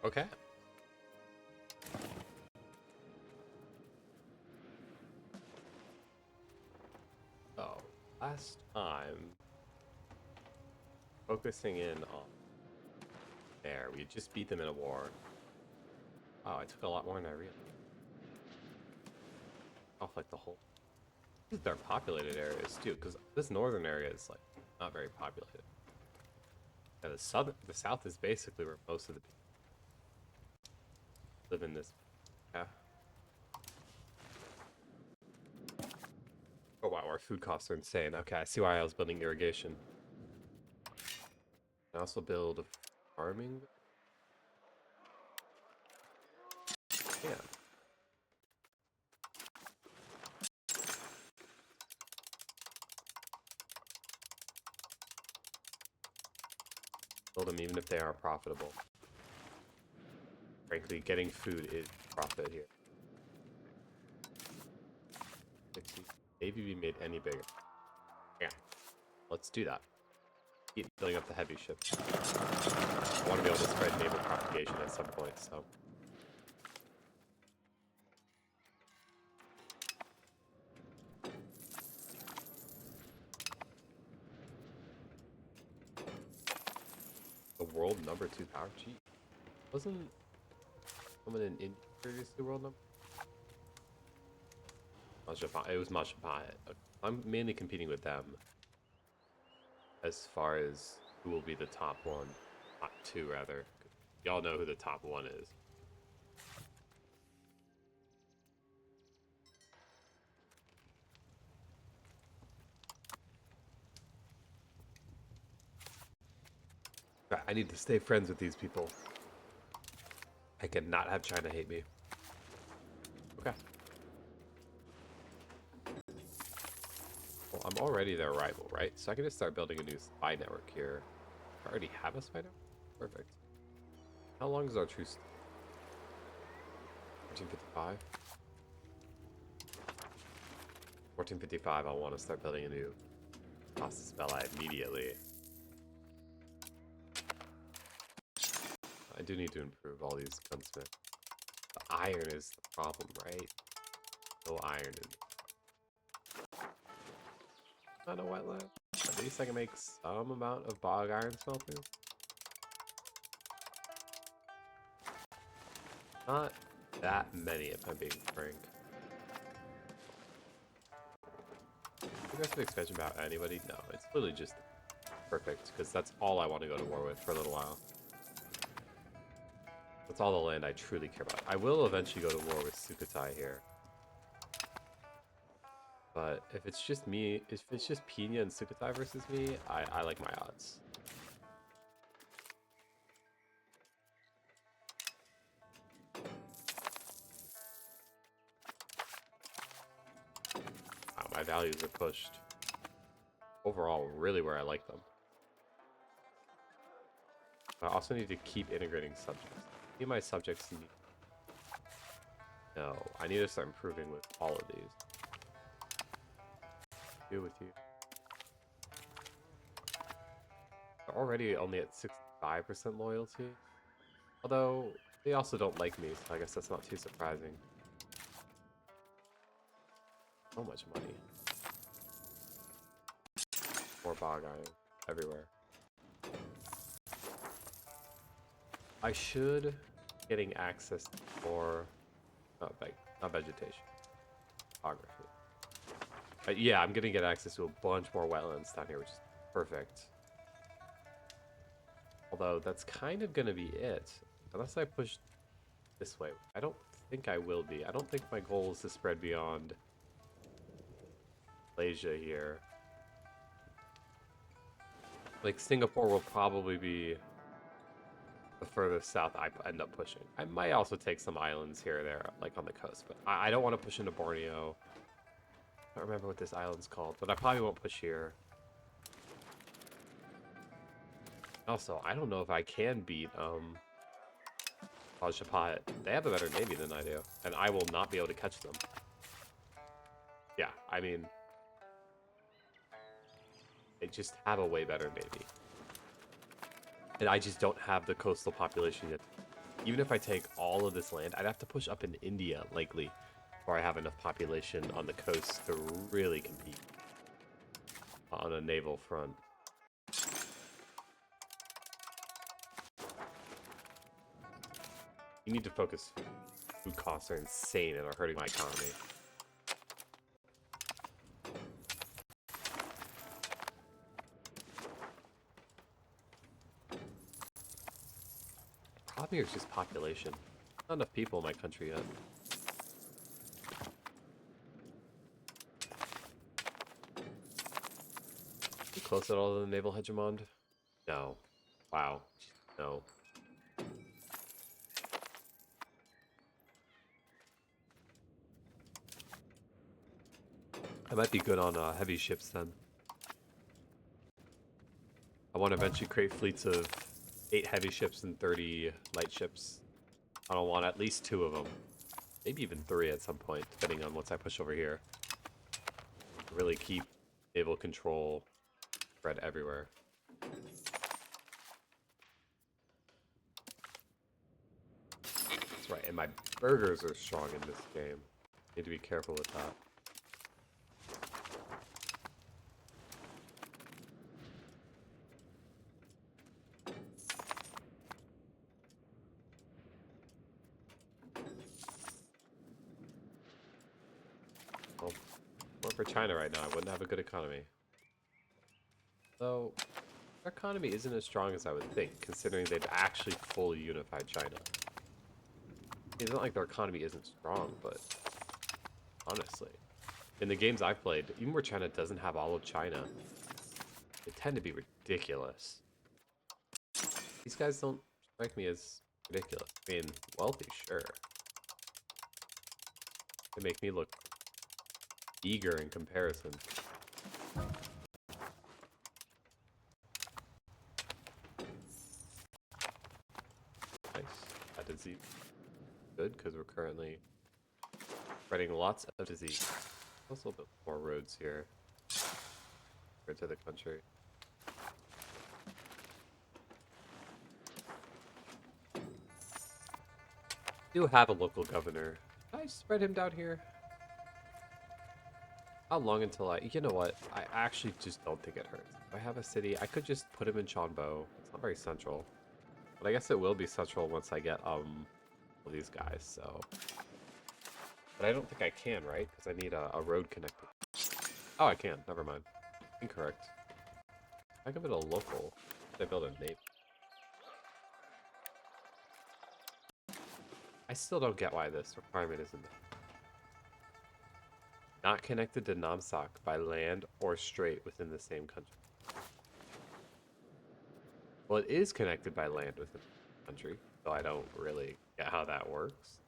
Okay. So, last time, focusing in on there, we just beat them in a war. Oh, I took a lot more than I realized. Off like the whole. These are populated areas too, because this northern area is like not very populated. Yeah, the south is basically where most of the people live in this. Yeah. Oh wow, our food costs are insane. Okay, I see why I was building irrigation. I also build farming. Yeah. Build them even if they aren't profitable. Frankly, getting food is profit here. 60. Maybe we made any bigger. Yeah. Let's do that. Keep filling up the heavy ships. I want to be able to spread naval propagation at some point, so. The world number 2 power? Gee. Wasn't someone in India previously world number? It was Mashapa. I'm mainly competing with them as far as who will be the top one. Top 2, rather. Y'all know who the top 1 is. I need to stay friends with these people. I cannot have China hate me. Okay. Well, I'm already their rival, right? So I can just start building a new spy network here. I already have a spy network? Perfect. How long is our truce? 1455? 1455, I want to start building a new Costa Bella immediately. I do need to improve all these gunsmiths. The iron is the problem, right? No iron in it. Not a wetland. At least I can make some amount of bog iron smelting. Not that many, if I'm being frank. Aggressive expansion about anybody? No, it's literally just perfect, because that's all I want to go to war with for a little while. That's all the land I truly care about. I will eventually go to war with Sukhothai here. But if it's just me, if it's just Pina and Sukhothai versus me, I like my odds. Wow, my values are pushed. Overall, really where I like them. I also need to keep integrating subjects. Any my subjects need... No, I need to start improving with all of these. Deal with you. They're already only at 65% loyalty. Although, they also don't like me, so I guess that's not too surprising. So much money. More bog iron everywhere. I should getting access to more not vegetation. Topography. Yeah, I'm gonna get access to a bunch more wetlands down here, which is perfect. Although that's kind of gonna be it. Unless I push this way. I don't think I will be. I don't think my goal is to spread beyond Malaysia here. Like, Singapore will probably be the furthest south I end up pushing. I might also take some islands here or there, like on the coast, but I don't want to push into Borneo. I don't remember what this island's called, but I probably won't push here. Also, I don't know if I can beat Shapat. They have a better navy than I do, and I will not be able to catch them. Yeah, I mean, they just have a way better navy. And I just don't have the coastal population yet even if I take all of this land, I'd have to push up in India, likely, before I have enough population on the coast to really compete on a naval front. You need to focus. Food costs are insane and are hurting my economy. Problem here is just population. Not enough people in my country yet. You close at all to the naval hegemon? No. Wow. No. I might be good on heavy ships then. I want to eventually create fleets of 8 heavy ships and 30 light ships. I don't want at least 2 of them. Maybe even 3 at some point, depending on once I push over here. Really keep naval control spread everywhere. That's right, and my burgers are strong in this game. Need to be careful with that. Well, more for China right now. I wouldn't have a good economy. Though, their economy isn't as strong as I would think, considering they've actually fully unified China. It's not like their economy isn't strong, but honestly, in the games I've played, even where China doesn't have all of China, they tend to be ridiculous. These guys don't strike me as ridiculous. I mean, wealthy, sure. They make me look eager in comparison. Nice. That disease. Good, because we're currently spreading lots of disease. Also a bit more roads here compared to the country. Do have a local governor. Did I spread him down here? How long until you know what? I actually just don't think it hurts. If I have a city, I could just put him in Chonbo. It's not very central. But I guess it will be central once I get, all these guys, so. But I don't think I can, right? Because I need a road connected. Oh, I can. Never mind. Incorrect. I give it a local. I build a name. I still don't get why this requirement isn't there. Not connected to Namsak by land or strait within the same country. Well, it is connected by land within the country, so I don't really get how that works.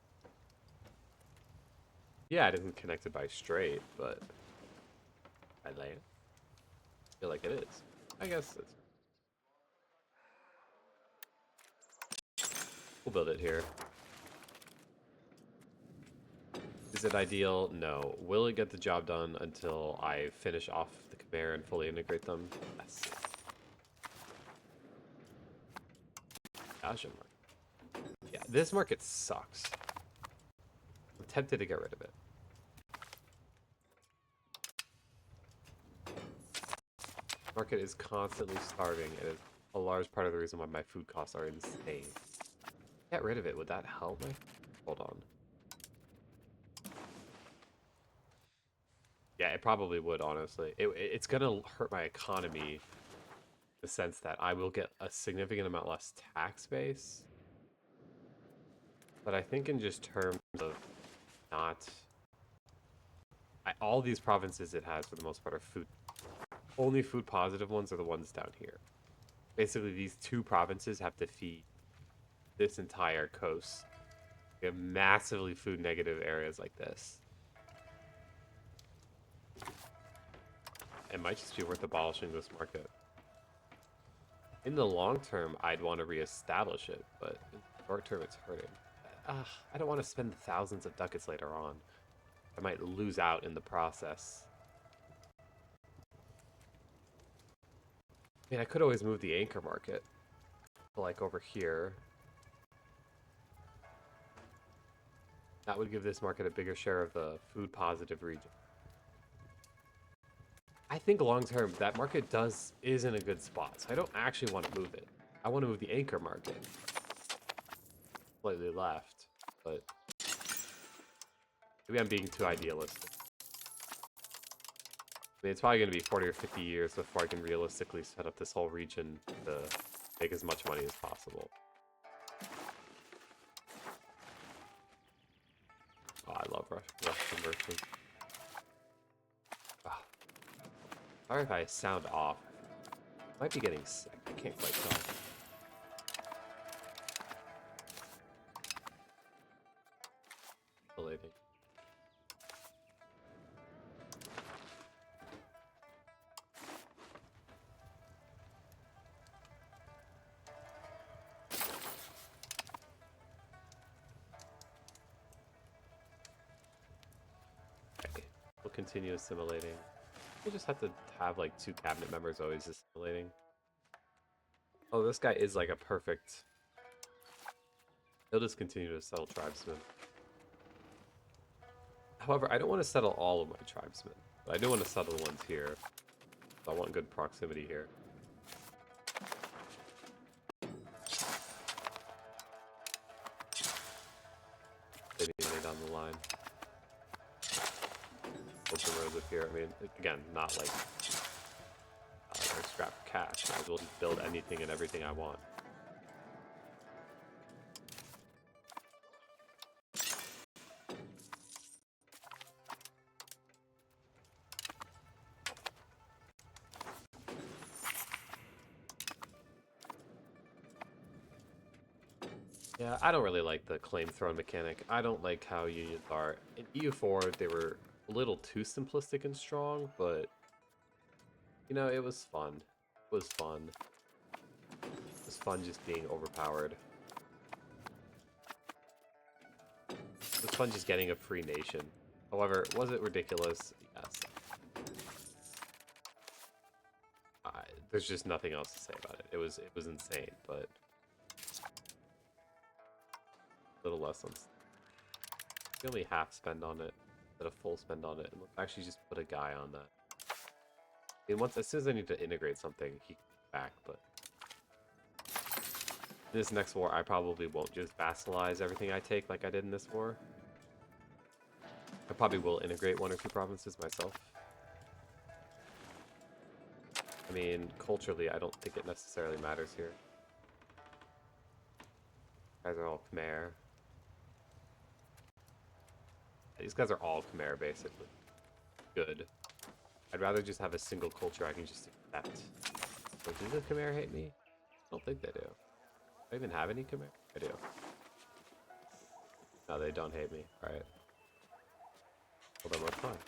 Yeah, it isn't connected by strait, but by land. I feel like it is. I guess it's... We'll build it here. Is it ideal? No. Will it get the job done until I finish off the Khmer and fully integrate them? Yes. Asian market. Yeah, this market sucks. I'm tempted to get rid of it. Market is constantly starving, and it's a large part of the reason why my food costs are insane. Get rid of it. Would that help me? Hold on. Yeah, it probably would, honestly. It's gonna hurt my economy in the sense that I will get a significant amount less tax base. But I think in just terms of not... all these provinces it has, for the most part, are food. Only food positive ones are the ones down here. Basically, these 2 provinces have to feed this entire coast. We have massively food negative areas like this. It might just be worth abolishing this market. In the long term, I'd want to reestablish it, but in the short term, it's hurting. I don't want to spend thousands of ducats later on. I might lose out in the process. I mean, I could always move the anchor market, like over here. That would give this market a bigger share of the food positive region. I think long term that market is in a good spot. So I don't actually want to move it. I want to move the anchor market slightly left, but maybe I'm being too idealistic. I mean, it's probably going to be 40 or 50 years before I can realistically set up this whole region to make as much money as possible. Oh, I love rush conversion. Oh. Sorry if I sound off. I might be getting sick. I can't quite tell. Believing. Okay. We'll continue assimilating. We'll just have to have like 2 cabinet members always assimilating. Oh, this guy is like a perfect... He'll just continue to settle tribesmen. However, I don't want to settle all of my tribesmen. But I do want to settle the ones here. So I want good proximity here. Maybe down the line. Open roads up here. I mean, again, not like there's scrap cash. I will just build anything and everything I want. Yeah, I don't really like the claim throne mechanic. I don't like how unions are. In EU4, they were a little too simplistic and strong, but you know, it was fun. It was fun. It was fun just being overpowered. It was fun just getting a free nation. However, was it ridiculous? Yes. There's just nothing else to say about it. It was insane, but a little less on. Only half spend on it, instead of full spend on it, and let's actually just put a guy on that. I mean, as soon as I need to integrate something, he can come back, but in this next war, I probably won't just vassalize everything I take like I did in this war. I probably will integrate 1 or 2 provinces myself. I mean, culturally, I don't think it necessarily matters here. These guys are all Khmer. These guys are all Khmer, basically. Good. I'd rather just have a single culture I can just accept. So, do the Khmer hate me? I don't think they do. Do I even have any Khmer? I do. No, they don't hate me. Alright. Well, then we're fine.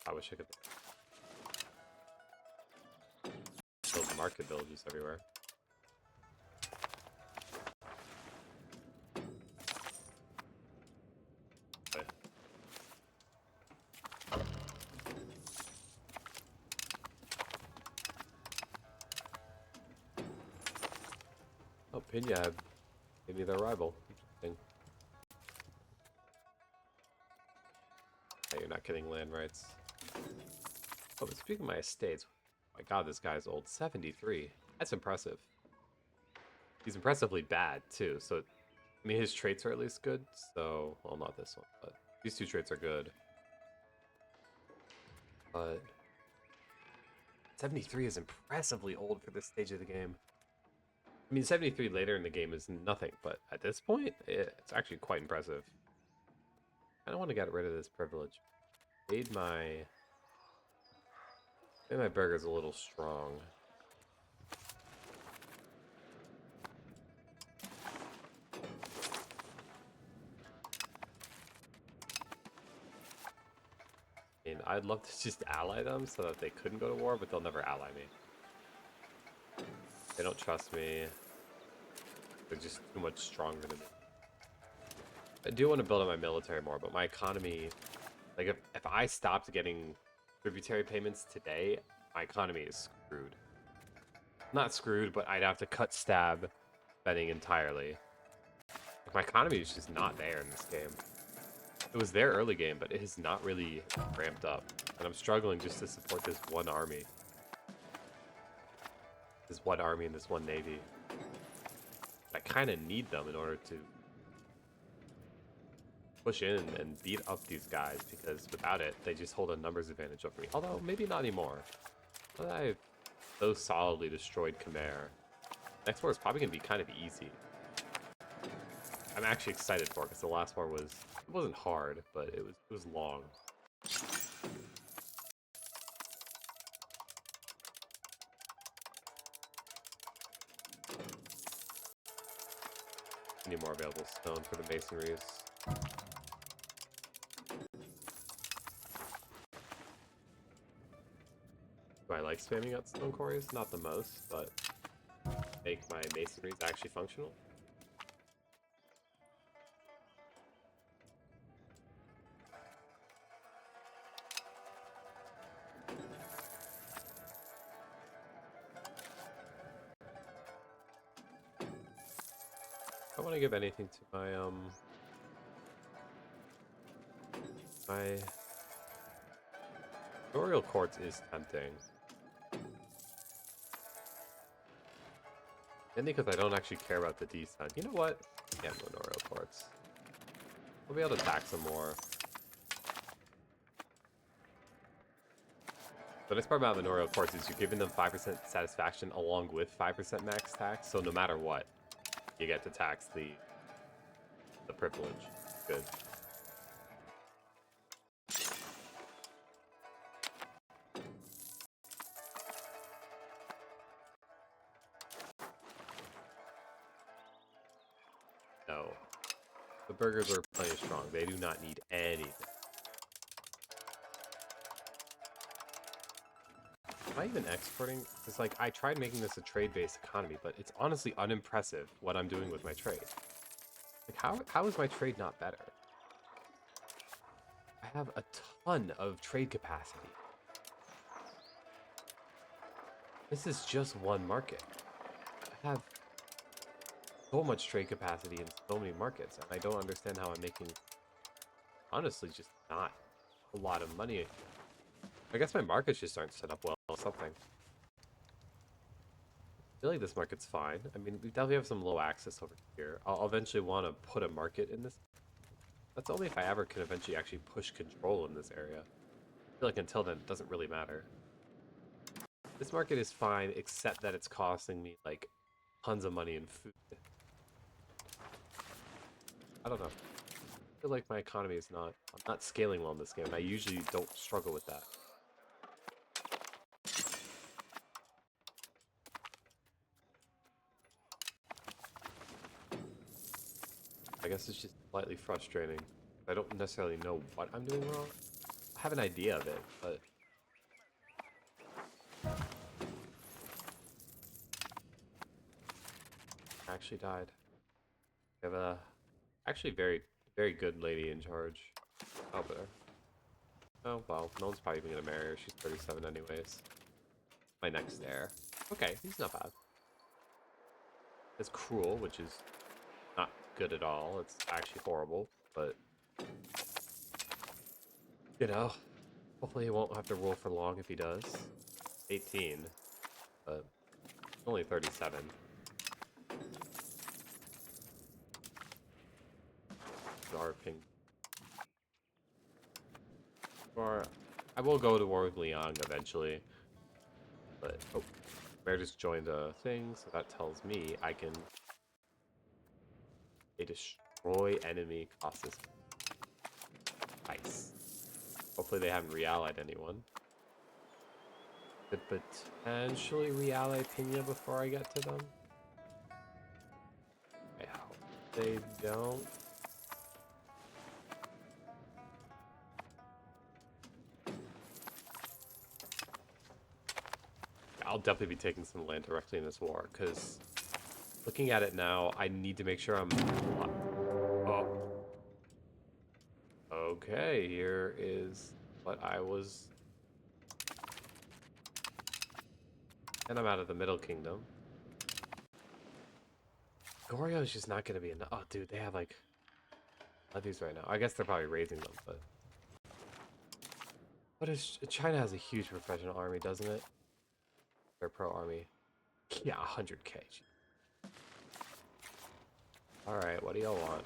I wish I could build market villages everywhere. Okay. Oh, Pinyab gave me their rival. Interesting. Hey, you're not getting land rights. Oh, but speaking of my estates, oh my god, this guy's old. 73. That's impressive. He's impressively bad, too, so... I mean, his traits are at least good, so... Well, not this one, but... These 2 traits are good. But... 73 is impressively old for this stage of the game. I mean, 73 later in the game is nothing, but at this point, it's actually quite impressive. I don't want to get rid of this privilege. Made my burger's a little strong. I mean, I'd love to just ally them so that they couldn't go to war, but they'll never ally me. They don't trust me. They're just too much stronger than me. I do want to build up my military more, but my economy, like if I stopped getting tributary payments today, my economy is screwed. Not screwed, but I'd have to cut stab spending entirely. Like, my economy is just not there in this game. It was there early game, but it has not really ramped up. And I'm struggling just to support this one army. This one army and this one navy. I kind of need them in order to push in and beat up these guys, because without it, they just hold a numbers advantage over me. Although, maybe not anymore. But I've so solidly destroyed Khmer. Next war is probably going to be kind of easy. I'm actually excited for it, because the last war was... It wasn't hard, but it was long. Need more available stone for the masonries. Do I like spamming out stone quarries? Not the most, but make my masonries actually functional. I want to give anything to my my Oriel Quartz is tempting. Mainly because I don't actually care about the descent. You know what? Yeah, Oriel Quartz. We'll be able to tax some more. The nice part about Manorial Quartz is you're giving them 5% satisfaction along with 5% max tax, so no matter what, you get to tax the privilege. Good. No. The burgers are plenty strong. They do not need anything. Am I even exporting? It's like, I tried making this a trade-based economy, but it's honestly unimpressive what I'm doing with my trade. Like, how is my trade not better? I have a ton of trade capacity. This is just one market. I have so much trade capacity in so many markets, and I don't understand how I'm making, honestly, just not a lot of money. I guess my markets just aren't set up well or something. I feel like this market's fine. I mean, we definitely have some low access over here. I'll eventually want to put a market in this. That's only if I ever can eventually actually push control in this area. I feel like until then, it doesn't really matter. This market is fine, except that it's costing me, like, tons of money in food. I don't know. I feel like my economy is not... I'm not scaling well in this game. I usually don't struggle with that. I guess it's just slightly frustrating. I don't necessarily know what I'm doing wrong. I have an idea of it, but... I actually died. We have a actually very, very good lady in charge. Oh, there. Oh, well, no one's probably even gonna marry her. She's 37 anyways. My next heir. Okay, he's not bad. It's cruel, which is not good at all. It's actually horrible, but... You know, hopefully he won't have to rule for long if he does. 18, but only 37. Our opinion. Or I will go to war with Liang eventually. But oh, Bear just joined a thing, so that tells me I can destroy enemy cost system. Nice. Hopefully they haven't reallied anyone. Could potentially really Pina before I get to them. I hope they don't. I'll definitely be taking some land directly in this war, because Looking at it now, I need to make sure I'm... Oh. Okay, here is what I was... And I'm out of the Middle Kingdom. Goryo's just not going to be enough. Oh, dude, they have, like, levies right now. I guess they're probably raising them, but... What is... China has a huge professional army, doesn't it? Their pro army. Yeah, 100k. Alright, what do y'all want?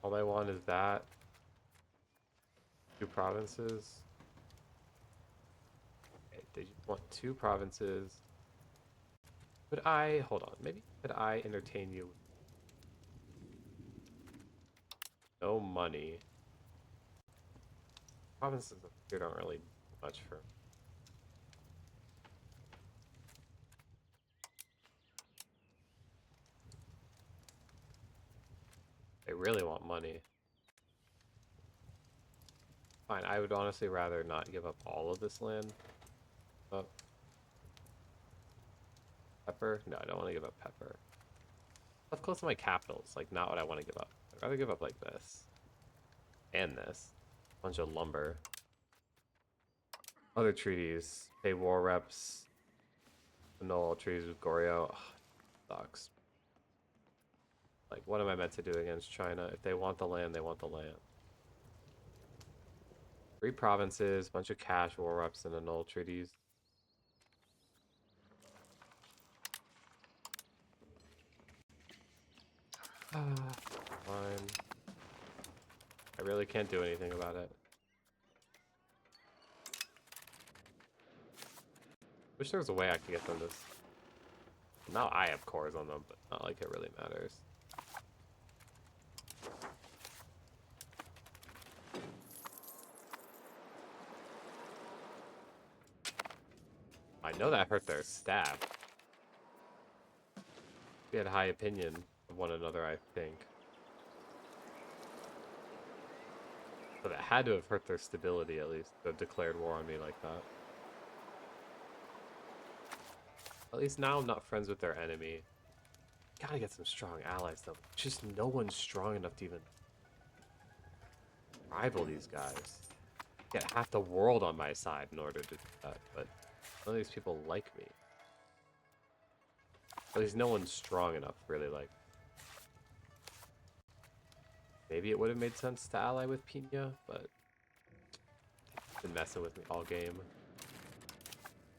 All I want is that. 2 provinces. Okay, they just want 2 provinces. Could I... Hold on. Maybe could I entertain you? No money. Provinces up here don't really do much for... They really want money. Fine, I would honestly rather not give up all of this land. Up. Pepper? No, I don't want to give up pepper. Stuff close to my capitals, like not what I want to give up. I'd rather give up like this. And this. Bunch of lumber. Other treaties. Pay war reps. Annul all treaties with Goryo. Ugh, sucks. Like, what am I meant to do against China? If they want the land, they want the land. 3 provinces, bunch of cash, war reps, and annul treaties. Fine. I really can't do anything about it. Wish there was a way I could get them this. Now I have cores on them, but not like it really matters. I know that hurt their staff. We had high opinion of one another, I think. But it had to have hurt their stability, at least, to have declared war on me like that. At least now I'm not friends with their enemy. Gotta get some strong allies, though. Just no one's strong enough to even rival these guys. Get half the world on my side in order to do that, but none of these people like me. At least no one's strong enough, really, like. Maybe it would have made sense to ally with Pina, but been messing with me all game.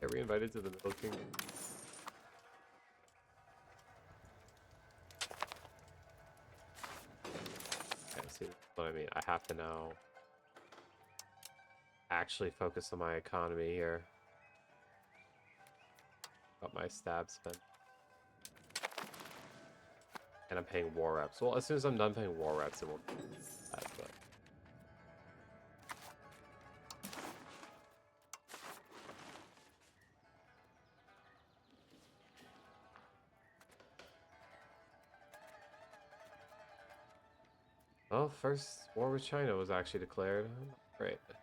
Get re-invited to the Middle Kingdom. Okay, see what I mean. I have to now actually focus on my economy here. Got my stab spent. And I'm paying war reps. Well, as soon as I'm done paying war reps, it won't be bad, but... Oh, first war with China was actually declared. Great. Great.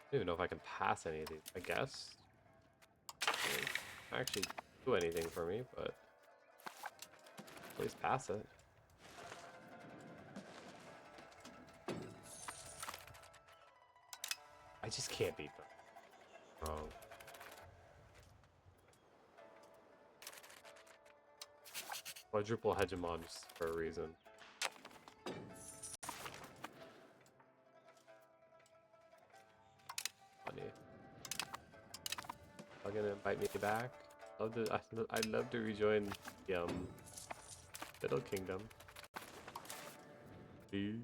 I don't even know if I can pass any of these. I guess. Don't actually do anything for me, but please pass it. I just can't beat them. Wrong. Quadruple hegemon just for a reason. Funny. Are you gonna invite me back? I'd love to rejoin the Middle Kingdom. Please.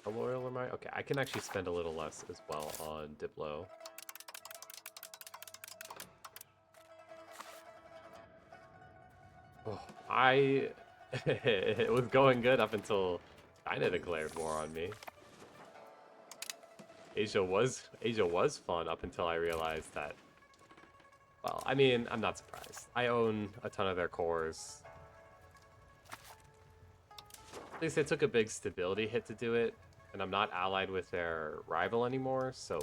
How loyal am I? Okay, I can actually spend a little less as well on Diplo. Oh, it was going good up until China declared war on me. Asia was fun up until I realized that Well, I mean, I'm not surprised. I own a ton of their cores. At least they took a big stability hit to do it, and I'm not allied with their rival anymore, so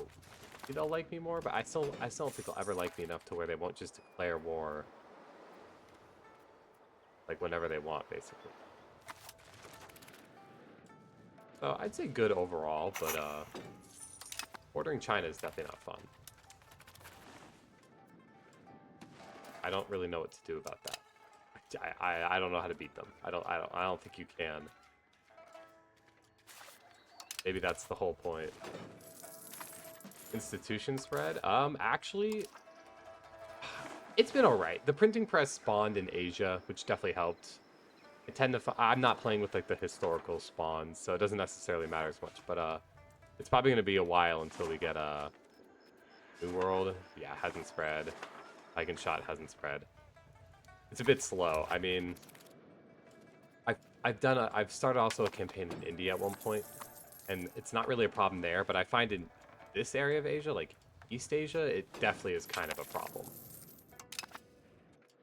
maybe they'll like me more, but I still don't think they'll ever like me enough to where they won't just declare war like whenever they want, basically. So I'd say good overall, but bordering China is definitely not fun. I don't really know what to do about that. I don't know how to beat them. I don't think you can. Maybe that's the whole point. Institution spread? Actually, it's been alright. The printing press spawned in Asia, which definitely helped. I tend to I'm not playing with like the historical spawns, so it doesn't necessarily matter as much, but it's probably gonna be a while until we get a New World. Yeah, hasn't spread. Eigen Shot hasn't spread. It's a bit slow. I mean, I've started also a campaign in India at one point, and it's not really a problem there, but I find in this area of Asia, like East Asia, it definitely is kind of a problem.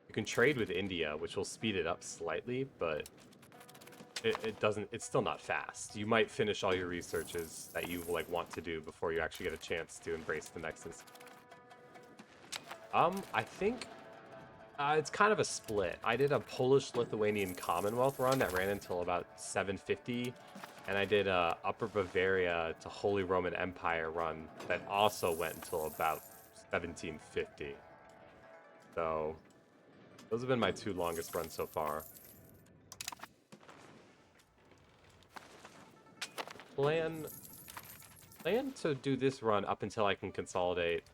You can trade with India, which will speed it up slightly, but it doesn't, it's still not fast. You might finish all your researches that you like want to do before you actually get a chance to embrace the next instance. I think it's kind of a split. I did a Polish-Lithuanian Commonwealth run that ran until about 750, and I did a Upper Bavaria to Holy Roman Empire run that also went until about 1750. So those have been my two longest runs so far. Plan to do this run up until I can consolidate,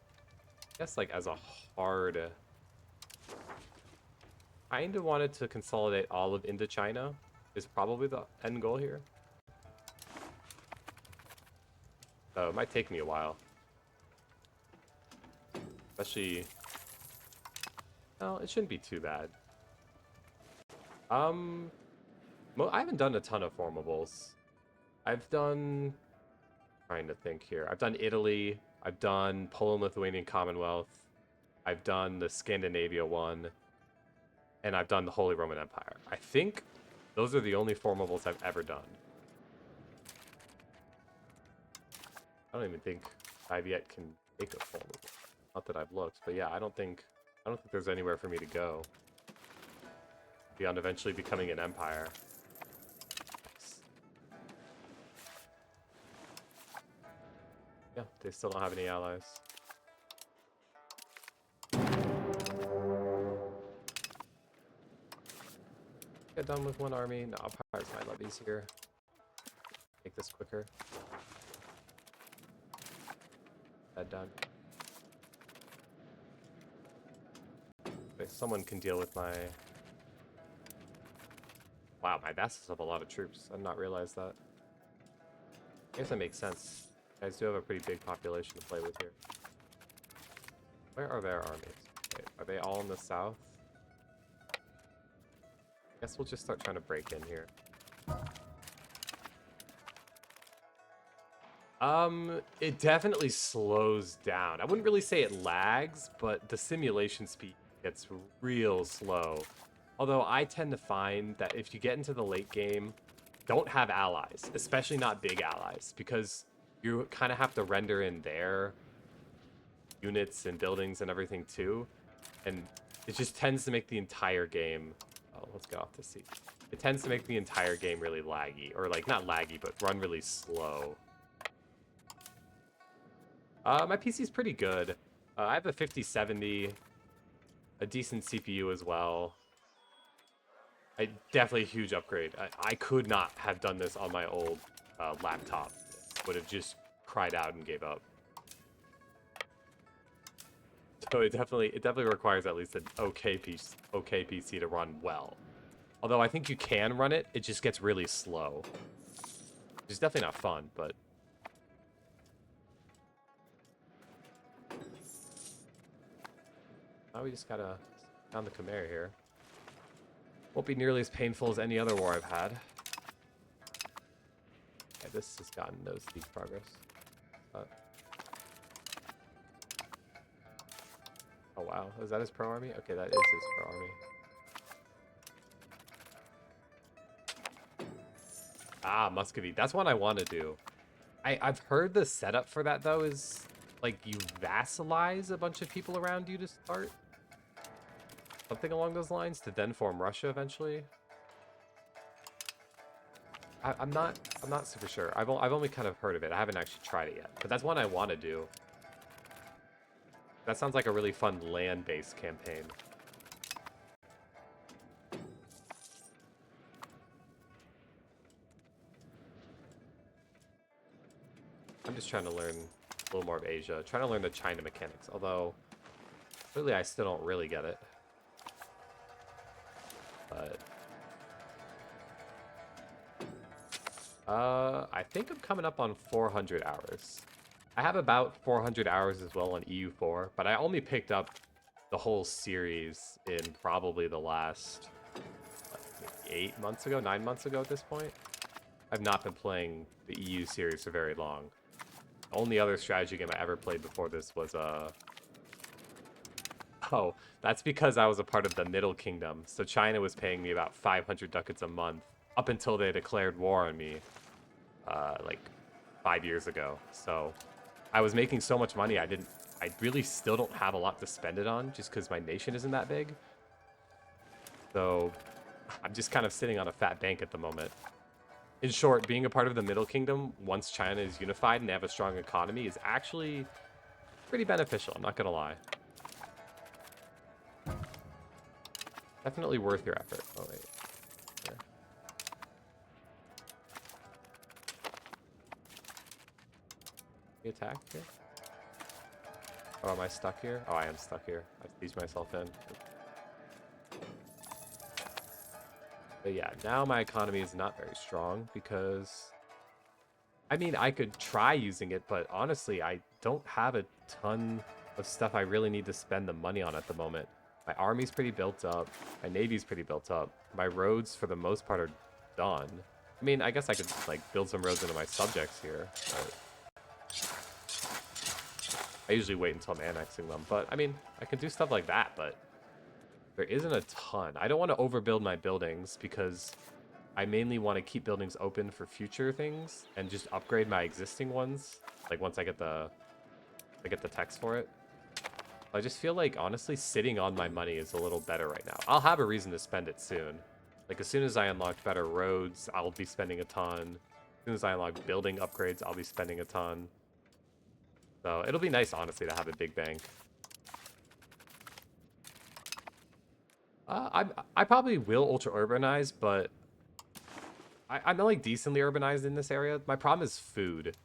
I guess, like as a hard. I kind of wanted to consolidate all of Indochina is probably the end goal here. So it might take me a while. Especially, well, it shouldn't be too bad. I haven't done a ton of formables. I've done, trying to think here. I've done Italy. I've done Poland-Lithuanian Commonwealth. I've done the Scandinavia one. And I've done the Holy Roman Empire. I think those are the only formables I've ever done. I don't even think Dai Viet can make a formable. Not that I've looked, but yeah, I don't think there's anywhere for me to go beyond eventually becoming an empire. Nice. Yeah, they still don't have any allies. Get done with one army. No, I'll prioritize my levies here. Make this quicker. That done. Okay, someone can deal with my... Wow, my vassals have a lot of troops. I did not realize that. I guess that makes sense. You guys do have a pretty big population to play with here. Where are their armies? Okay, are they all in the south? I guess we'll just start trying to break in here. It definitely slows down. I wouldn't really say it lags, but the simulation speed gets real slow. Although I tend to find that if you get into the late game, don't have allies, especially not big allies, because you kind of have to render in their units and buildings and everything too, and it just tends to make the entire game... Oh, let's get off the seat. It tends to make the entire game really laggy, or like not laggy, but run really slow. My PC's pretty good. I have a 5070, a decent CPU as well. Definitely a huge upgrade. I could not have done this on my old laptop. Would have just cried out and gave up. So it definitely requires at least an okay PC to run well. Although I think you can run it, it just gets really slow. Which is definitely not fun, but... Now we just gotta down the Khmer here. Won't be nearly as painful as any other war I've had. Okay, this has gotten no siege progress. But... Oh wow, is that his pro army? Okay, that is his pro army. Ah, Muscovy. That's one I want to do. I've heard the setup for that though is like you vassalize a bunch of people around you to start. Something along those lines to then form Russia eventually. I'm not super sure. I've only kind of heard of it. I haven't actually tried it yet. But that's one I want to do. That sounds like a really fun land-based campaign. I'm just trying to learn a little more of Asia. Trying to learn the China mechanics. Although, clearly I still don't really get it. But I think I'm coming up on 400 hours. I have about 400 hours as well on EU4, but I only picked up the whole series in probably the last 8 months ago, 9 months ago at this point. I've not been playing the EU series for very long. The only other strategy game I ever played before this was Oh, that's because I was a part of the Middle Kingdom. So China was paying me about 500 ducats a month up until they declared war on me, like 5 years ago. So I was making so much money, I really still don't have a lot to spend it on just because my nation isn't that big. So I'm just kind of sitting on a fat bank at the moment. In short, being a part of the Middle Kingdom, once China is unified and they have a strong economy, is actually pretty beneficial, I'm not gonna lie. Definitely worth your effort. Oh, wait. Here. You attack here? Oh, am I stuck here? Oh, I am stuck here. I squeezed myself in. But yeah, now my economy is not very strong because... I mean, I could try using it, but honestly, I don't have a ton of stuff I really need to spend the money on at the moment. My army's pretty built up. My navy's pretty built up. My roads, for the most part, are done. I mean, I guess I could, like, build some roads into my subjects here, but... I usually wait until I'm annexing them, but, I mean, I can do stuff like that, but... There isn't a ton. I don't want to overbuild my buildings because I mainly want to keep buildings open for future things and just upgrade my existing ones. Like once I get the text for it. I just feel like honestly sitting on my money is a little better right now. I'll have a reason to spend it soon. Like as soon as I unlock better roads, I'll be spending a ton. As soon as I unlock building upgrades, I'll be spending a ton. So it'll be nice honestly to have a big bank. I probably will ultra urbanize, but I'm like decently urbanized in this area. My problem is food.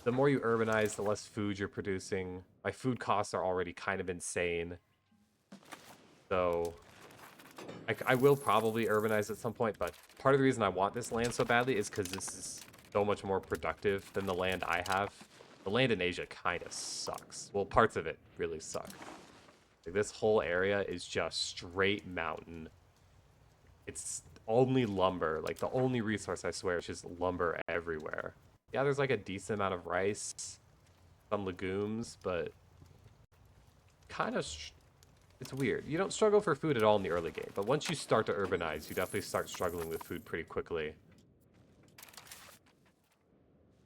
The more you urbanize, the less food you're producing. My food costs are already kind of insane. So I will probably urbanize at some point, but part of the reason I want this land so badly is because this is so much more productive than the land I have. The land in Asia kind of sucks. Well, parts of it really suck. Like this whole area is just straight mountain. It's only lumber. Like the only resource I swear is just lumber everywhere. Yeah, there's like a decent amount of rice, some legumes, but kind of it's weird. You don't struggle for food at all in the early game, but once you start to urbanize, you definitely start struggling with food pretty quickly.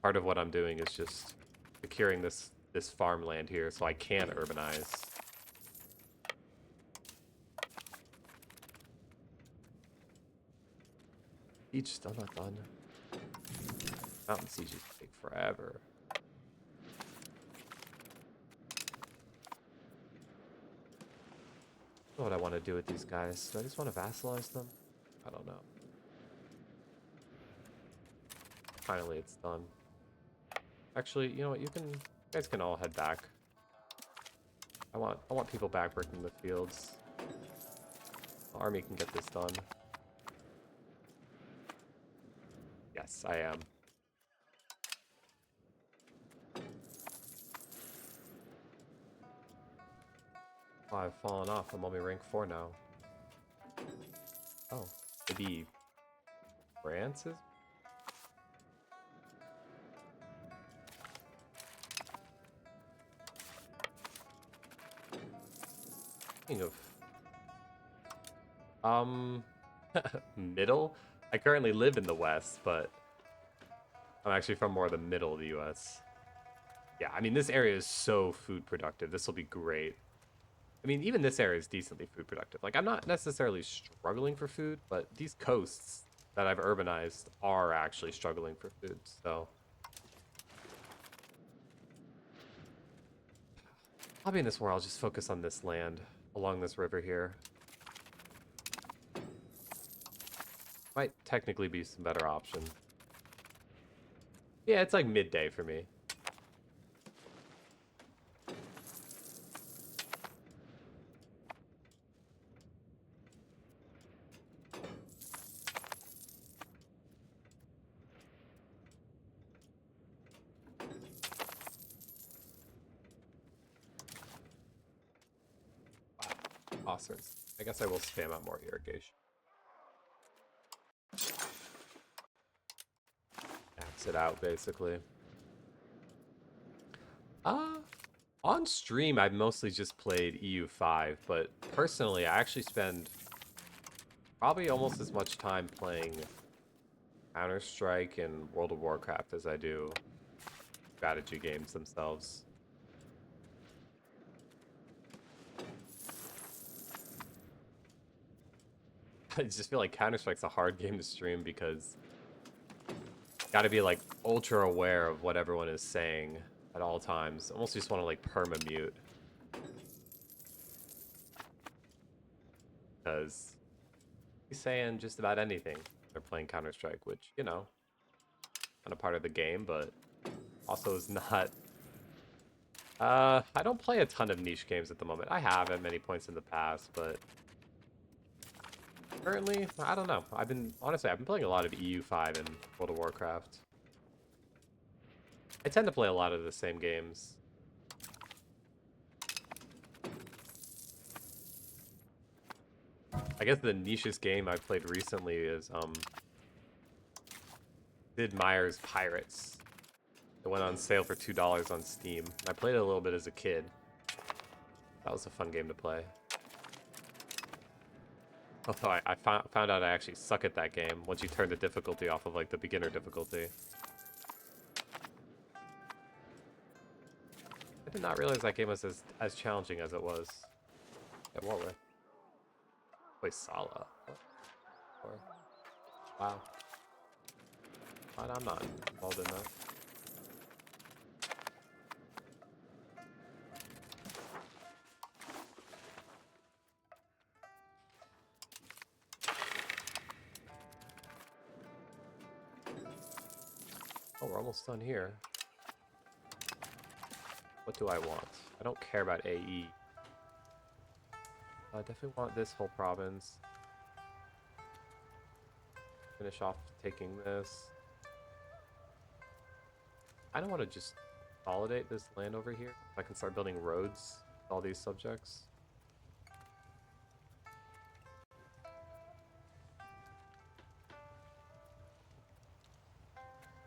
Part of what I'm doing is just securing this farmland here so I can urbanize. Siege still not done. Mountain sieges take forever. I don't know what I want to do with these guys. Do I just want to vassalize them? I don't know. Finally, it's done. Actually, you know what? You guys can all head back. I want people back working the fields. The army can get this done. Yes, I am. Oh, I've fallen off. I'm only rank 4 now. Oh, maybe France is? Speaking of middle, I currently live in the West, but I'm actually from more of the middle of the U.S. Yeah, I mean, this area is so food productive. This will be great. I mean, even this area is decently food productive. Like, I'm not necessarily struggling for food, but these coasts that I've urbanized are actually struggling for food. So, probably in this war, I'll just focus on this land along this river here. Might technically be some better option. Yeah, it's like midday for me. Awesome. I guess I will spam out more irrigation. Max it out, basically. On stream, I've mostly just played EU5, but personally, I actually spend probably almost as much time playing Counter-Strike and World of Warcraft as I do strategy games themselves. I just feel like Counter-Strike's a hard game to stream because you gotta be like ultra aware of what everyone is saying at all times. Almost just want to like perma-mute. Because he's saying just about anything. They're playing Counter-Strike, which, you know, kind of part of the game, but also is not... I don't play a ton of niche games at the moment. I have at many points in the past, but currently, I don't know. Honestly, I've been playing a lot of EU5 and World of Warcraft. I tend to play a lot of the same games. I guess the nichest game I've played recently is Sid Meier's Pirates. It went on sale for $2 on Steam. I played it a little bit as a kid. That was a fun game to play. Although I found out I actually suck at that game once you turn the difficulty off of like the beginner difficulty. I did not realize that game was as challenging as it was. At Warwick. Wait, Sala. What? Wow. I'm not involved in that. Oh, we're almost done here. What do I want? I don't care about AE. I definitely want this whole province. Finish off taking this. I don't want to just consolidate this land over here. I can start building roads with all these subjects.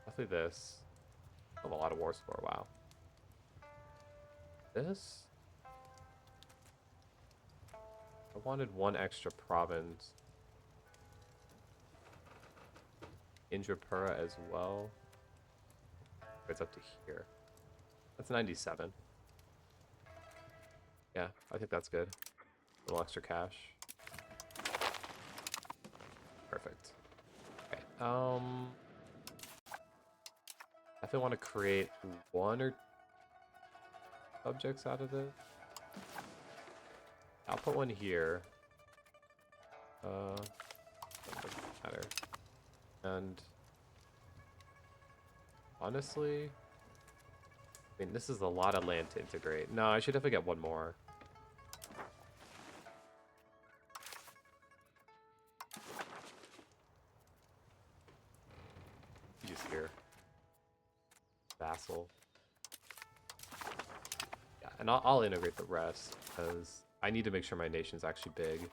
Definitely this. I have a lot of war score, wow. This? I wanted one extra province. Indrapura as well. It's up to here. That's 97. Yeah, I think that's good. A little extra cash. Perfect. Okay. I want to create one or subjects out of this. I'll put one here. Doesn't matter. And honestly, I mean, this is a lot of land to integrate. No, I should definitely get one more. Just here. Vassal. Yeah, and I'll integrate the rest because I need to make sure my nation's actually big.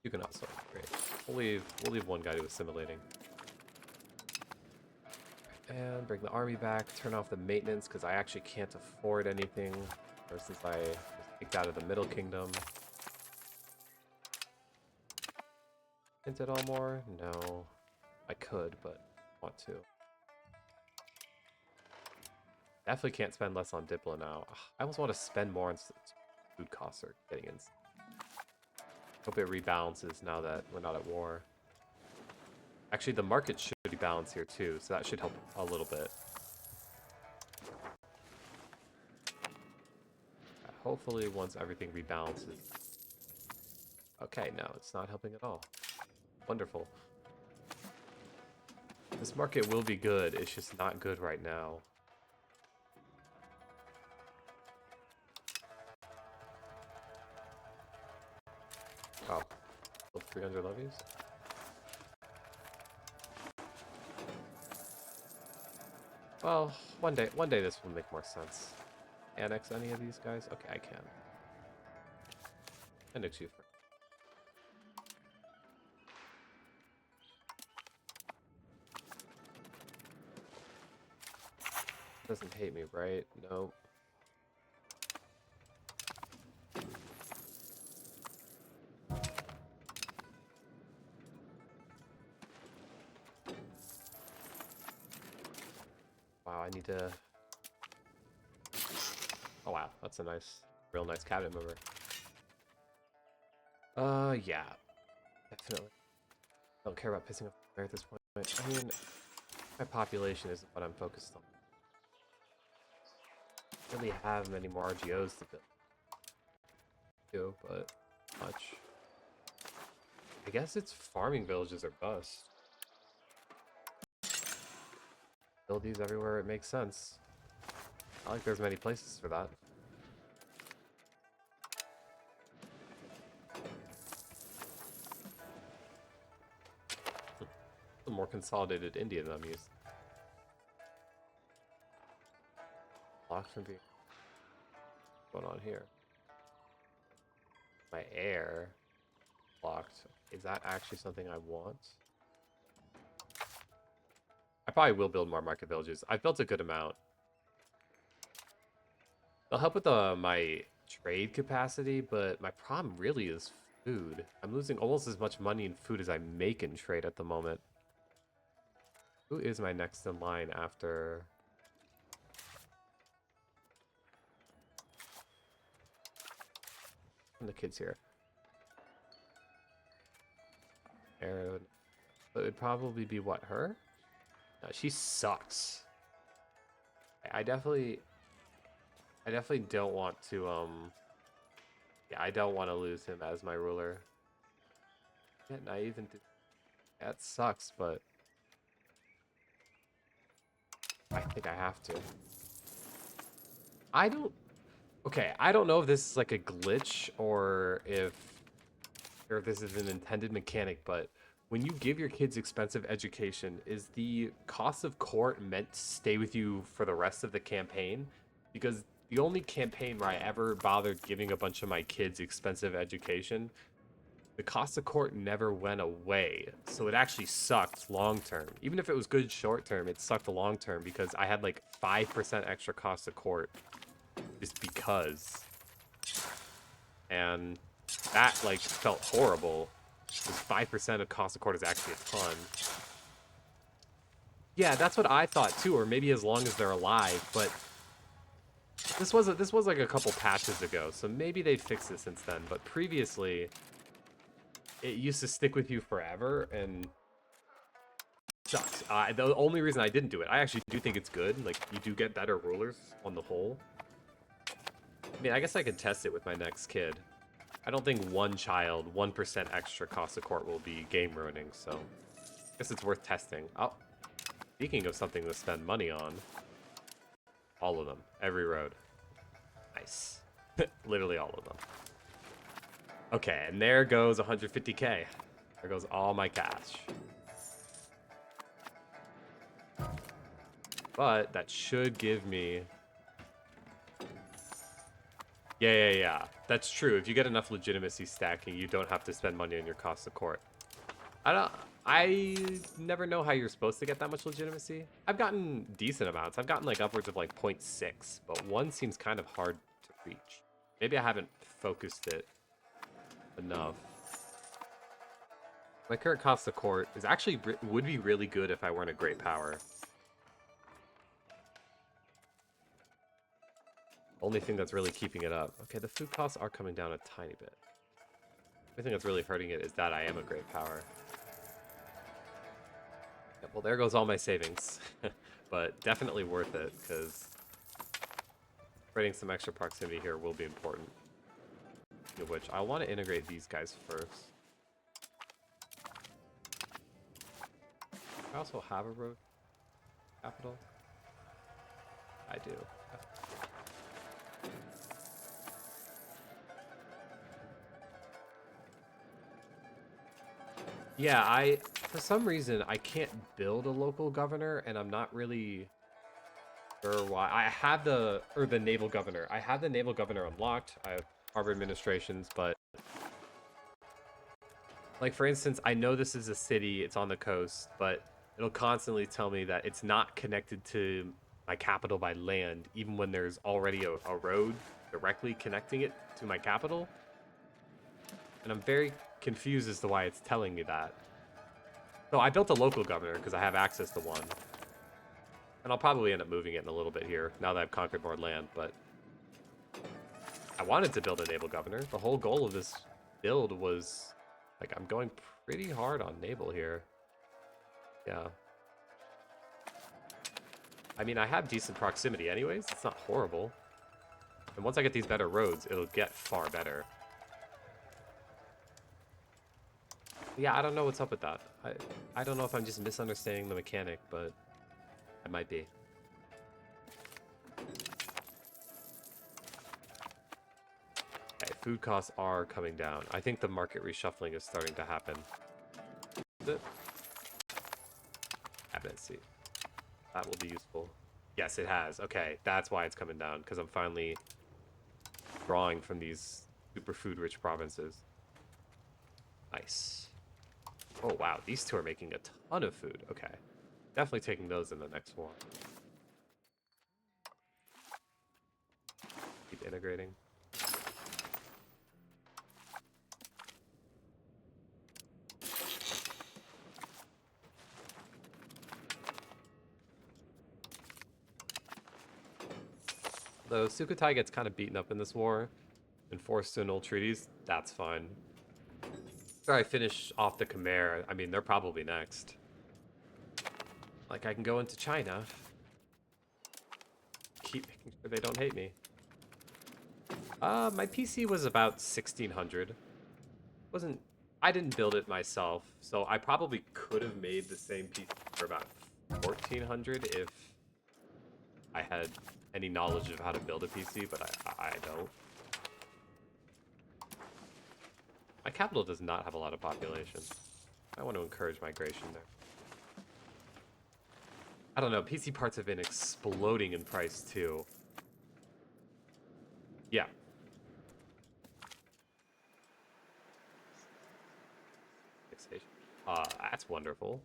You can also integrate. We'll leave one guy to assimilating. And bring the army back. Turn off the maintenance because I actually can't afford anything. Or since I was kicked out of the Middle Kingdom. Hint at all more? No. I could, but I want to. Definitely can't spend less on Diplo now. Ugh, I almost want to spend more on food costs are getting in. Hope it rebalances now that we're not at war. Actually, the market should rebalance here too, so that should help a little bit. Hopefully, once everything rebalances. Okay, no, it's not helping at all. Wonderful. This market will be good, it's just not good right now. Oh, 300 levies? Well, one day this will make more sense. Annex any of these guys? Okay, I can. Annex you first. Doesn't hate me, right? Nope. Wow, I need to... Oh wow, that's a real nice cabinet mover. Yeah. Definitely. Don't care about pissing off there at this point. I mean, my population isn't what I'm focused on. I don't really have many more RGOs to build, but much. I guess it's farming villages or bust. Build these everywhere it makes sense. I like there's many places for that. The more consolidated India than I'm used. Blocked from being... What's going on here? My air blocked. Is that actually something I want? I probably will build more market villages. I've built a good amount. They'll help with my trade capacity, but my problem really is food. I'm losing almost as much money in food as I make in trade at the moment. Who is my next in line after... the kids here? Aaron. It would probably be what, her? No, she sucks. I definitely don't want to, yeah, I don't want to lose him as my ruler. Get naive and... That sucks, but... I think I have to. I don't... Okay, I don't know if this is like a glitch or if this is an intended mechanic, but when you give your kids expensive education, is the cost of court meant to stay with you for the rest of the campaign? Because the only campaign where I ever bothered giving a bunch of my kids expensive education, the cost of court never went away. So it actually sucked long term. Even if it was good short term, it sucked long term because I had like 5% extra cost of court just because. And that like felt horrible. Because 5% of cost of court is actually a ton. Yeah, that's what I thought too, or maybe as long as they're alive, but this was like a couple patches ago, so maybe they'd fixed it since then, but previously it used to stick with you forever and sucks. The only reason I didn't do it, I actually do think it's good, like you do get better rulers on the whole. I mean, I guess I could test it with my next kid. I don't think one child, 1% extra cost of court will be game ruining, so I guess it's worth testing. Oh, speaking of something to spend money on, all of them, every road. Nice. Literally all of them. Okay, and there goes 150k. There goes all my cash. But that should give me... Yeah. That's true. If you get enough legitimacy stacking, you don't have to spend money on your cost of court. I don't. I never know how you're supposed to get that much legitimacy. I've gotten decent amounts. I've gotten like upwards of like 0.6, but 1 seems kind of hard to reach. Maybe I haven't focused it enough. My current cost of court is actually would be really good if I weren't a great power. Only thing that's really keeping it up. Okay, the food costs are coming down a tiny bit. The only thing that's really hurting it is that I am a great power. Yeah, well, there goes all my savings. But definitely worth it, because creating some extra proximity here will be important. Speaking of which, I want to integrate these guys first. I also have a road capital. I do. Yeah, for some reason, I can't build a local governor, and I'm not really sure why. I have the naval governor. I have the naval governor unlocked. I have harbor administrations, but like, for instance, I know this is a city, it's on the coast, but it'll constantly tell me that it's not connected to my capital by land, even when there's already a road directly connecting it to my capital. And I'm very confused as to why it's telling me that. So I built a local governor because I have access to one. And I'll probably end up moving it in a little bit here, now that I've conquered more land, but I wanted to build a naval governor. The whole goal of this build was, like, I'm going pretty hard on naval here. Yeah. I mean, I have decent proximity anyways. It's not horrible. And once I get these better roads, it'll get far better. Yeah, I don't know what's up with that. I don't know if I'm just misunderstanding the mechanic, but I might be. Okay, food costs are coming down. I think the market reshuffling is starting to happen. Is it? Cabinet seat. That will be useful. Yes, it has. Okay, that's why it's coming down, because I'm finally drawing from these super food-rich provinces. Nice. Oh, wow. These two are making a ton of food. Okay. Definitely taking those in the next war. Keep integrating. Though Sukhothai gets kind of beaten up in this war and forced to annul treaties, that's fine. After I finish off the Khmer, I mean, they're probably next. Like, I can go into China. Keep making sure they don't hate me. My PC was about 1600. I didn't build it myself, so I probably could have made the same PC for about 1400 if I had any knowledge of how to build a PC, but I don't. My capital does not have a lot of population. I want to encourage migration there. I don't know, PC parts have been exploding in price too. Yeah. That's wonderful.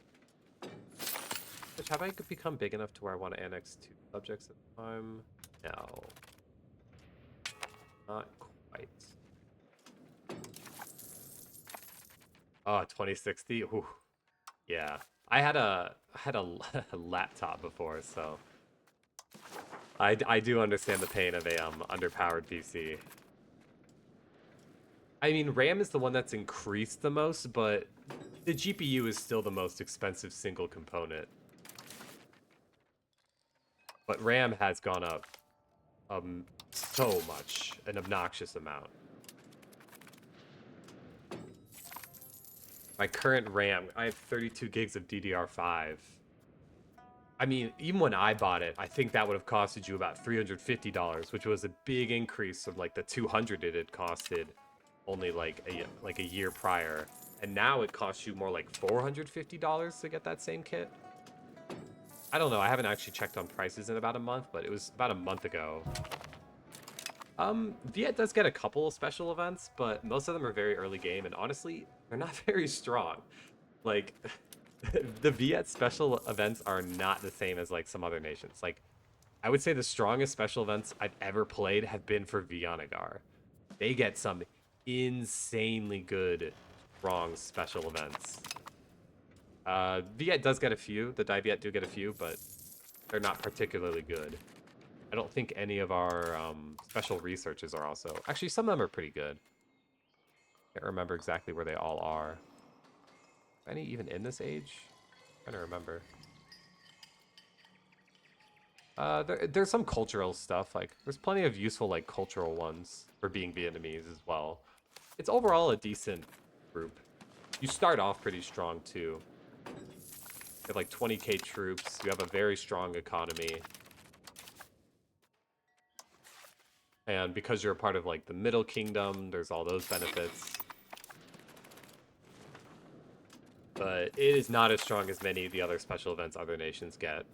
Which, have I become big enough to where I want to annex 2 subjects at a time? No. Not quite. Oh, 2060? Ooh. Yeah. I had a laptop before, so I do understand the pain of a underpowered PC. I mean, RAM is the one that's increased the most, but the GPU is still the most expensive single component. But RAM has gone up so much, an obnoxious amount. My current RAM, I have 32 gigs of DDR5. I mean, even when I bought it, I think that would have costed you about $350, which was a big increase from like the 200 it had costed only like a year prior. And now it costs you more like $450 to get that same kit. I don't know, I haven't actually checked on prices in about a month, but it was about a month ago. Viet does get a couple of special events, but most of them are very early game, and honestly, they're not very strong. Like, the Viet special events are not the same as like some other nations. Like, I would say the strongest special events I've ever played have been for Vianagar. They get some insanely good, strong special events. Viet does get a few. The Dai Viet do get a few, but they're not particularly good. I don't think any of our special researches are also. Actually, some of them are pretty good. Can't remember exactly where they all are. Any even in this age? I'm trying to remember. There's some cultural stuff. Like, there's plenty of useful like cultural ones for being Vietnamese as well. It's overall a decent group. You start off pretty strong too. You have like 20k troops. You have a very strong economy. And because you're a part of like the Middle Kingdom, there's all those benefits. But it is not as strong as many of the other special events other nations get.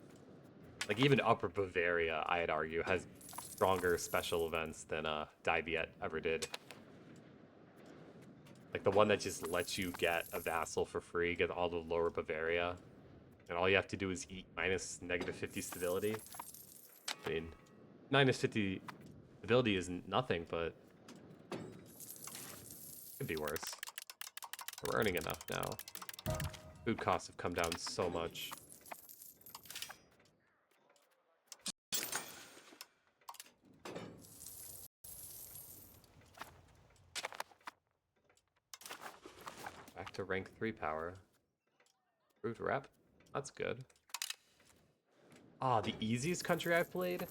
Like even Upper Bavaria, I'd argue, has stronger special events than Dai Viet ever did. Like the one that just lets you get a vassal for free, get all the Lower Bavaria, and all you have to do is eat minus -50 stability. I mean, -50 stability isn't nothing, but it could be worse. We're earning enough now. Food costs have come down so much. Back to rank 3 power. Improved rep. That's good. Ah, the easiest country I've played?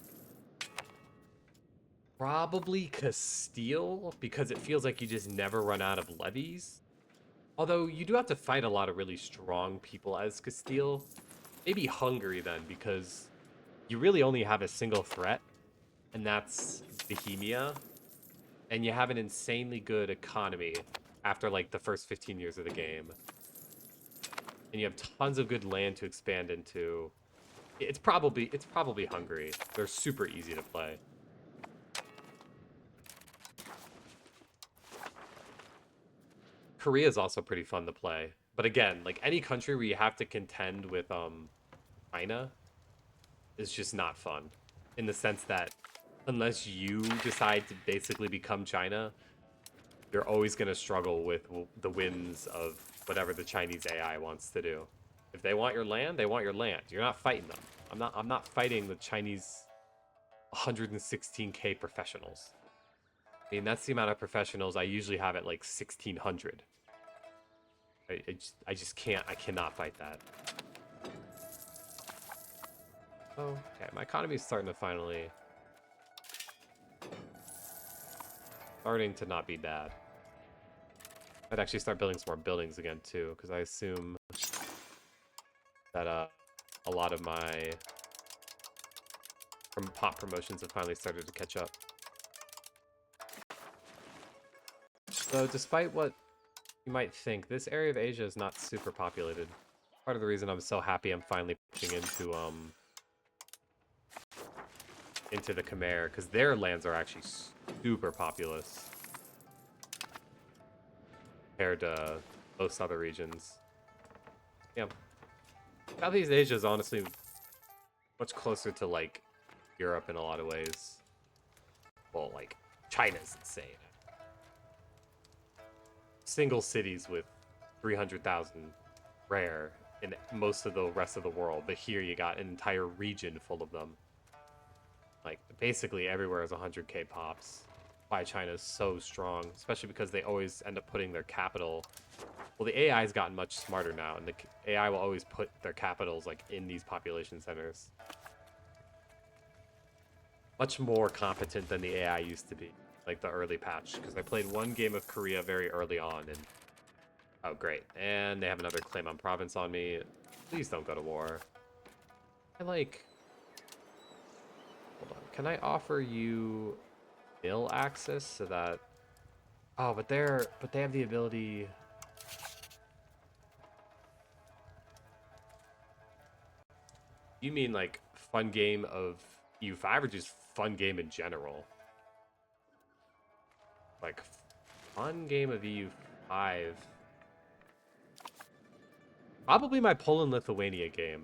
Probably Castile, because it feels like you just never run out of levies. Although you do have to fight a lot of really strong people as Castile. Maybe Hungary then, because you really only have a single threat, and that's Bohemia. And you have an insanely good economy after like the first 15 years of the game. And you have tons of good land to expand into. It's probably Hungary. They're super easy to play. Korea is also pretty fun to play. But again, like any country where you have to contend with China is just not fun. In the sense that unless you decide to basically become China, you're always going to struggle with the whims of whatever the Chinese AI wants to do. If they want your land, they want your land. You're not fighting them. I'm not fighting the Chinese 116k professionals. I mean, that's the amount of professionals I usually have at like 1600. I just can't. I cannot fight that. Oh, okay. My economy is starting to finally starting to not be bad. I'd actually start building some more buildings again too, because I assume that a lot of my pop promotions have finally started to catch up. So despite what you might think, this area of Asia is not super populated. Part of the reason I'm so happy I'm finally pushing into the Khmer, because their lands are actually super populous compared to most other regions. Yeah. Southeast Asia is honestly much closer to like Europe in a lot of ways. Well, like China's insane. Single cities with 300,000 rare in most of the rest of the world, but here you got an entire region full of them. Like basically everywhere is 100k pops. Why China is so strong, especially because they always end up putting their capital. Well, the AI has gotten much smarter now, and the AI will always put their capitals like in these population centers. Much more competent than the AI used to be, like the early patch. Because I played one game of Korea very early on, and oh great, and they have another claim on province on me. Please don't go to war. I like. Hold on. Can I offer you mill access so that? Oh, but they have the ability. You mean like fun game of EU5 or just fun game in general? Like fun game of EU5. Probably my Poland-Lithuania game.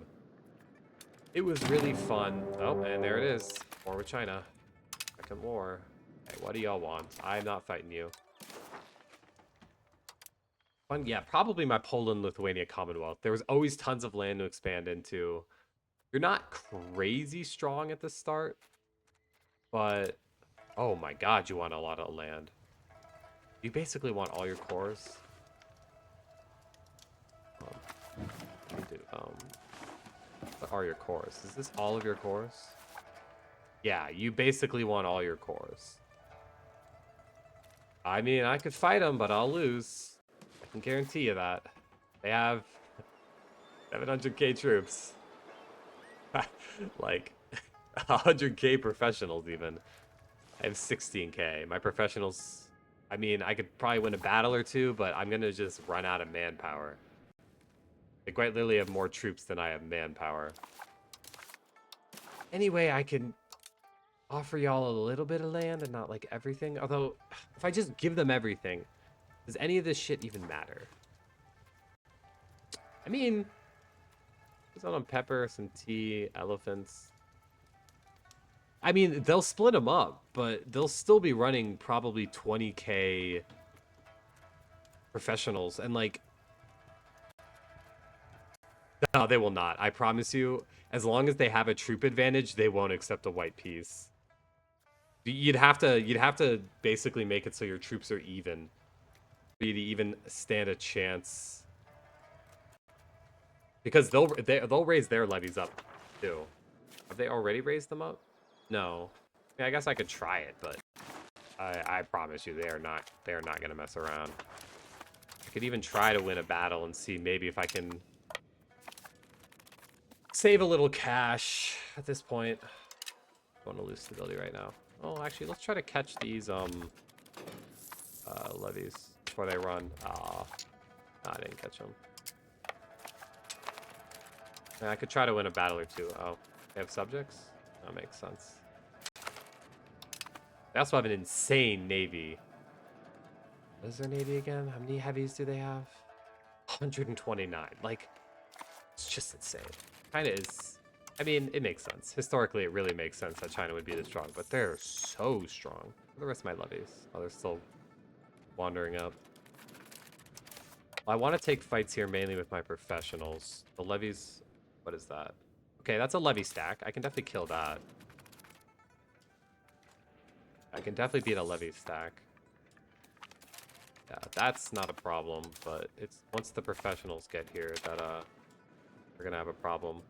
It was really fun. Oh, and there it is. War with China. Second war. Hey, what do y'all want? I'm not fighting you. Fun, yeah, probably my Poland-Lithuania Commonwealth. There was always tons of land to expand into. You're not crazy strong at the start, but oh my god, you want a lot of land. You basically want all your cores. What are your cores? Is this all of your cores? Yeah, you basically want all your cores. I mean, I could fight them, but I'll lose. I can guarantee you that. They have 700k troops. Like, 100k professionals even. I have 16k. My professionals... I mean, I could probably win a battle or two, but I'm going to just run out of manpower. I quite literally have more troops than I have manpower. Anyway, I can offer y'all a little bit of land and not like everything. Although, if I just give them everything, does any of this shit even matter? I mean, there's on pepper, some tea, elephants. I mean, they'll split them up, but they'll still be running probably 20k professionals. And like, no, they will not. I promise you, as long as they have a troop advantage, they won't accept a white piece. You'd have to basically make it so your troops are even for you to even stand a chance. Because they'll raise their levies up too. Have they already raised them up? No. I mean, I guess I could try it, but I promise you they are not gonna mess around. I could even try to win a battle and see maybe if I can save a little cash at this point. I want to lose stability right now. Oh, actually, let's try to catch these levies before they run. Ah, I didn't catch them. I could try to win a battle or two. Oh, they have subjects? That makes sense. They also have an insane navy. What is their navy again? How many heavies do they have? 129. Like, it's just insane. Kind of is. I mean, it makes sense. Historically, it really makes sense that China would be this strong, but they're so strong. Where are the rest of my levies? Oh, they're still wandering up. Well, I want to take fights here mainly with my professionals. The levies... What is that? Okay, that's a levy stack. I can definitely kill that. I can definitely beat a levy stack. Yeah, that's not a problem, but it's once the professionals get here that we're gonna have a problem.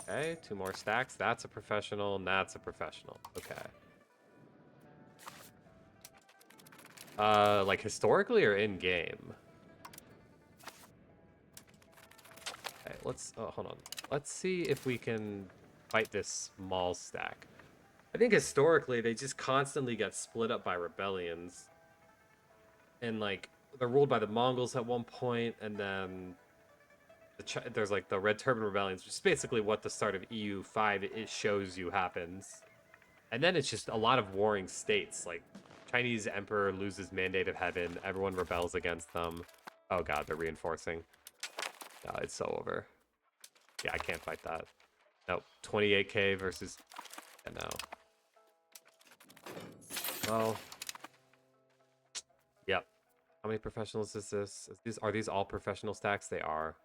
Okay, 2 more stacks. That's a professional, and that's a professional. Okay. Like historically or in game? Okay, let's hold on. Let's see if we can fight this small stack. I think historically they just constantly get split up by rebellions. And like they're ruled by the Mongols at one point, and then there's like the Red Turban rebellions, which is basically what the start of EU5 it shows you happens. And then it's just a lot of warring states. Like Chinese emperor loses Mandate of Heaven, everyone rebels against them. Oh god, they're reinforcing. No, it's so over. Yeah, I can't fight that. Nope, 28k versus... Yeah, no. Well... Yep. How many professionals is this? Are these all professional stacks? They are.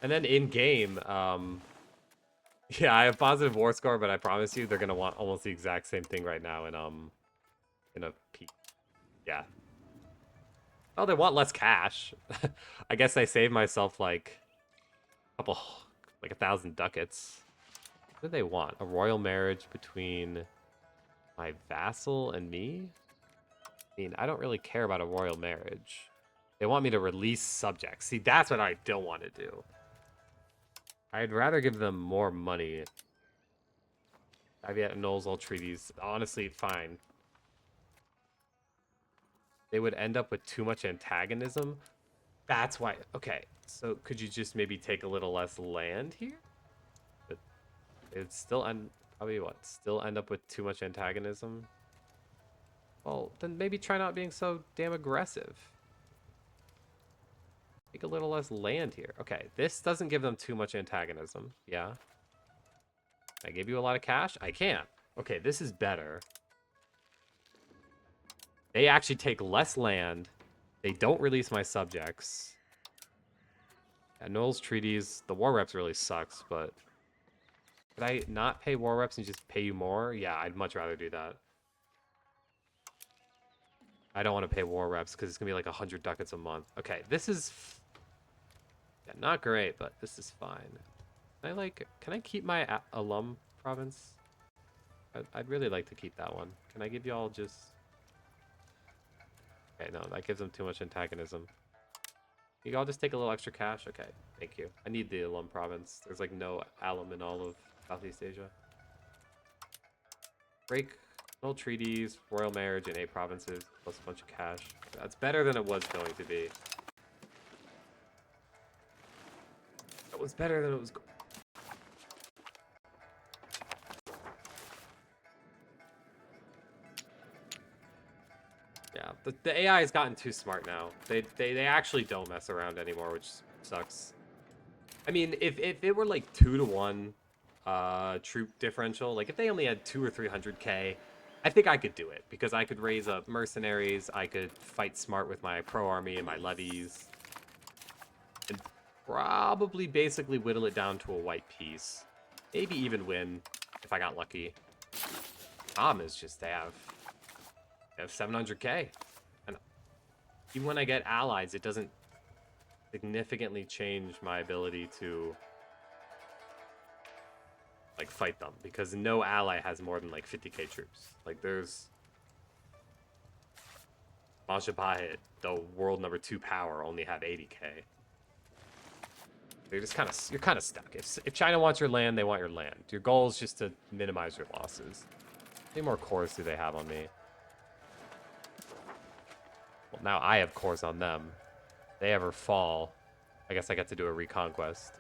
And then in-game, yeah, I have positive war score, but I promise you they're going to want almost the exact same thing right now in a peak. Yeah. Oh, they want less cash. I guess I saved myself like a couple, like 1,000 ducats. What do they want? A royal marriage between my vassal and me? I mean, I don't really care about a royal marriage. They want me to release subjects. See, that's what I don't want to do. I'd rather give them more money. Dai Viet annuls all treaties. Honestly, fine. They would end up with too much antagonism. That's why. Okay, so could you just maybe take a little less land here? But it'd still end... Probably what? Still end up with too much antagonism? Well, then maybe try not being so damn aggressive. Take a little less land here. Okay, this doesn't give them too much antagonism. Yeah. I gave you a lot of cash? I can't. Okay, this is better. They actually take less land. They don't release my subjects. Yeah, Noel's treaties. The war reps really sucks, but... Could I not pay war reps and just pay you more? Yeah, I'd much rather do that. I don't want to pay war reps because it's going to be like 100 ducats a month. Okay, this is... Yeah, not great, but this is fine. Can I keep my alum province? I'd really like to keep that one. Can I give y'all just... Okay, no, that gives them too much antagonism. You all just take a little extra cash? Okay, thank you. I need the alum province. There's like no alum in all of Southeast Asia. Break no treaties, royal marriage in 8 provinces, plus a bunch of cash. That's better than it was going to be. It was better than it was. Yeah, the AI has gotten too smart now. They actually don't mess around anymore, which sucks. I mean, if it were like 2-to-1 troop differential, like if they only had 200 or 300k, I think I could do it because I could raise up mercenaries, I could fight smart with my pro army and my levies, and probably basically whittle it down to a white piece. Maybe even win if I got lucky. Problem is just they have 700k, and even when I get allies, it doesn't significantly change my ability to like fight them because no ally has more than like 50k troops. Like there's Majapahit, the world number 2 power, only have 80k. You're kind of stuck. If China wants your land, they want your land. Your goal is just to minimize your losses. How many more cores do they have on me? Well, now I have cores on them. If they ever fall, I guess I get to do a reconquest.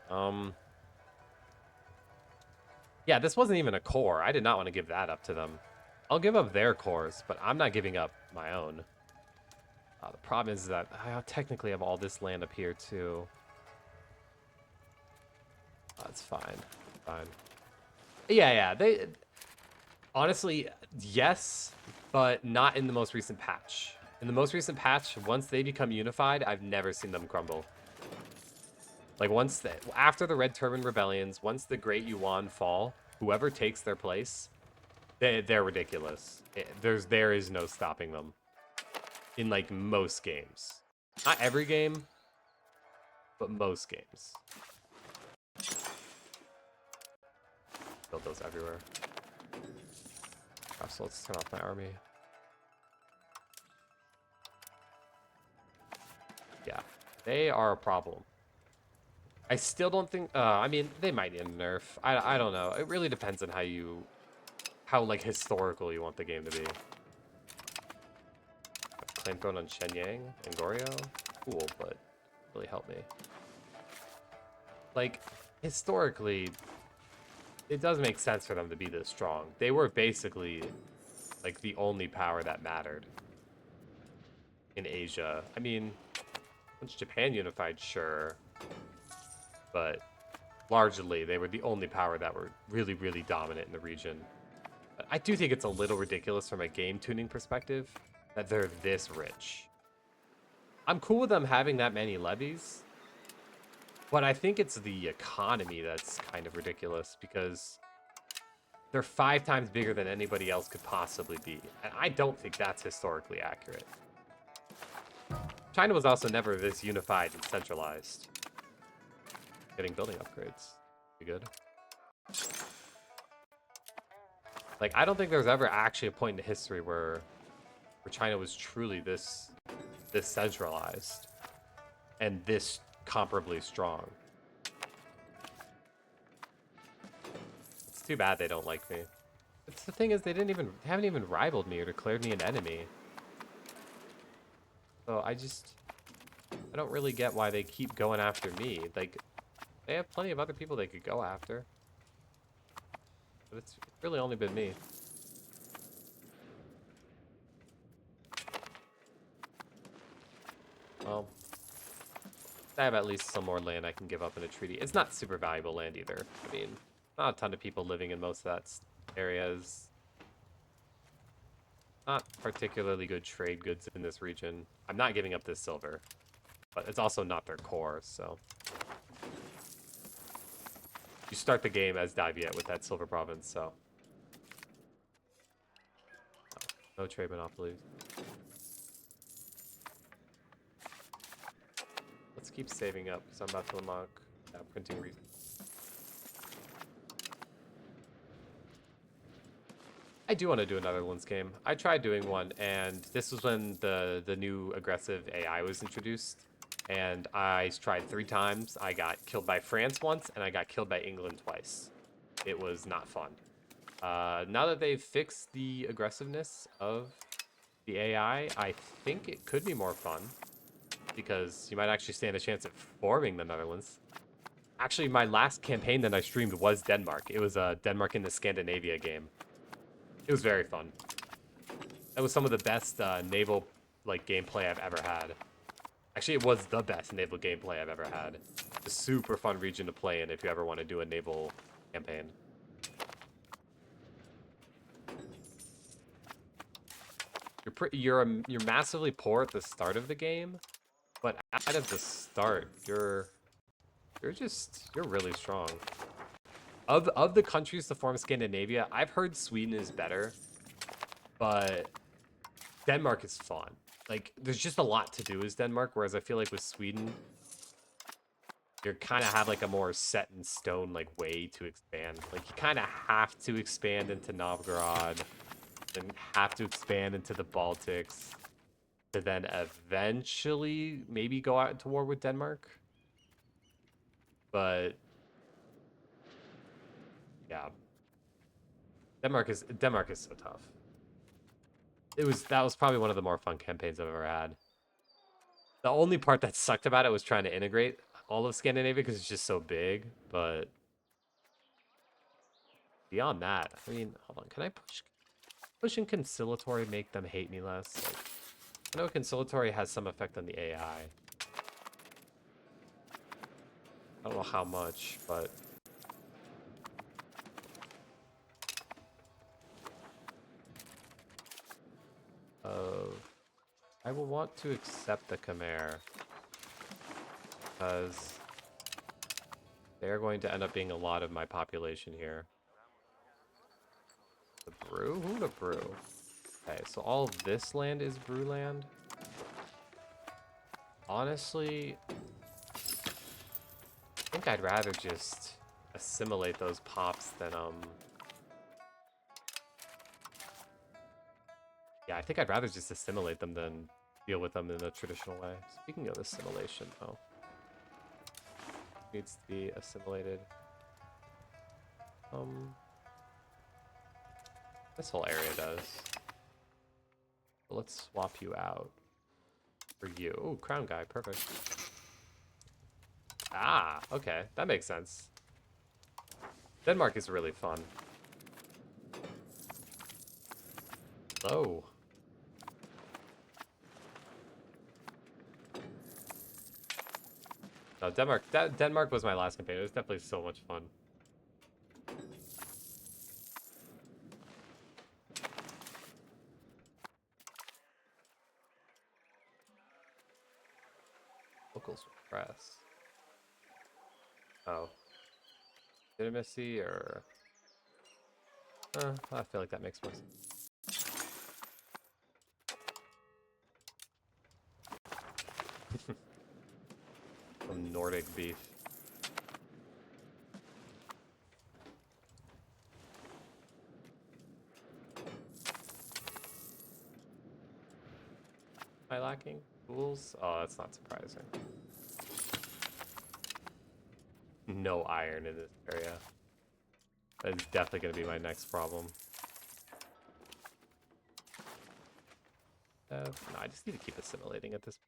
Yeah, this wasn't even a core. I did not want to give that up to them. I'll give up their cores, but I'm not giving up my own. The problem is that I technically have all this land up here, too. That's fine. Fine. Yeah. They... Honestly, yes, but not in the most recent patch. In the most recent patch, once they become unified, I've never seen them crumble. Like, after the Red Turban Rebellions, once the Great Yuan fall, whoever takes their place, they're ridiculous. There is no stopping them. In, like, most games. Not every game, but most games. Build those everywhere. So let's turn off my army. Yeah, they are a problem. I still don't think... I mean, they might need a nerf. I don't know. It really depends on how like, historical you want the game to be. Claim throne on Shenyang and Goryeo? Cool, but really help me. Like, historically, it does make sense for them to be this strong. They were basically, like, the only power that mattered in Asia. I mean, once Japan unified, sure. But largely, they were the only power that were really, really dominant in the region. But I do think it's a little ridiculous from a game tuning perspective that they're this rich. I'm cool with them having that many levies, but I think it's the economy that's kind of ridiculous because they're 5 times bigger than anybody else could possibly be. And I don't think that's historically accurate. China was also never this unified and centralized. Getting building upgrades. Be good. Like, I don't think there's ever actually a point in history where China was truly this centralized and this comparably strong. It's too bad they don't like me. It's the thing is they haven't even rivaled me or declared me an enemy. So I don't really get why they keep going after me. Like, they have plenty of other people they could go after. But it's really only been me. Well, I have at least some more land I can give up in a treaty. It's not super valuable land either. I mean, not a ton of people living in most of that areas. Not particularly good trade goods in this region. I'm not giving up this silver, but it's also not their core, so. You start the game as Dai Viet with that silver province, so. No trade monopolies. Let's keep saving up, because I'm about to unlock printing reason. I do want to do another Netherlands game. I tried doing one, and this was when the new aggressive AI was introduced. And I tried 3 times. I got killed by France once, and I got killed by England twice. It was not fun. Now that they've fixed the aggressiveness of the AI, I think it could be more fun. Because you might actually stand a chance at forming the Netherlands. Actually, my last campaign that I streamed was Denmark. It was a Denmark in the Scandinavia game. It was very fun. That was some of the best naval gameplay I've ever had. Actually, it was the best naval gameplay I've ever had. It's a super fun region to play in if you ever want to do a naval campaign. You're massively poor at the start of the game, but at the start, you're really strong. Of the countries to form Scandinavia, I've heard Sweden is better, but Denmark is fun. Like, there's just a lot to do as Denmark, whereas I feel like with Sweden, you kind of have like a more set in stone way to expand. Like, you kind of have to expand into Novgorod, then have to expand into the Baltics, to then eventually maybe go out to war with Denmark. But yeah, Denmark is so tough. That was probably one of the more fun campaigns I've ever had. The only part that sucked about it was trying to integrate all of Scandinavia because it's just so big. But beyond that, I mean, hold on, can I push in conciliatory, make them hate me less? Like, I know conciliatory has some effect on the AI. I don't know how much, but I will want to accept the Khmer because they're going to end up being a lot of my population here. The brew? Who the brew? Okay, so all of this land is brew land. Honestly, I think I'd rather just assimilate those pops than yeah, I think I'd rather just assimilate them than deal with them in a traditional way. Speaking of assimilation, though, needs to be assimilated. This whole area does. But let's swap you out for you. Oh, crown guy, perfect. Ah, okay, that makes sense. Denmark is really fun. Oh. No, Denmark was my last campaign. It was definitely so much fun. Locals press. Oh. Legitimacy or... I feel like that makes more sense. Some Nordic beef. Am I lacking tools? Oh, that's not surprising. No iron in this area. That is definitely going to be my next problem. No, I just need to keep assimilating at this point.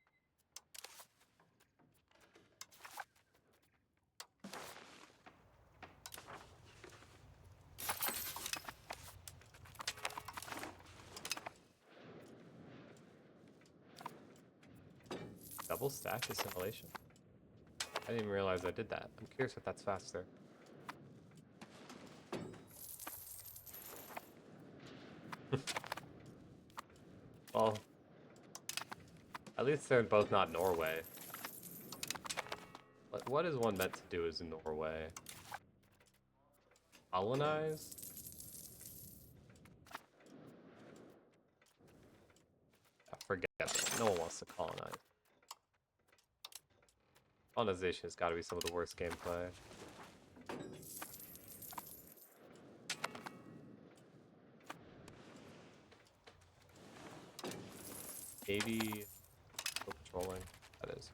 Double stack assimilation? I didn't even realize I did that. I'm curious if that's faster. Well, at least they're both not Norway. What is one meant to do as Norway? Colonize? Forget it. No one wants to colonize. Colonization has got to be some of the worst gameplay. Maybe still patrolling. That is.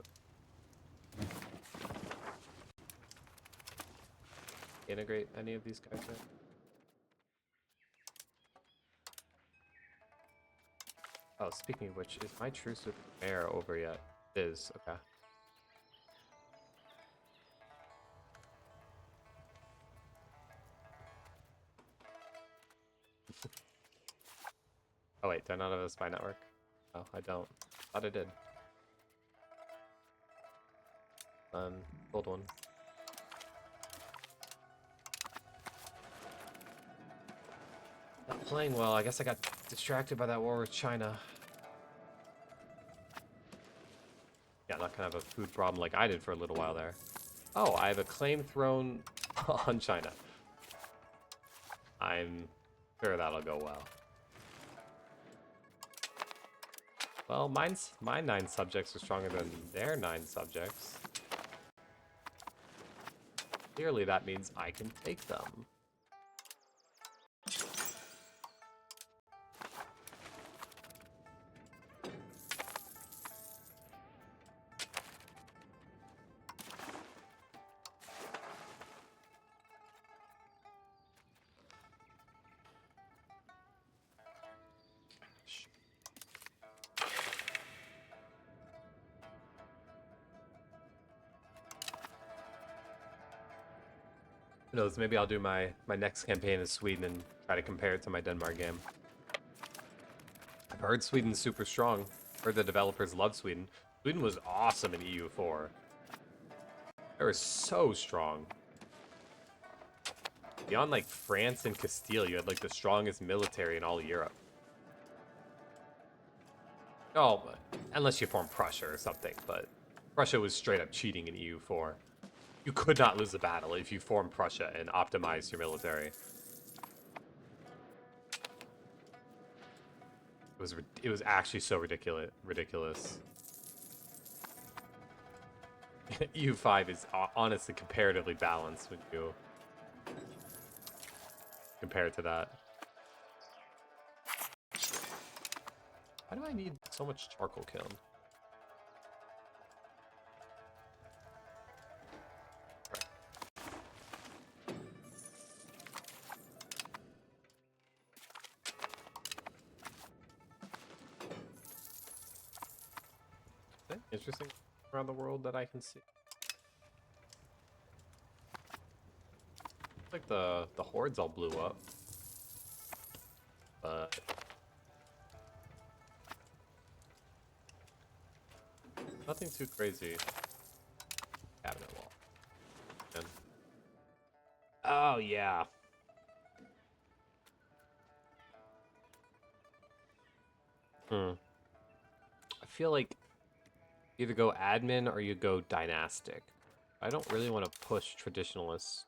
Integrate any of these guys in? Oh, speaking of which, is my truce with the mayor over yet? It is, okay. Oh wait, do I not have a spy network? Oh, I don't. Thought I did. Gold one. Not playing well. I guess I got distracted by that war with China. Yeah, not gonna have a food problem like I did for a little while there. Oh, I have a claim thrown on China. I'm sure that'll go well. Well, my 9 subjects are stronger than their 9 subjects. Clearly that means I can take them. Who knows, maybe I'll do my next campaign in Sweden and try to compare it to my Denmark game. I've heard Sweden's super strong. Heard the developers love Sweden. Sweden was awesome in EU4. They were so strong. Beyond like France and Castile, you had like the strongest military in all of Europe. Oh, unless you formed Prussia or something, but Prussia was straight up cheating in EU4. You could not lose a battle if you formed Prussia and optimized your military. It was actually so ridiculous. EU5 is honestly comparatively balanced when you compare it to that. Why do I need so much charcoal kiln? Interesting around the world that I can see. Looks like the hordes all blew up, but nothing too crazy. Cabinet wall. And, oh yeah. I feel like either go admin or you go dynastic. I don't really want to push traditionalists.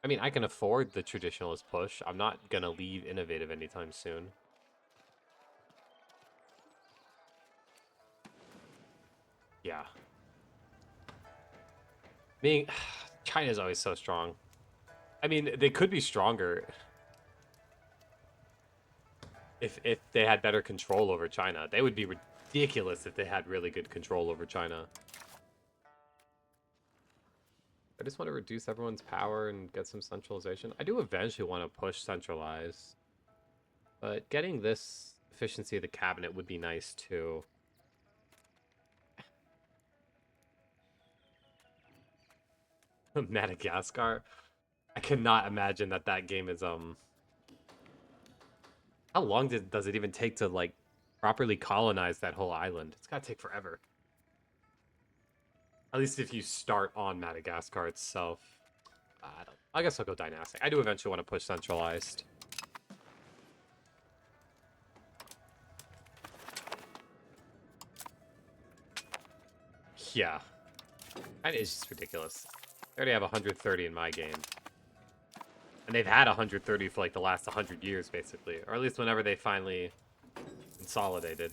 I mean, I can afford the traditionalist push. I'm not gonna leave innovative anytime soon. Yeah. Being China's always so strong. I mean, they could be stronger if they had better control over China. They would be ridiculous if they had really good control over China. I just want to reduce everyone's power and get some centralization. I do eventually want to push centralize. But getting this efficiency of the cabinet would be nice too. Madagascar? I cannot imagine that game is, How long does it even take to, like, properly colonize that whole island? It's gotta take forever. At least if you start on Madagascar itself. I guess I'll go dynastic. I do eventually want to push centralized. Yeah. And it's just ridiculous. They already have 130 in my game. And they've had 130 for like the last 100 years, basically. Or at least whenever they finally consolidated.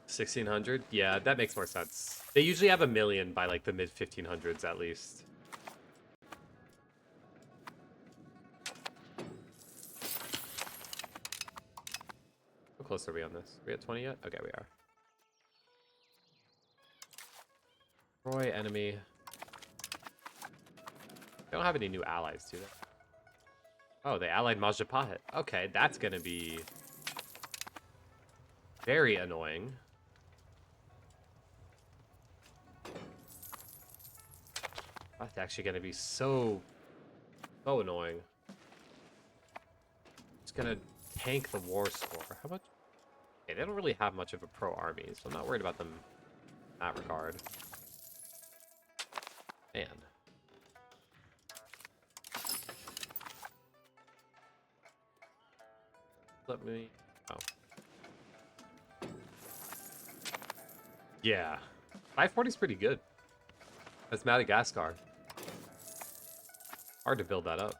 $1,600? Yeah, that makes more sense. They usually have 1,000,000 by like the mid 1500s at least. How close are we on this? Are we at 20 yet? Okay, we are. Troy, enemy. They don't have any new allies, do they? Oh, they allied Majapahit. Okay, that's gonna be very annoying. That's actually gonna be so annoying. It's gonna tank the war score. How much? Okay, they don't really have much of a pro army, so I'm not worried about them in that regard. Man. Let me... Oh. Yeah. 540 is pretty good. That's Madagascar. Hard to build that up.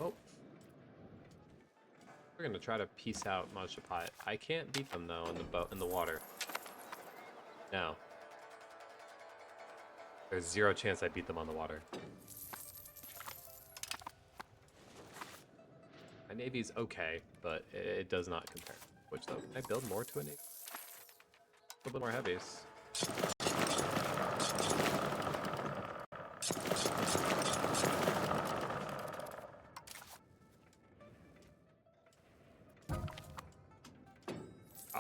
Oh. We're gonna try to piece out Majapahit. I can't beat them though in the water. No. There's 0 chance I beat them on the water. My navy's okay, but it does not compare. Which though, can I build more to a navy? A little bit more heavies.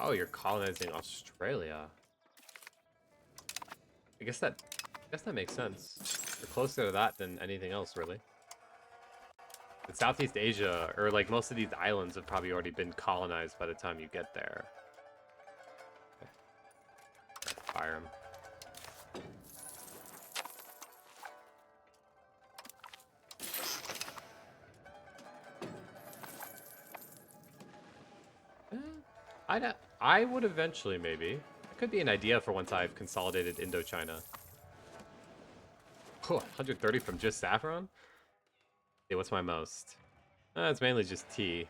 Oh, you're colonizing Australia. I guess that makes sense. You're closer to that than anything else, really. In Southeast Asia, or like most of these islands have probably already been colonized by the time you get there. Okay. Fire them. I would eventually, maybe. It could be an idea for once I've consolidated Indochina. Oh, 130 from just saffron? Hey, what's my most? It's mainly just tea.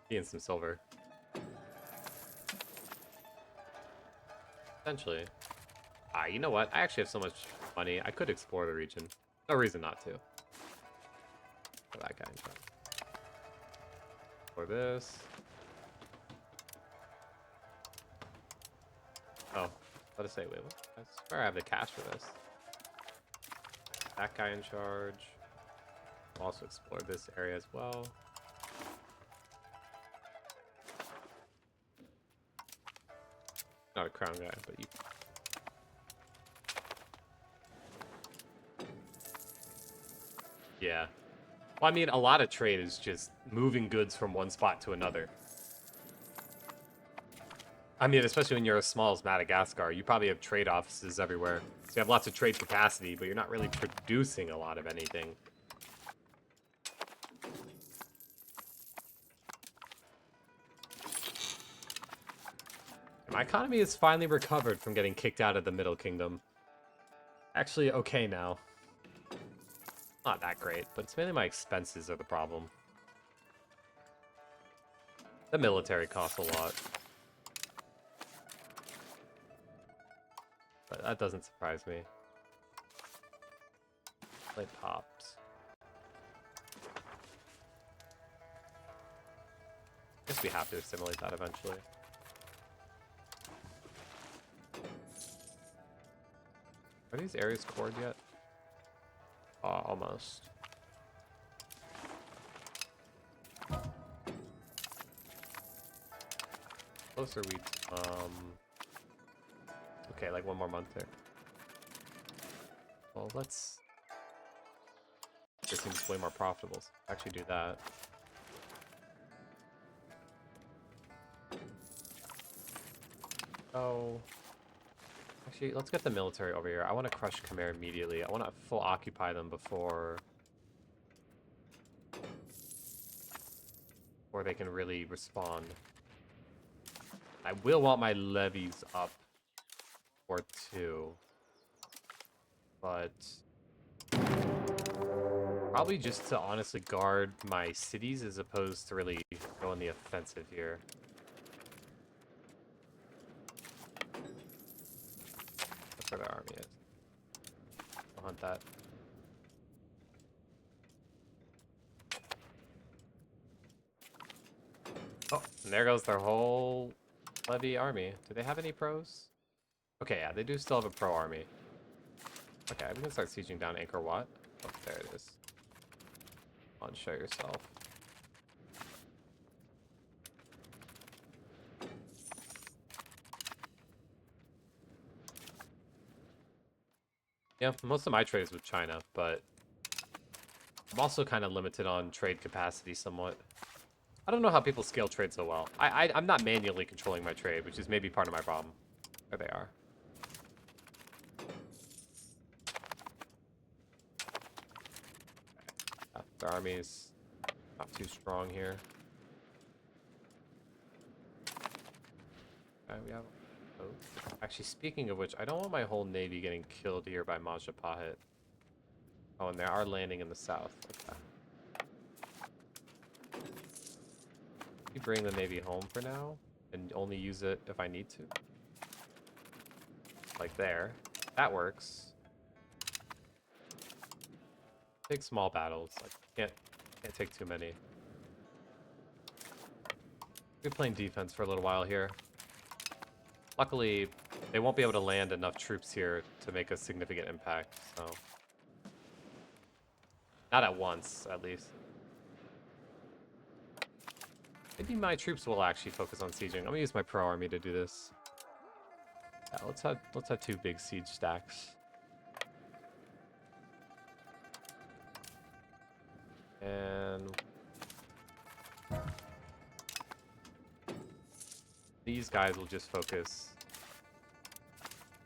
Tea and some silver. Essentially. You know what? I actually have so much money. I could explore the region. No reason not to. For that guy in front. For this. Oh, let us say, wait, what? I swear I have the cash for this. That guy in charge. I'll also explore this area as well. Not a crown guy, but you. Yeah. Well, I mean, a lot of trade is just moving goods from one spot to another. I mean, especially when you're as small as Madagascar, you probably have trade offices everywhere. So you have lots of trade capacity, but you're not really producing a lot of anything. My economy has finally recovered from getting kicked out of the Middle Kingdom. Actually, okay now. Not that great, but it's mainly my expenses are the problem. The military costs a lot. But that doesn't surprise me. Play pops. guess we have to assimilate that eventually. Are these areas cored yet? Almost. Closer we, okay, like 1 more month there. Well, let's, this seems way more profitable. So actually do that. Oh, actually, let's get the military over here. I want to crush Khmer immediately. I want to full occupy them before they can really respond. I will want my levies up for 2, but probably just to honestly guard my cities as opposed to really go on the offensive here. That's where their army is. I'll hunt that. Oh, and there goes their whole levy army. Do they have any pros? Okay, yeah, they do still have a pro army. Okay, we can start sieging down Angkor Wat. Oh, there it is. On, show yourself. Yeah, most of my trade is with China, but I'm also kind of limited on trade capacity somewhat. I don't know how people scale trade so well. I'm not manually controlling my trade, which is maybe part of my problem. There they are. Yeah, their army's not too strong here. Okay, we have... Oh. Actually, speaking of which, I don't want my whole navy getting killed here by Majapahit. Oh, and they are landing in the south. Okay. You bring the navy home for now, and only use it if I need to. Like there. That works. Take small battles. Like can't take too many. We're playing defense for a little while here. Luckily, they won't be able to land enough troops here to make a significant impact, so... Not at once, at least. Maybe my troops will actually focus on sieging. I'm gonna use my pro army to do this. Yeah, let's have 2 big siege stacks. And these guys will just focus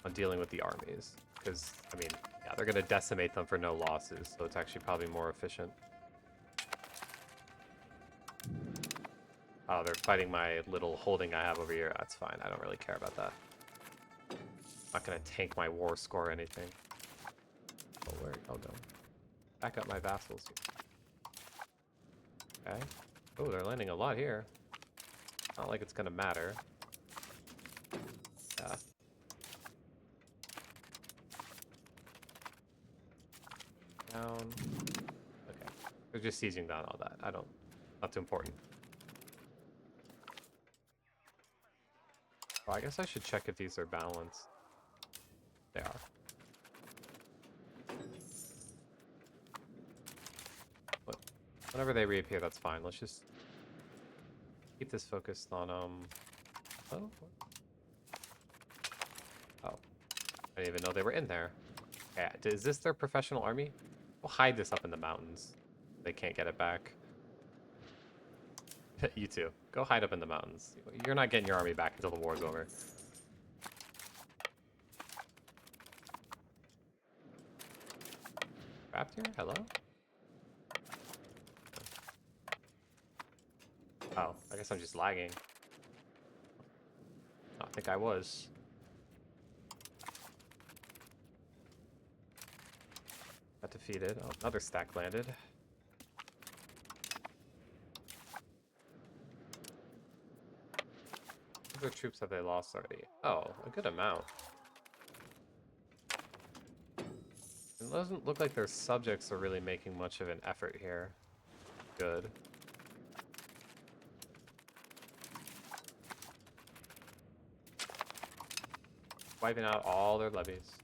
on dealing with the armies. Because, I mean, yeah, they're going to decimate them for no losses, so it's actually probably more efficient. Oh, they're fighting my little holding I have over here. That's fine. I don't really care about that. I'm not going to tank my war score or anything. Oh, where? Oh, no. Back up my vassals. Okay. Oh, they're landing a lot here. Not like it's going to matter. Yeah. Down. Okay. They're just sieging down all that. Not too important. Oh, I guess I should check if these are balanced. They are. But whenever they reappear, that's fine. Let's just keep this focused on, Oh. Oh. I didn't even know they were in there. Okay, is this their professional army? We'll hide this up in the mountains. They can't get it back. You too. Go hide up in the mountains. You're not getting your army back until the war's over. Trapped here? Hello? Oh, I guess I'm just lagging. I think I was. Got defeated. Oh, another stack landed. How many troops have they lost already? Oh, a good amount. It doesn't look like their subjects are really making much of an effort here. Good. wiping out all their levies.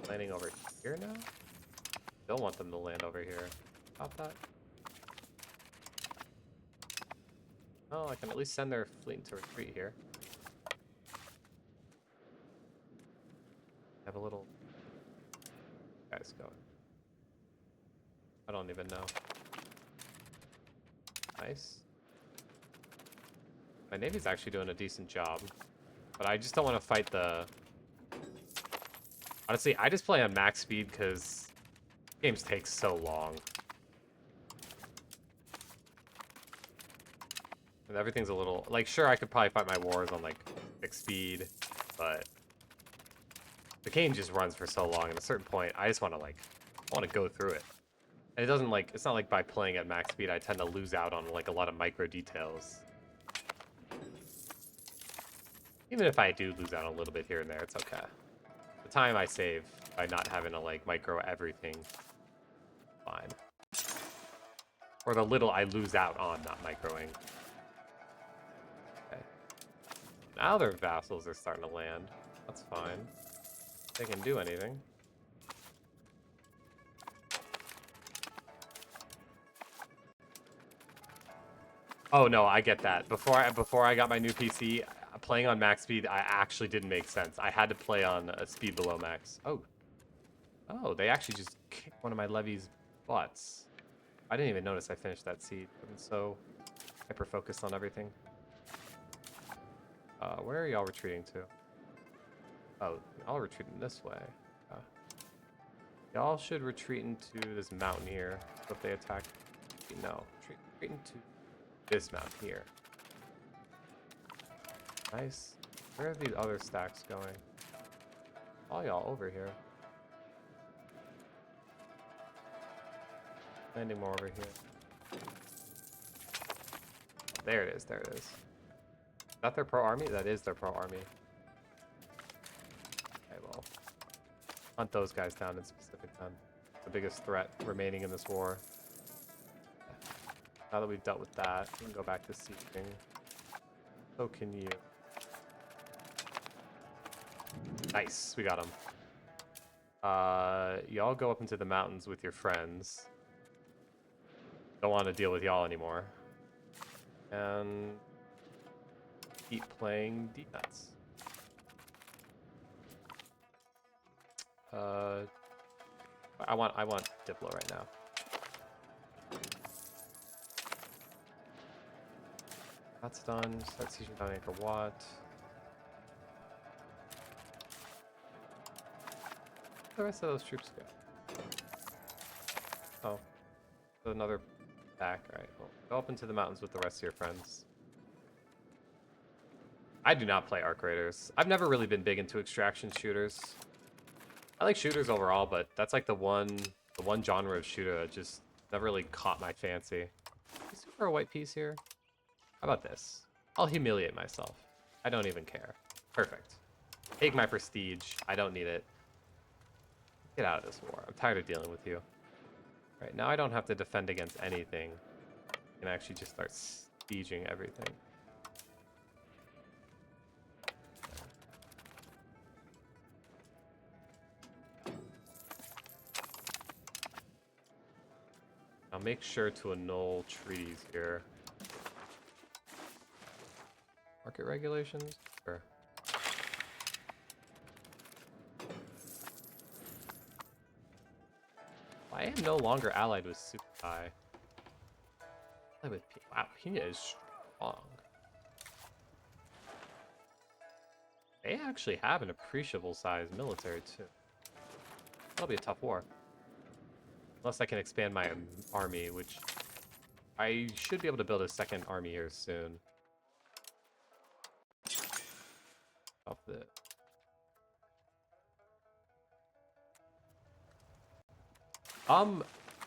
Landing over here now? Don't want them to land over here. Stop that. Oh, I can at least send their fleet into retreat here. Have a little guys going. I don't even know. Nice. My navy's actually doing a decent job, but I just don't want to fight the... Honestly, I just play on max speed because games take so long. And everything's a little... Like, sure, I could probably fight my wars on, like, 6 speed, but... The game just runs for so long, at a certain point, I just want to, like... I want to go through it. And it doesn't, like... It's not like by playing at max speed, I tend to lose out on, like, a lot of micro details. Even if I do lose out a little bit here and there, it's okay. The time I save by not having to, like, micro everything, fine. Or the little I lose out on not microing. Okay. Now their vassals are starting to land. That's fine. They can do anything. Oh no, I get that. Before I got my new PC, playing on max speed, I actually didn't make sense. I had to play on a speed below max. Oh, they actually just kicked one of my levies' butts. I didn't even notice I finished that seed. I'm so hyper focused on everything. Where are y'all retreating to? Oh, y'all retreating this way. Y'all should retreat into this mountain here. So if they attack, no, retreat into this mountain here. Nice. Where are these other stacks going? All y'all over here. Landing more over here. There it is, there it is. Is that their pro army? That is their pro army. Okay, well. Hunt those guys down in specific then. The biggest threat remaining in this war. Now that we've dealt with that, we can go back to sieging. So can you. Nice, we got him. Y'all go up into the mountains with your friends. Don't want to deal with y'all anymore. And keep playing defense. I want Diplo right now. That's done. Start sieging down Anchor Wat. Where'd the rest of those troops go? Oh. Another back. Alright, well, go up into the mountains with the rest of your friends. I do not play Arc Raiders. I've never really been big into extraction shooters. I like shooters overall, but that's like the one genre of shooter that just never really caught my fancy. Is there a white piece here? How about this? I'll humiliate myself. I don't even care. Perfect. Take my prestige. I don't need it. Get out of this war. I'm tired of dealing with you. Right, now I don't have to defend against anything. I can actually just start sieging everything. I'll make sure to annul treaties here. Market regulations? Sure. I am no longer allied with Sukai. Wow, he is strong. They actually have an appreciable sized military too. That'll be a tough war. Unless I can expand my army, which I should be able to build a second army here soon. Off the...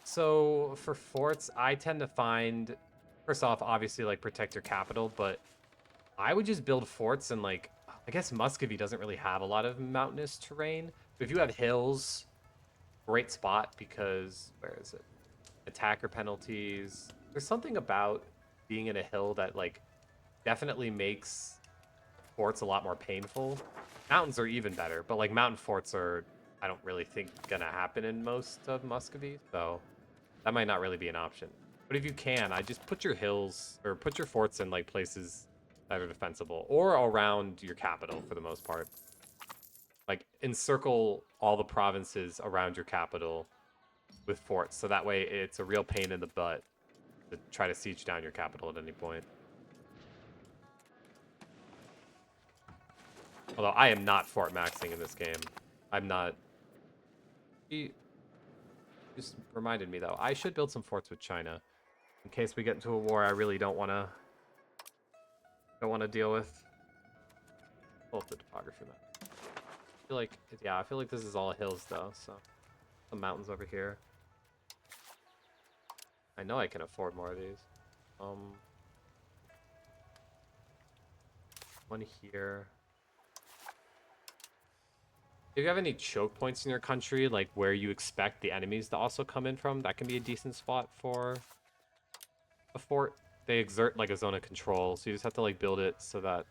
So for forts, I tend to find, first off, obviously, like, protect your capital, but I would just build forts and, like, I guess Muscovy doesn't really have a lot of mountainous terrain. But if you have hills, great spot because, where is it? Attacker penalties. There's something about being in a hill that, like, definitely makes forts a lot more painful. Mountains are even better, but like mountain forts are, I don't really think gonna happen in most of Muscovy, so that might not really be an option. But if you can, I just put your hills or put your forts in like places that are defensible or around your capital for the most part. Like encircle all the provinces around your capital with forts, so that way it's a real pain in the butt to try to siege down your capital at any point. Although I am not fort maxing in this game. I'm not. He just reminded me though. I should build some forts with China in case we get into a war I really don't want to deal with. Pull up the topography map. I feel like I feel like this is all hills though, so some mountains over here. I know I can afford more of these. One here. If you have any choke points in your country, like where you expect the enemies to also come in from, that can be a decent spot for a fort. They exert like a zone of control, so you just have to like build it so that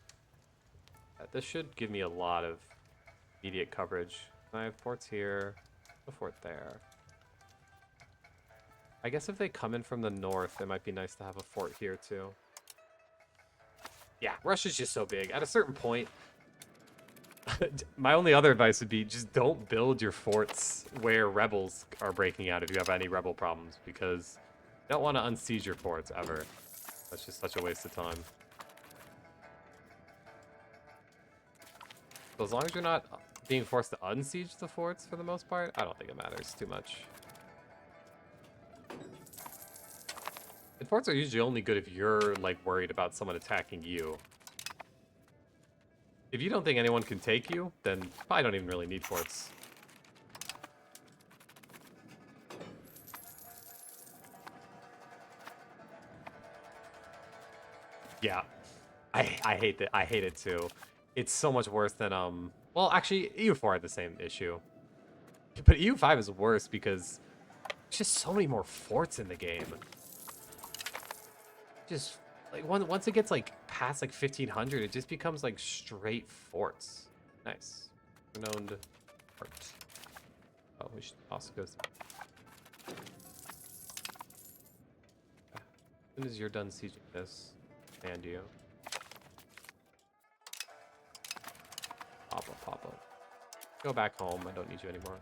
this should give me a lot of immediate coverage. I have forts here, a fort there. I guess if they come in from the north, it might be nice to have a fort here too. Yeah, Russia's just so big. At a certain point, my only other advice would be just don't build your forts where rebels are breaking out if you have any rebel problems, because you don't want to unsiege your forts ever. That's just such a waste of time. So as long as you're not being forced to unsiege the forts for the most part, I don't think it matters too much. And forts are usually only good if you're like worried about someone attacking you. If you don't think anyone can take you, then you probably don't even really need forts. Yeah, I hate that. I hate it too. It's so much worse than well, actually, EU4 had the same issue, but EU5 is worse because there's just so many more forts in the game. Just like once it gets like past like 1500, it just becomes like straight forts. Nice, renowned fort. Oh, we should also go. As soon as you're done sieging this, and you. Pop up, pop up. Go back home. I don't need you anymore.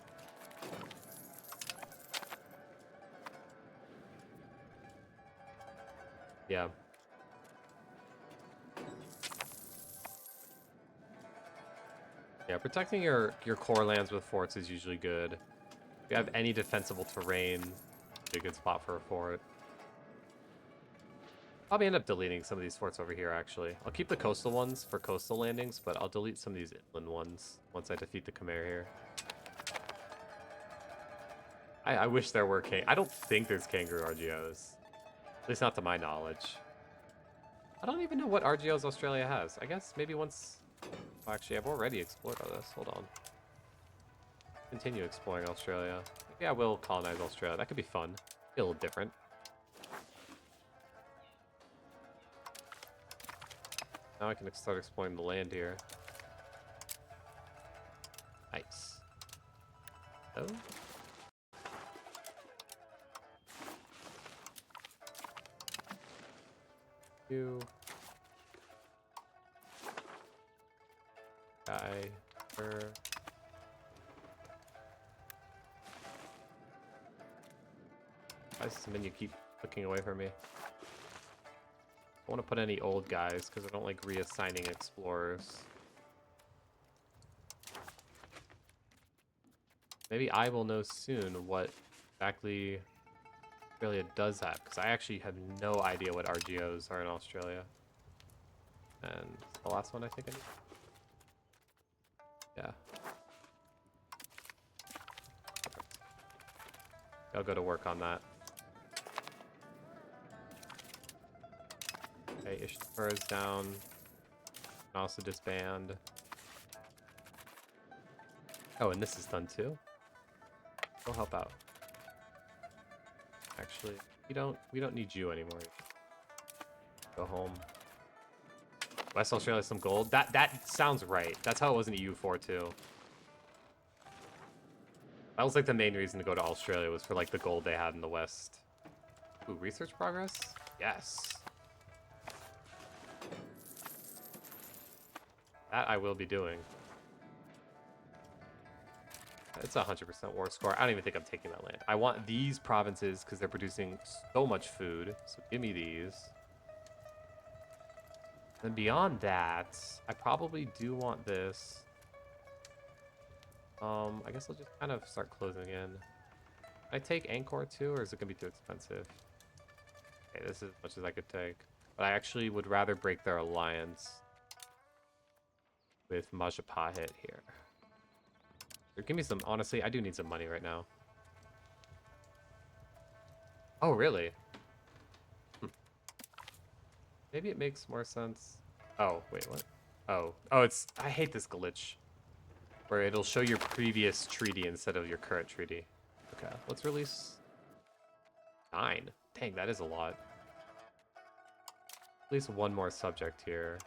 Yeah. Yeah, protecting your core lands with forts is usually good. If you have any defensible terrain, it's a good spot for a fort. Probably end up deleting some of these forts over here, actually. I'll keep the coastal ones for coastal landings, but I'll delete some of these inland ones once I defeat the Khmer here. I wish there were I don't think there's kangaroo RGOs. At least not to my knowledge. I don't even know what RGOs Australia has. I guess maybe once... Oh, actually, I've already explored all this. Hold on. Continue exploring Australia. Maybe I will colonize Australia. That could be fun. Be a little different. Now I can start exploring the land here. Nice. Oh. You. Guy. Her. Why does this menu keep looking away from me? I don't want to put any old guys because I don't like reassigning explorers. Maybe I will know soon what exactly Australia does have, because I actually have no idea what RGOs are in Australia. And the last one I think I need. Yeah. Perfect. I'll go to work on that. Okay, Ishtar is down. Can also disband. Oh, and this is done too. Go help out. Actually, we don't need you anymore. Go home. West Australia, some gold. That sounds right. That's how it was in EU4 too. That was like the main reason to go to Australia was for like the gold they had in the West. Ooh, research progress? Yes. That I will be doing. It's a 100% war score. I don't even think I'm taking that land. I want these provinces because they're producing so much food. So give me these. Then beyond that, I probably do want this. I guess I'll just kind of start closing in. Can I take Angkor too, or is it gonna be too expensive? Okay, this is as much as I could take. But I actually would rather break their alliance with Majapahit here. Or give me some, honestly, I do need some money right now. Oh, really? Maybe it makes more sense. Oh, wait, what? Oh, it's, I hate this glitch. Where it'll show your previous treaty instead of your current treaty. Okay, let's release 9. Dang, that is a lot. At least one more subject here.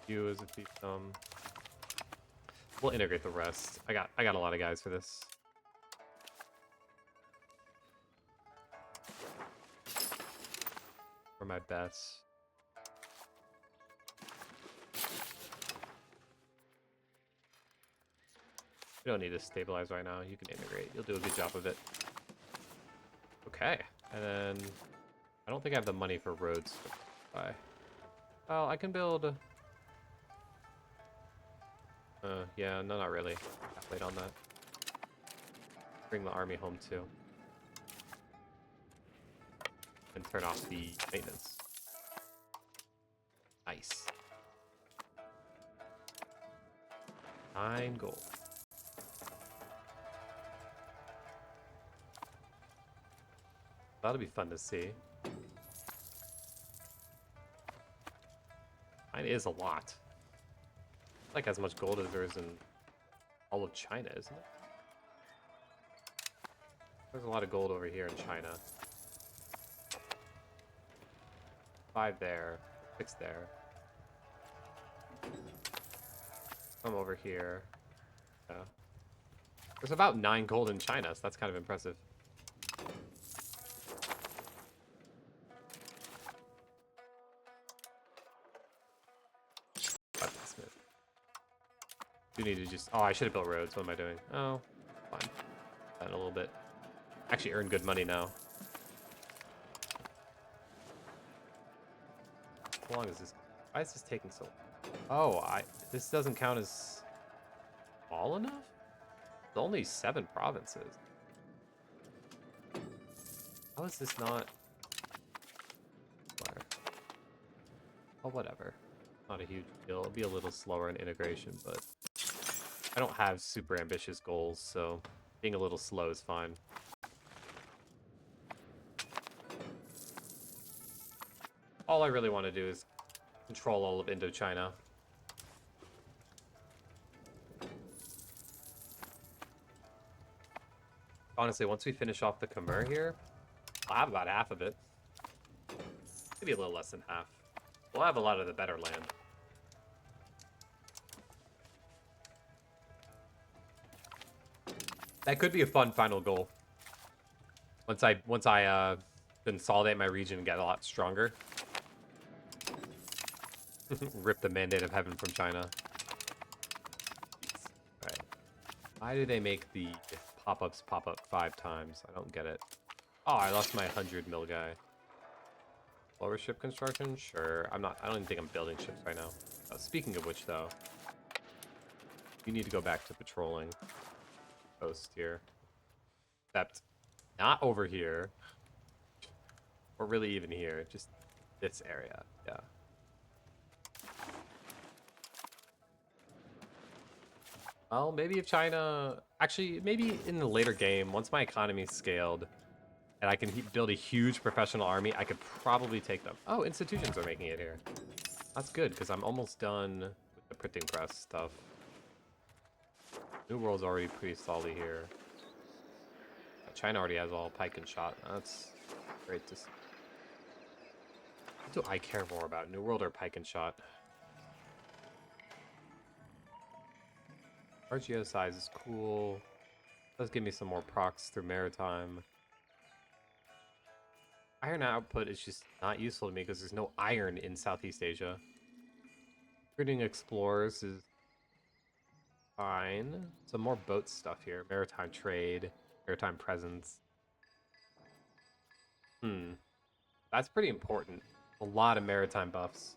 You as a fiefdom. We'll integrate the rest. I got a lot of guys for this. For my bets. You don't need to stabilize right now. You can integrate. You'll do a good job of it. Okay. And then I don't think I have the money for roads to buy. Well, I can build. Yeah, no, not really. I'll wait on that. Bring the army home too. And turn off the maintenance. Nice. 9 gold. That'll be fun to see. 9 is a lot. Like as much gold as there is in all of China, isn't it? There's a lot of gold over here in China. 5 there, 6 there. Some over here. Yeah. There's about 9 gold in China, so that's kind of impressive. Do need to just... Oh, I should have built roads. What am I doing? Oh, fine. That in a little bit. Actually earn good money now. How long is this? Why is this taking so long? Oh, this doesn't count as small enough? It's only 7 provinces. How is this not... Oh, whatever. Not a huge deal. It'll be a little slower in integration, but... I don't have super ambitious goals, so being a little slow is fine. All I really want to do is control all of Indochina. Honestly, once we finish off the Khmer here, I'll have about half of it. Maybe a little less than half. We'll have a lot of the better land. That could be a fun final goal. Once I consolidate my region and get a lot stronger. Rip the mandate of heaven from China. Alright. Why do they make the pop-ups pop up 5 times? I don't get it. Oh, I lost my 100 mil guy. Lower ship construction? Sure. I don't even think I'm building ships right now. Speaking of which, though, you need to go back to patrolling coast here. Except not over here. Or really even here. Just this area. Yeah. Well, maybe if China... Actually, maybe in the later game, once my economy's scaled, and I can build a huge professional army, I could probably take them. Oh, institutions are making it here. That's good, because I'm almost done with the printing press stuff. New World's already pretty solid here. China already has all pike and shot. That's great to see. What do I care more about, New World or Pike and Shot? RGO size is cool. Does give me some more procs through Maritime. Iron output is just not useful to me because there's no iron in Southeast Asia. Recruiting explorers is fine. Some more boat stuff here. Maritime trade, maritime presence. That's pretty important. A lot of maritime buffs.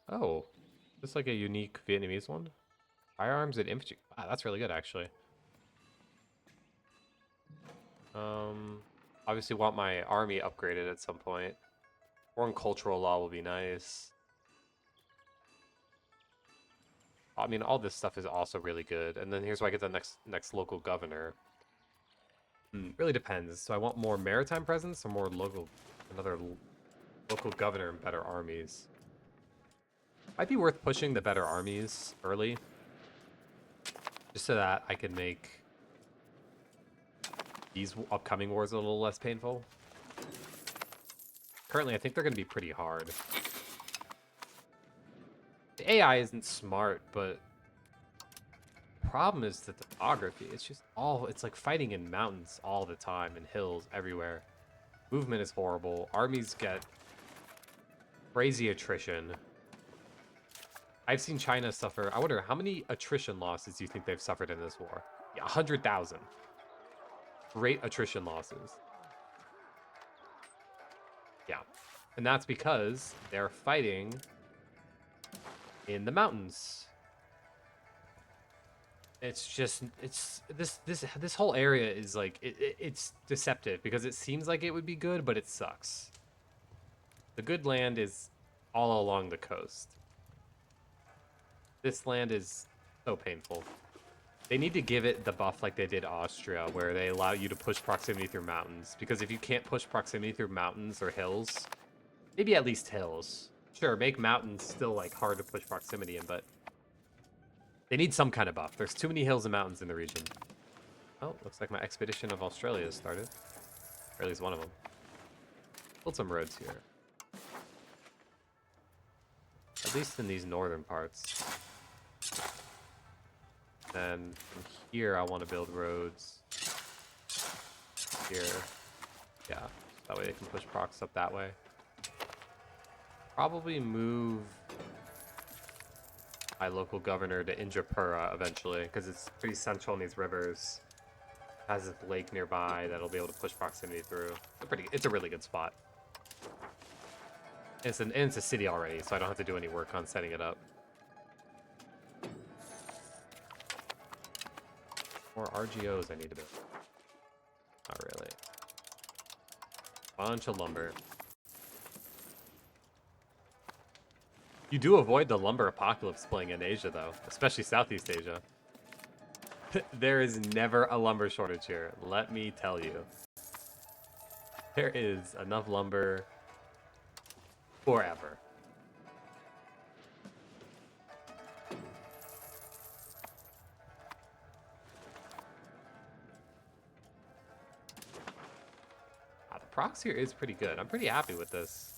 Oh, just like a unique Vietnamese one. Firearms and infantry. Wow, that's really good actually. Obviously want my army upgraded at some point. Foreign cultural law will be nice. I mean, all this stuff is also really good. And then here's where I get the next local governor. Really depends. So I want more maritime presence or more another local governor and better armies. Might be worth pushing the better armies early. Just so that I can make these upcoming wars a little less painful. Currently, I think they're going to be pretty hard. The AI isn't smart, but the problem is the topography. It's just it's like fighting in mountains all the time and hills everywhere. Movement is horrible. Armies get crazy attrition. I've seen China suffer. I wonder how many attrition losses do you think they've suffered in this war? Yeah, 100,000. Great attrition losses. Yeah. And that's because they're fighting in the mountains. It's just this whole area is like it's deceptive because it seems like it would be good, but it sucks. The good land is all along the coast. This land is so painful. They need to give it the buff like they did Austria, where they allow you to push proximity through mountains. Because if you can't push proximity through mountains or hills, maybe at least hills. Sure, make mountains still like hard to push proximity in, but they need some kind of buff. There's too many hills and mountains in the region. Oh, looks like my expedition of Australia has started. Or at least one of them. Build some roads here. At least in these northern parts. Then from here, I want to build roads. Here. Yeah, that way they can push procs up that way. Probably move my local governor to Indrapura eventually, because it's pretty central in these rivers. It has this lake nearby that'll be able to push proximity through. It's a really good spot. And it's a city already, so I don't have to do any work on setting it up. More RGOs I need to build. Not really. Bunch of lumber. You do avoid the lumber apocalypse playing in Asia, though, especially Southeast Asia. There is never a lumber shortage here, let me tell you. There is enough lumber forever. The procs here is pretty good. I'm pretty happy with this.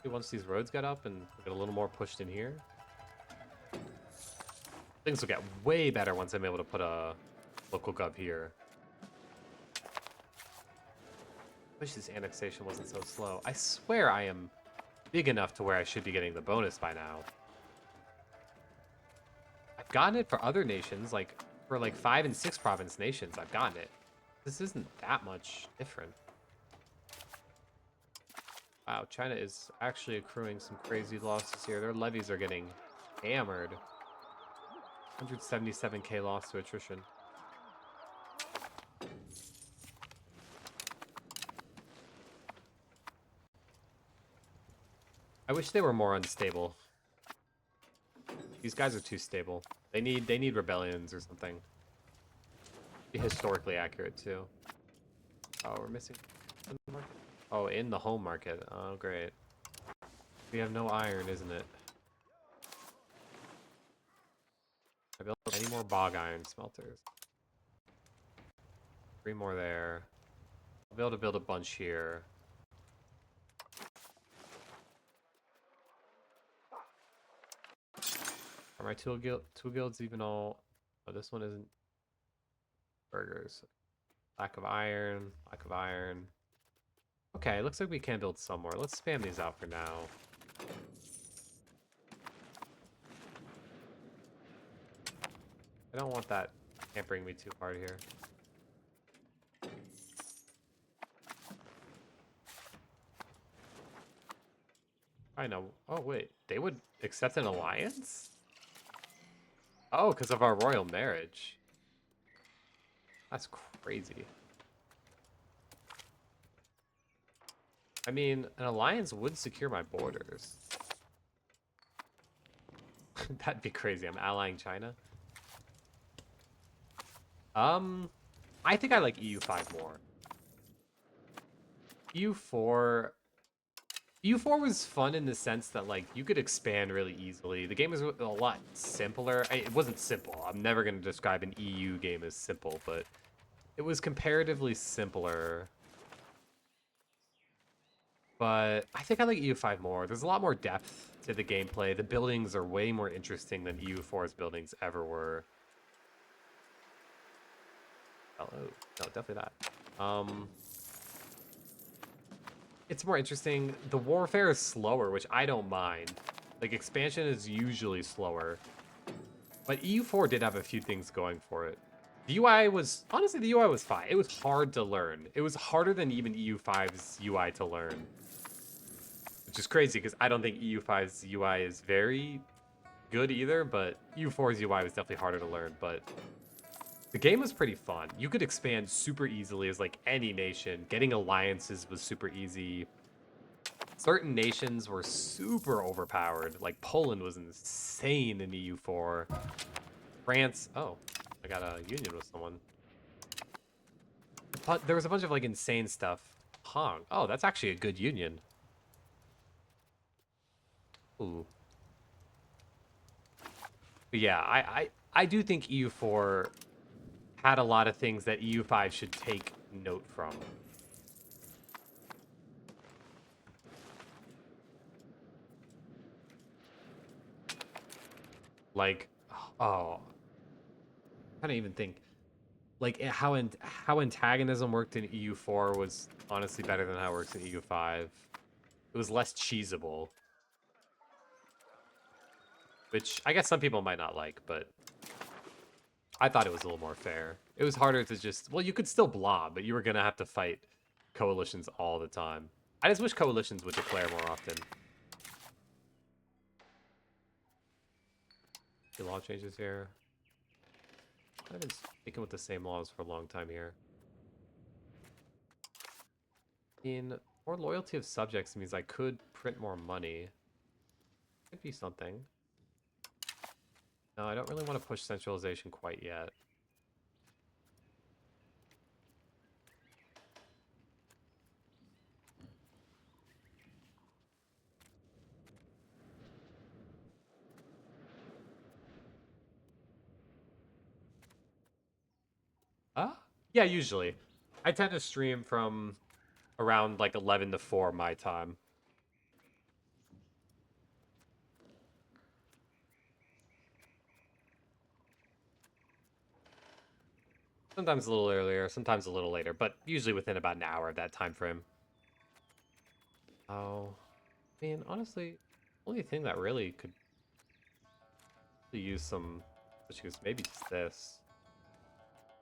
Once these roads get up and get a little more pushed in here, things will get way better once I'm able to put a local gov here. Wish this annexation wasn't so slow. I swear I am big enough to where I should be getting the bonus by now. I've gotten it for other nations, like for like 5 and 6 province nations. I've gotten it. This isn't that much different. Wow, China is actually accruing some crazy losses here. Their levies are getting hammered. 177k loss to attrition. I wish they were more unstable. These guys are too stable. They need rebellions or something. Be historically accurate too. Oh, we're missing. Oh, in the home market. Oh, great. We have no iron, isn't it? I built any more bog iron smelters. 3 more there. I'll be able to build a bunch here. Are my two guilds even all... Oh, this one isn't. Burgers. Lack of iron. Lack of iron. Okay, looks like we can build some more. Let's spam these out for now. I don't want that hampering me too hard here. I know. Oh, wait. They would accept an alliance? Oh, because of our royal marriage. That's crazy. I mean, an alliance would secure my borders. That'd be crazy. I'm allying China. I think I like EU5 more. EU4... EU4 was fun in the sense that, like, you could expand really easily. The game was a lot simpler. It wasn't simple. I'm never going to describe an EU game as simple, but it was comparatively simpler. But I think I like EU5 more. There's a lot more depth to the gameplay. The buildings are way more interesting than EU4's buildings ever were. Oh, no, definitely that. It's more interesting. The warfare is slower, which I don't mind. Like, expansion is usually slower. But EU4 did have a few things going for it. The UI was... Honestly, the UI was fine. It was hard to learn. It was harder than even EU5's UI to learn. Which is crazy, because I don't think EU5's UI is very good either, but EU4's UI was definitely harder to learn, but... The game was pretty fun. You could expand super easily as, like, any nation. Getting alliances was super easy. Certain nations were super overpowered. Like, Poland was insane in EU4. France... Oh, I got a union with someone. But there was a bunch of, like, insane stuff. Hong. Oh, that's actually a good union. Ooh. But yeah, I do think EU4... had a lot of things that EU5 should take note from. Like, oh, I don't even think, like, how antagonism worked in EU4 was honestly better than how it works in EU5. It was less cheesable, which I guess some people might not like, but I thought it was a little more fair. It was harder to just... Well, you could still blob, but you were going to have to fight coalitions all the time. I just wish coalitions would declare more often. The law changes here. I've been sticking with the same laws for a long time here. More loyalty of subjects means I could print more money. Could be something. No, I don't really want to push centralization quite yet. Yeah, usually. I tend to stream from around like 11 to 4 my time. Sometimes a little earlier, sometimes a little later, but usually within about an hour of that time frame. Oh, I mean, honestly, only thing that really could use some, which is maybe just this.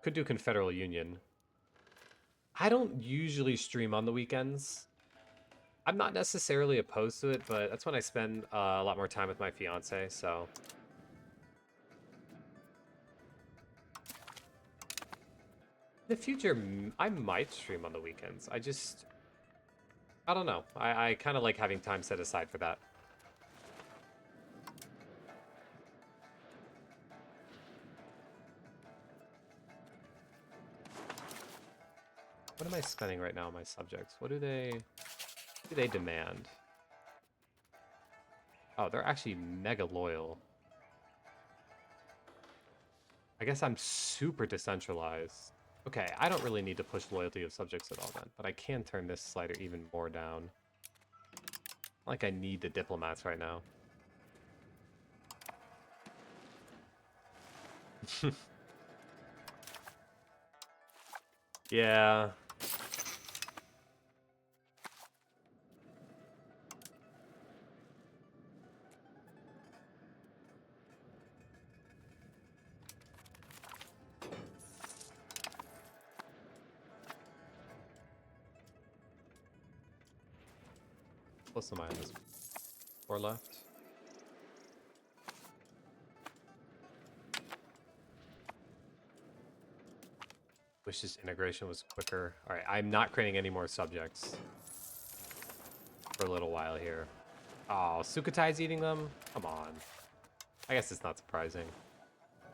Could do Confederal Union. I don't usually stream on the weekends. I'm not necessarily opposed to it, but that's when I spend a lot more time with my fiance, so... In the future, I might stream on the weekends. I don't know. I kind of like having time set aside for that. What am I spending right now on my subjects? What do they demand? Oh, they're actually mega loyal. I guess I'm super decentralized. Okay, I don't really need to push loyalty of subjects at all then, but I can turn this slider even more down. Like I need the diplomats right now. Yeah. Plus some minus 4 left. Wish this integration was quicker. Alright, I'm not creating any more subjects for a little while here. Oh, Sukhotai's eating them? Come on. I guess it's not surprising.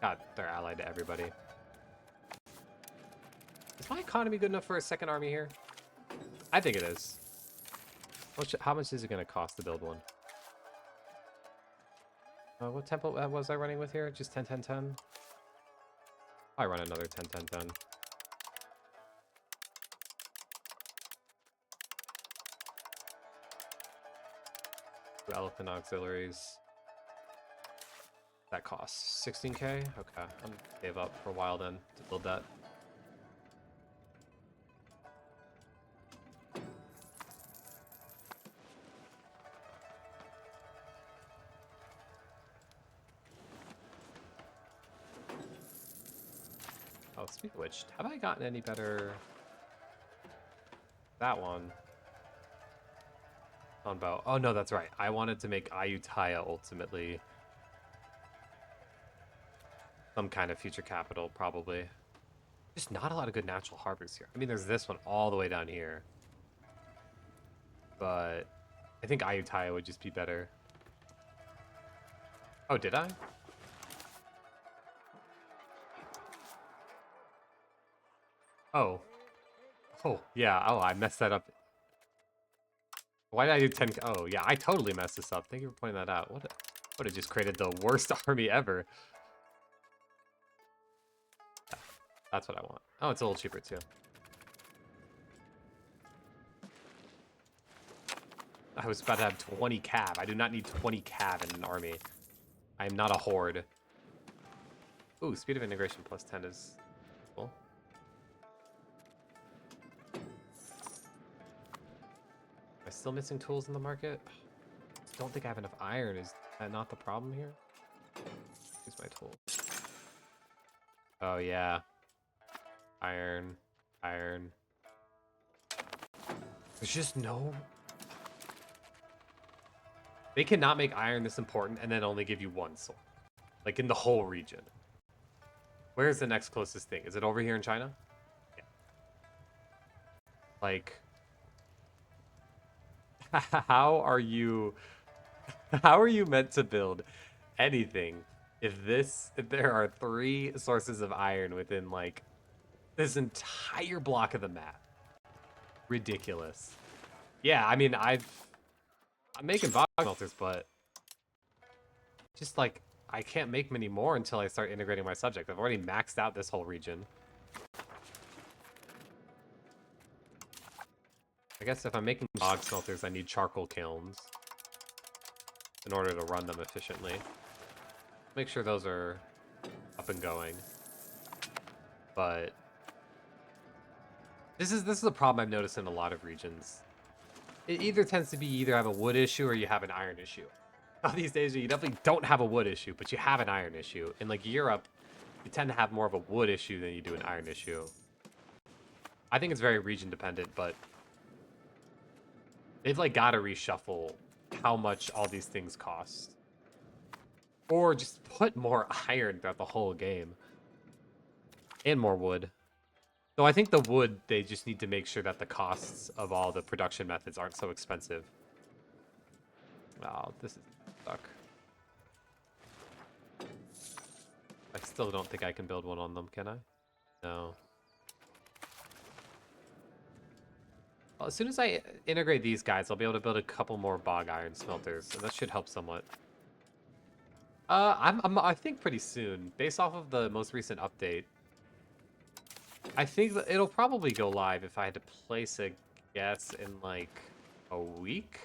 God, they're allied to everybody. Is my economy good enough for a second army here? I think it is. How much is it going to cost to build one? What tempo was I running with here? Just 10, 10, 10? I run another 10, 10, 10. Two elephant auxiliaries. That costs 16k? Okay, I'm gonna save up for a while then to build that. Oh, speaking of which, have I gotten any better? That one. On bow. Oh, no, that's right. I wanted to make Ayutthaya ultimately some kind of future capital, probably. Just not a lot of good natural harbors here. I mean, there's this one all the way down here. But I think Ayutthaya would just be better. Oh, did I? Oh. Oh, yeah. Oh, I messed that up. Why did I do 10? Oh, yeah, I totally messed this up. Thank you for pointing that out. What have just created the worst army ever. Yeah, that's what I want. Oh, it's a little cheaper, too. I was about to have 20 cav. I do not need 20 cav in an army. I am not a horde. Ooh, speed of integration plus 10 is cool. Am I still missing tools in the market? I don't think I have enough iron. Is that not the problem here? Use my tool. Oh, yeah. Iron. Iron. There's just no... They cannot make iron this important and then only give you one sword. Like, in the whole region. Where's the next closest thing? Is it over here in China? Yeah. Like... How are you meant to build anything if there are 3 sources of iron within, like, this entire block of the map? Ridiculous. Yeah, I mean, I'm making box melters, but just, like, I can't make many more until I start integrating my subject. I've already maxed out this whole region. I guess if I'm making log smelters, I need charcoal kilns in order to run them efficiently. Make sure those are up and going. But this is a problem I've noticed in a lot of regions. It either tends to be either have a wood issue or you have an iron issue. Now these days you definitely don't have a wood issue, but you have an iron issue. In like Europe, you tend to have more of a wood issue than you do an iron issue. I think it's very region dependent, but they've like got to reshuffle how much all these things cost. Or just put more iron throughout the whole game. And more wood. Though I think the wood, they just need to make sure that the costs of all the production methods aren't so expensive. Oh, this is stuck. I still don't think I can build one on them, can I? No. Well, as soon as I integrate these guys, I'll be able to build a couple more bog iron smelters, and that should help somewhat. I think pretty soon, based off of the most recent update. I think that it'll probably go live if I had to place a guess in like a week,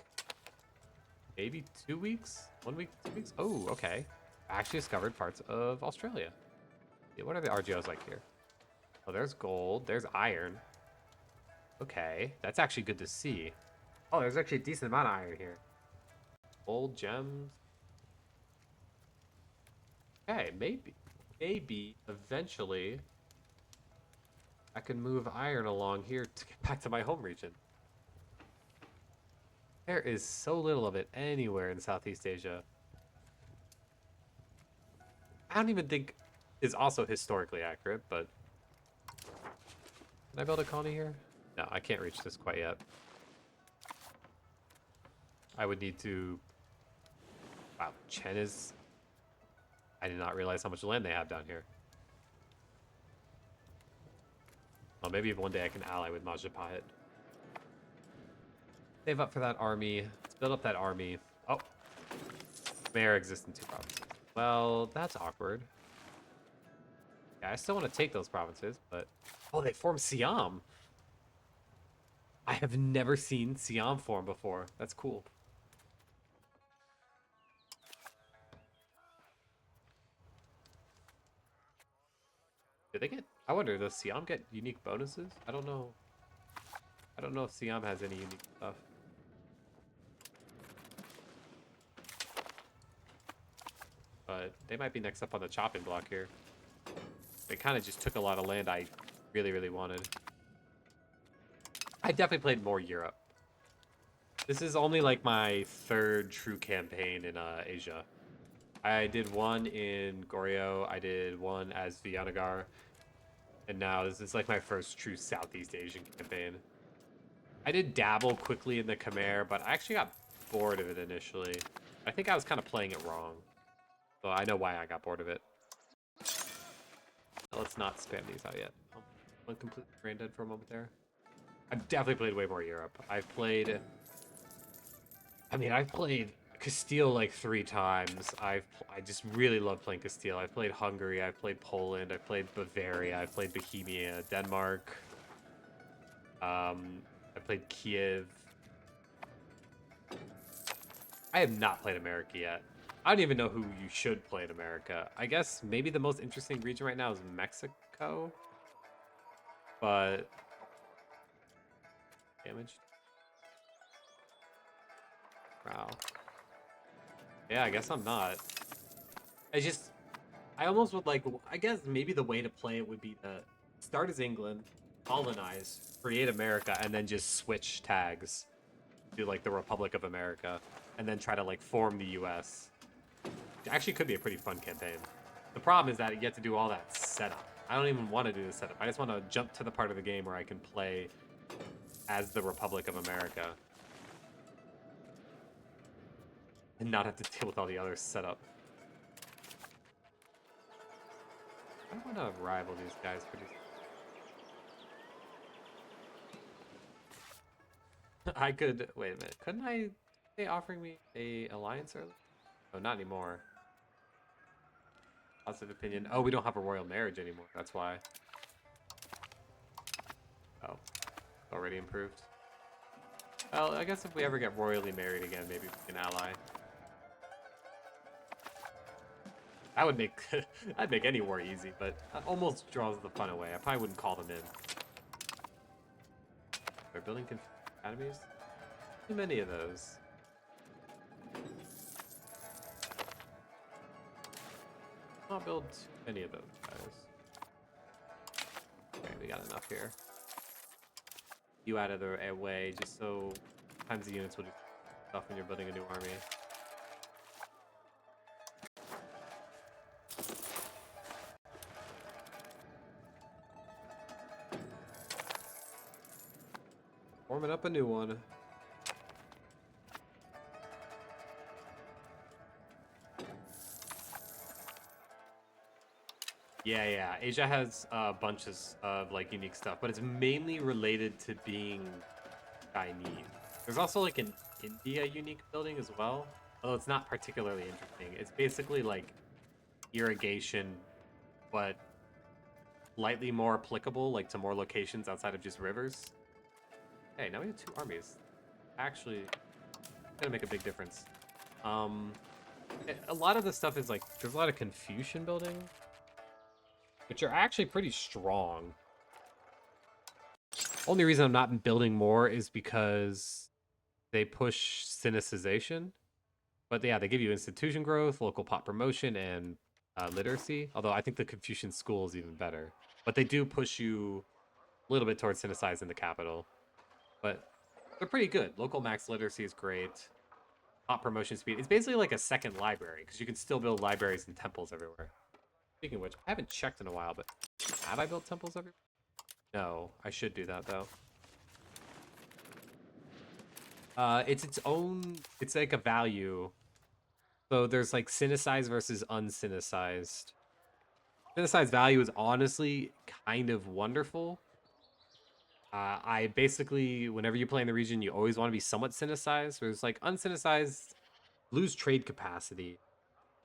maybe 2 weeks, 1 week, 2 weeks. Oh, okay. I actually discovered parts of Australia. Yeah, what are the RGOs like here? Oh, there's gold. There's iron. Okay, that's actually good to see. Oh, there's actually a decent amount of iron here. Gold, gems. Okay, maybe eventually I can move iron along here to get back to my home region. There is so little of it anywhere in Southeast Asia. I don't even think is also historically accurate, but can I build a colony here? No, I can't reach this quite yet. I would need to... Wow, Chen is... I did not realize how much land they have down here. Well, maybe one day I can ally with Majapahit. Save up for that army. Let's build up that army. Oh. Mayor exists in 2 provinces. Well, that's awkward. Yeah, I still want to take those provinces, but... Oh, they formed Siam. I have never seen Siam form before. That's cool. Did they get... I wonder, does Siam get unique bonuses? I don't know. I don't know if Siam has any unique stuff. But they might be next up on the chopping block here. They kind of just took a lot of land I really, really wanted. I definitely played more Europe. This is only like my 3rd true campaign in Asia. I did one in Goryeo, I did one as Vijayanagar, and now this is like my 1st true Southeast Asian campaign. I did dabble quickly in the Khmer, but I actually got bored of it initially. I think I was kind of playing it wrong. So I know why I got bored of it. Now let's not spam these out yet. Oh, went completely brain dead for a moment there. I've definitely played way more Europe. I've played Castile like 3 times. I just really love playing Castile. I've played Hungary, I've played Poland, I've played Bavaria, I've played Bohemia, Denmark. I played Kiev. I have not played America yet. I don't even know who you should play in America. I guess maybe the most interesting region right now is Mexico. But... Damaged. Wow. Yeah, I guess I'm not. I almost would like, I guess maybe the way to play it would be to start as England, colonize, create America, and then just switch tags to like the Republic of America, and then try to like form the US. It actually could be a pretty fun campaign. The problem is that you get to do all that setup. I don't even want to do the setup. I just want to jump to the part of the game where I can play as the Republic of America and not have to deal with all the other setup. I don't want to rival these guys pretty. I could wait a minute. Couldn't I? They offering me a alliance early? Oh, not anymore. Positive opinion. Oh, we don't have a royal marriage anymore. That's why. Oh, already improved. Well, I guess if we ever get royally married again, maybe we can ally. That would make that'd make any war easy, but that almost draws the fun away. I probably wouldn't call them in. They're building academies? Too many of those. Not build too many of those guys. Okay, we got enough here. You out of the way, just so sometimes the units will do stuff when you're building a new army. Forming up a new one. Yeah. Asia has bunches of like unique stuff, but it's mainly related to being Chinese. There's also like an India unique building as well, although it's not particularly interesting. It's basically like irrigation, but slightly more applicable, like to more locations outside of just rivers. Hey, now we have 2 armies. Actually, gonna make a big difference. A lot of the stuff is like, there's a lot of Confucian building, which are actually pretty strong. Only reason I'm not building more is because they push Sinicization. But yeah, they give you institution growth, local pop promotion, and literacy. Although I think the Confucian school is even better. But they do push you a little bit towards Sinicize in the capital. But they're pretty good. Local max literacy is great. Pop promotion speed. It's basically like a second library because you can still build libraries and temples everywhere. Speaking of which, I haven't checked in a while, but have I built temples everywhere? No, I should do that though. It's its own. It's like a value. So there's like Sinicized versus unsinicized. Sinicized value is honestly kind of wonderful. I basically, whenever you play in the region, you always want to be somewhat Sinicized. Whereas like unsinicized, lose trade capacity.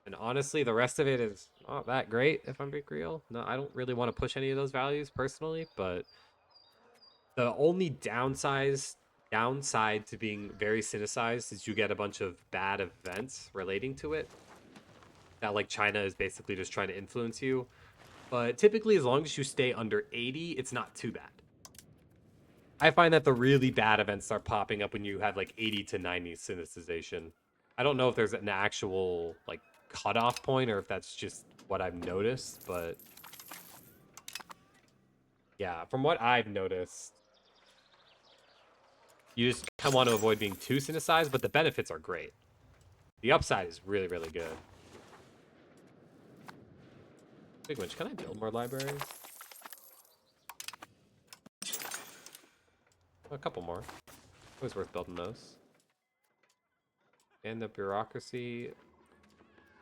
And honestly, the rest of it is not that great, if I'm being real. No, I don't really want to push any of those values personally, but the only downside to being very Sinicized is you get a bunch of bad events relating to it. That like China is basically just trying to influence you. But typically, as long as you stay under 80, it's not too bad. I find that the really bad events start popping up when you have like 80 to 90 Sinicization. I don't know if there's an actual like cutoff point or if that's just what I've noticed, but yeah, from what I've noticed, you just kind of want to avoid being too Sinicized, but the benefits are great. The upside is really, really good. Big Winch, can I build more libraries? A couple more. Always worth building those. And the bureaucracy.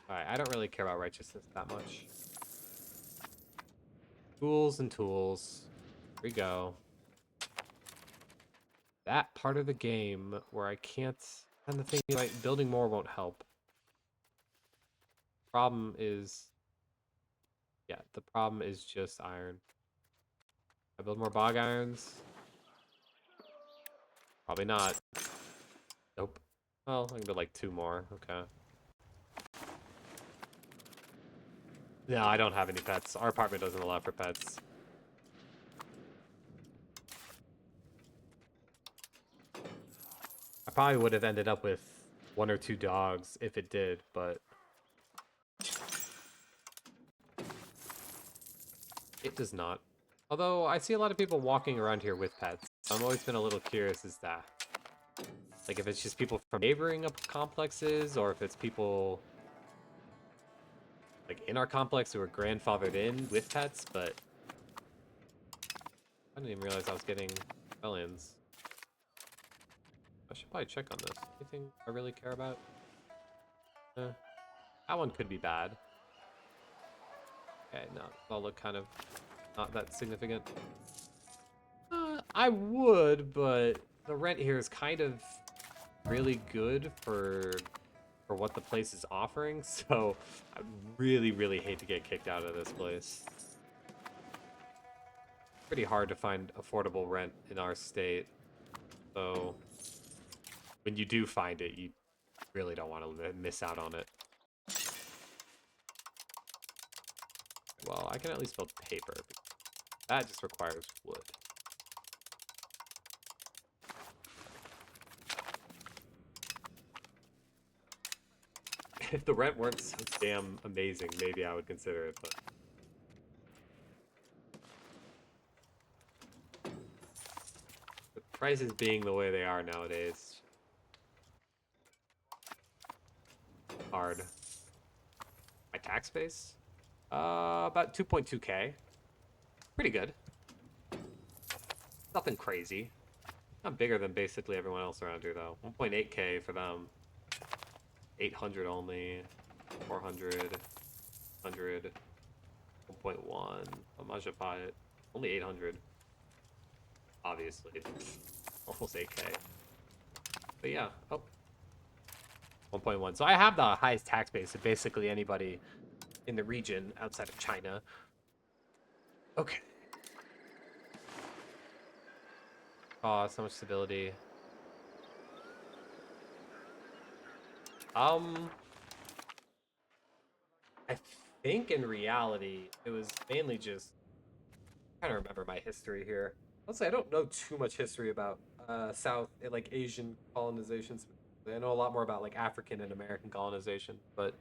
Alright, I don't really care about righteousness that much. Tools and tools. Here we go. That part of the game where I can't... And the thing is, like, building more won't help. Problem is... Yeah, the problem is just iron. I build more bog irons? Probably not. Nope. Well, I can build like 2 more. Okay. No, I don't have any pets. Our apartment doesn't allow for pets. I probably would have ended up with 1 or 2 dogs if it did, but... It does not. Although, I see a lot of people walking around here with pets. I've always been a little curious as that. Like, if it's just people from neighboring complexes, or if it's people... like, in our complex who are grandfathered in with pets, but... I didn't even realize I was getting aliens. I should probably check on this. Anything I really care about? That one could be bad. Okay, no, they'll look kind of not that significant. I would, but the rent here is kind of really good for what the place is offering, so I really, really hate to get kicked out of this place. Pretty hard to find affordable rent in our state, so when you do find it, you really don't want to miss out on it. Well, I can at least build paper. That just requires wood. If the rent weren't so damn amazing, maybe I would consider it, but... the prices being the way they are nowadays... hard. My tax base? About 2.2k. Pretty good. Nothing crazy. Not bigger than basically everyone else around here, though. 1.8k for them. 800 only. 400. 100. 1.1. A Majapahit. Only 800. Obviously. Almost 8k. But yeah. Oh. 1.1. So I have the highest tax base of basically anybody in the region outside of China. Okay. Oh, so much stability. I think in reality, it was mainly just trying to remember my history here. Honestly, I don't know too much history about South like Asian colonizations. I know a lot more about like African and American colonization, but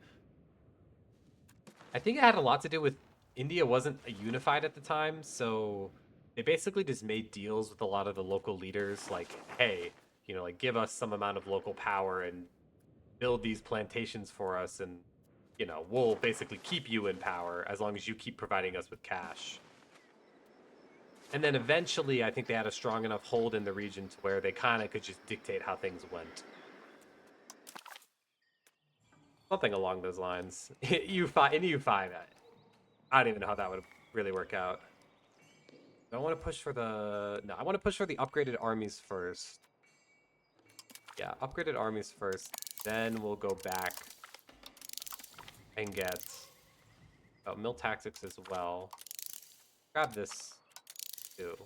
I think it had a lot to do with India wasn't unified at the time, so they basically just made deals with a lot of the local leaders, like, hey, like give us some amount of local power and build these plantations for us, and we'll basically keep you in power as long as you keep providing us with cash. And then eventually, I think they had a strong enough hold in the region to where they kind of could just dictate how things went. Something along those lines. U5 in U5, I don't even know how that would really work out. I want to push for the no. I want to push for the upgraded armies first. Yeah, upgraded armies first. Then we'll go back and get mill tactics as well. Grab this too.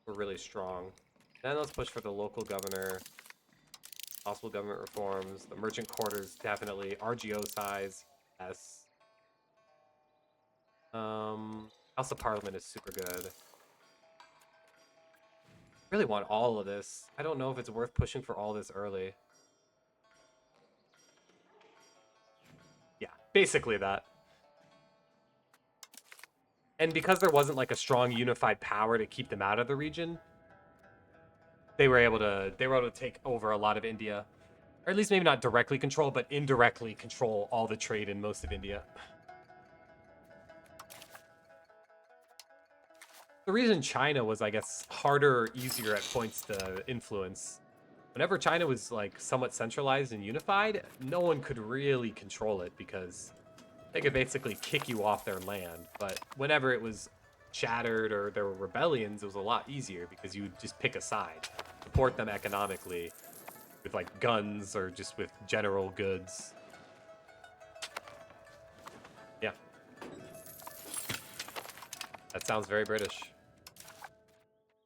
We're really strong. Then let's push for the local governor. Possible government reforms. The merchant quarters, definitely. RGO size, yes. House of Parliament is super good. Really want all of this. I don't know if it's worth pushing for all this early. Yeah, basically that. And because there wasn't like a strong unified power to keep them out of the region, they were able to take over a lot of India. Or at least maybe not directly control, but indirectly control all the trade in most of India. The reason China was, I guess, harder or easier at points to influence. Whenever China was like somewhat centralized and unified, no one could really control it because they could basically kick you off their land. But whenever it was shattered or there were rebellions, it was a lot easier because you would just pick a side, support them economically with like guns or just with general goods. Yeah, that sounds very British.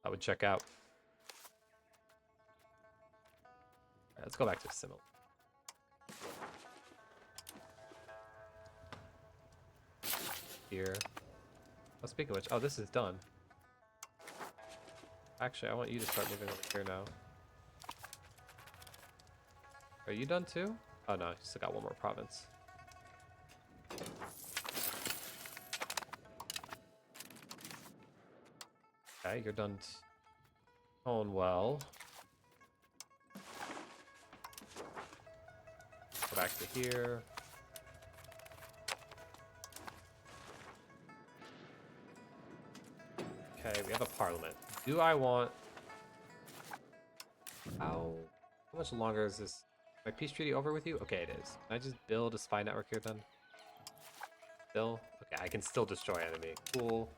I would check out. All right, let's go back to Simil. Here. Oh, speaking of which, oh, this is done. Actually, I want you to start moving over here now. Are you done too? Oh no, you still got one more province. Okay, you're done tone well. Go back to here. Okay, we have a parliament. Do I want... How much longer is this? My peace treaty over with you? Okay, it is. Can I just build a spy network here then? Still? Okay, I can still destroy enemy. Cool.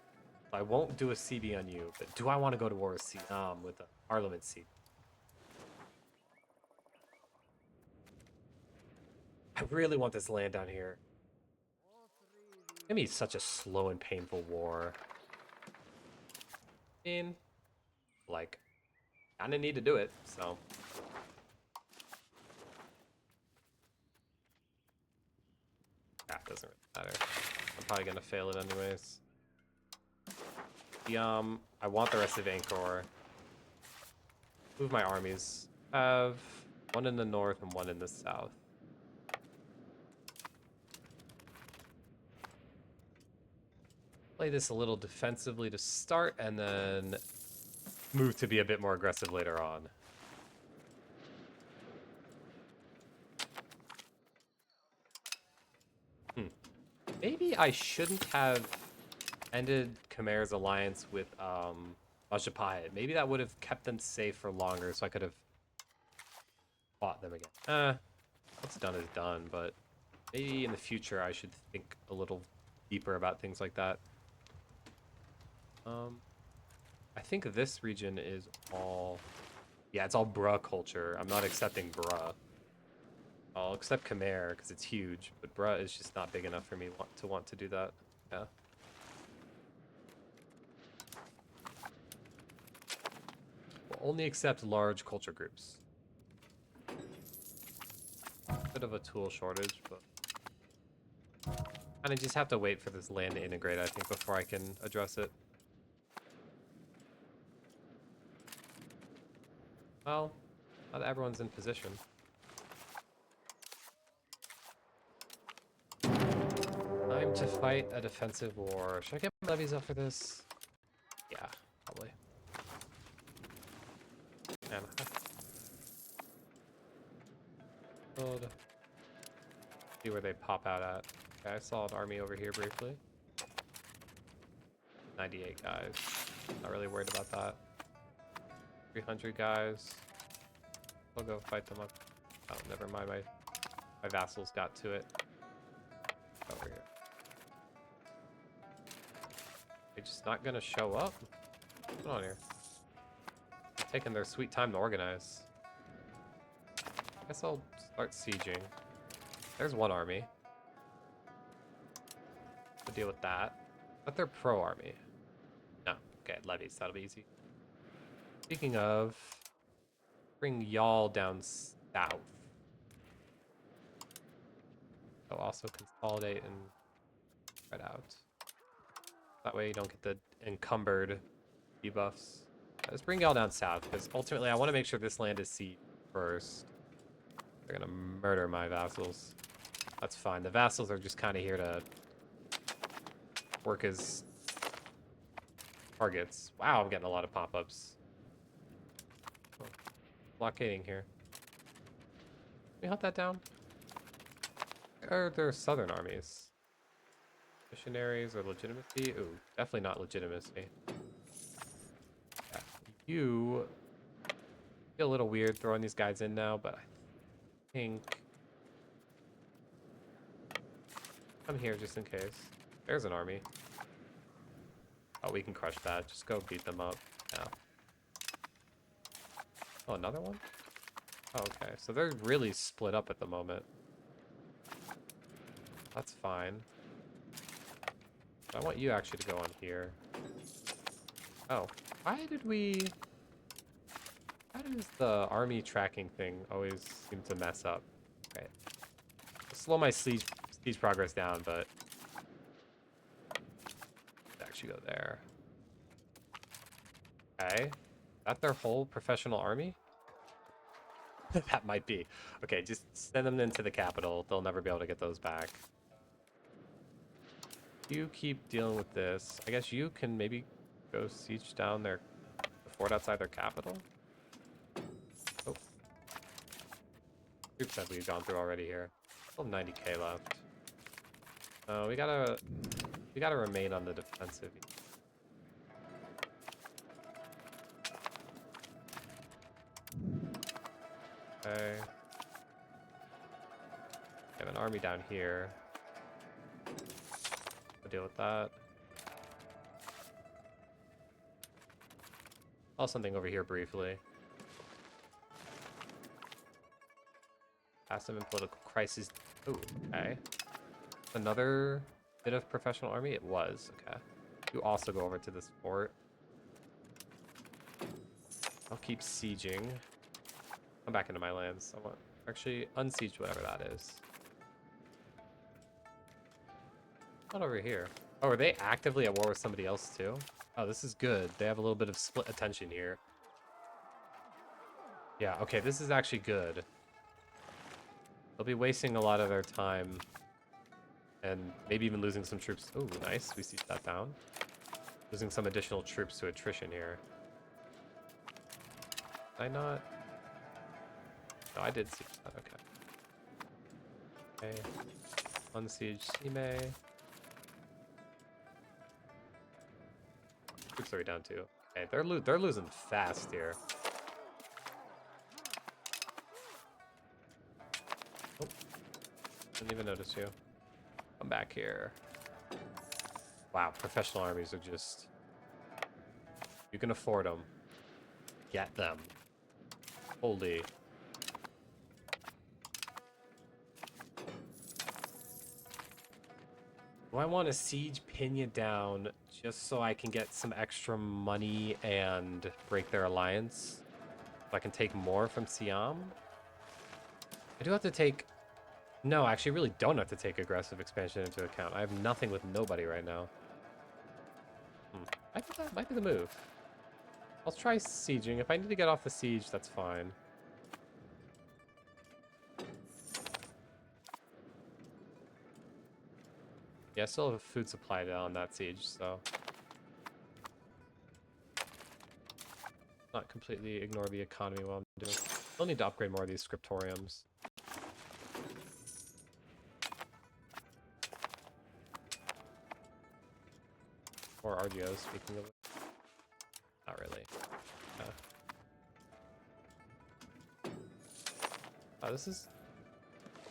I won't do a CB on you, but do I want to go to war with a parliament seat? I really want this land down here. It's gonna be such a slow and painful war. I mean, like, kinda need to do it, so. That doesn't really matter. I'm probably gonna fail it anyways. I want the rest of Angkor. Move my armies. Have one in the north and one in the south. Play this a little defensively to start, and then move to be a bit more aggressive later on. Maybe I shouldn't have ended Khmer's alliance with Vajapayat. Maybe that would have kept them safe for longer, so I could have fought them again. What's done is done, but maybe in the future I should think a little deeper about things like that. I think this region is all... Yeah, it's all Bruh culture. I'm not accepting Bruh. I'll accept Khmer because it's huge, but Bruh is just not big enough for me to want to do that. Yeah. only accept large culture groups. Bit of a tool shortage, but kind of just have to wait for this land to integrate, I think, before I can address it. Well, not everyone's in position. Time to fight a defensive war. Should I get my levies up for this? Yeah, probably. Man, build. See where they pop out at. Okay, I saw an army over here briefly. 98 guys. Not really worried about that. 300 guys. We'll go fight them up. Oh, never mind. My vassals got to it. Over here. They're just not gonna show up? What's going on here? They're taking their sweet time to organize. I guess I'll start sieging. There's one army. We'll deal with that. But they're pro army. No. Okay, levies. That'll be easy. Speaking of, bring y'all down south. They'll also consolidate and spread out. That way you don't get the encumbered debuffs. Let's bring y'all down south, because ultimately I want to make sure this land is sieged first. They're going to murder my vassals. That's fine. The vassals are just kind of here to work as targets. Wow, I'm getting a lot of pop-ups. Oh, blockading here. Can we hunt that down? Or they're southern armies? Missionaries or legitimacy? Ooh, definitely not legitimacy. Yeah. You feel a little weird throwing these guys in now, but I think I'm here just in case. There's an army. Oh, we can crush that. Just go beat them up. Yeah. Oh, another one? Oh, okay. So they're really split up at the moment. That's fine. I want you actually to go on here. Oh, why does the army tracking thing always seem to mess up? Okay. I'll slow my siege progress down, but let's actually go there. Okay. Is that their whole professional army? That might be. Okay, just send them into the capital. They'll never be able to get those back. You keep dealing with this. I guess you can maybe go siege down the fort outside their capital. Oh. Troops that we've gone through already here. Still 90k left. We gotta remain on the defensive. Okay. We have an army down here. Deal with that. I'll something over here briefly. Passive and political crisis. Ooh, okay. Another bit of professional army? It was, okay. You also go over to this fort. I'll keep sieging. I'm back into my lands. I want actually unsiege whatever that is. Not over here. Oh, are they actively at war with somebody else too? Oh, this is good. They have a little bit of split attention here. Yeah, okay, this is actually good. They'll be wasting a lot of their time and maybe even losing some troops. Oh, nice. We siege that down. Losing some additional troops to attrition here. Did I not? No, I did siege that. Okay. Okay. Unsiege Sime. Troops are down too. Okay, they're losing fast here. Oh, didn't even notice you. Come back here. Wow, professional armies are just. You can afford them. Get them. Holy. Do I want to siege Pina down just so I can get some extra money and break their alliance? I can take more from Siam. I do have to take... No, I actually really don't have to take aggressive expansion into account. I have nothing with nobody right now. I think that might be the move. I'll try sieging. If I need to get off the siege, that's fine. Yeah, I still have a food supply on that siege, so... Not completely ignore the economy while I'm doing it. Still need to upgrade more of these scriptoriums. Or RGOs, speaking of it. Not really. This is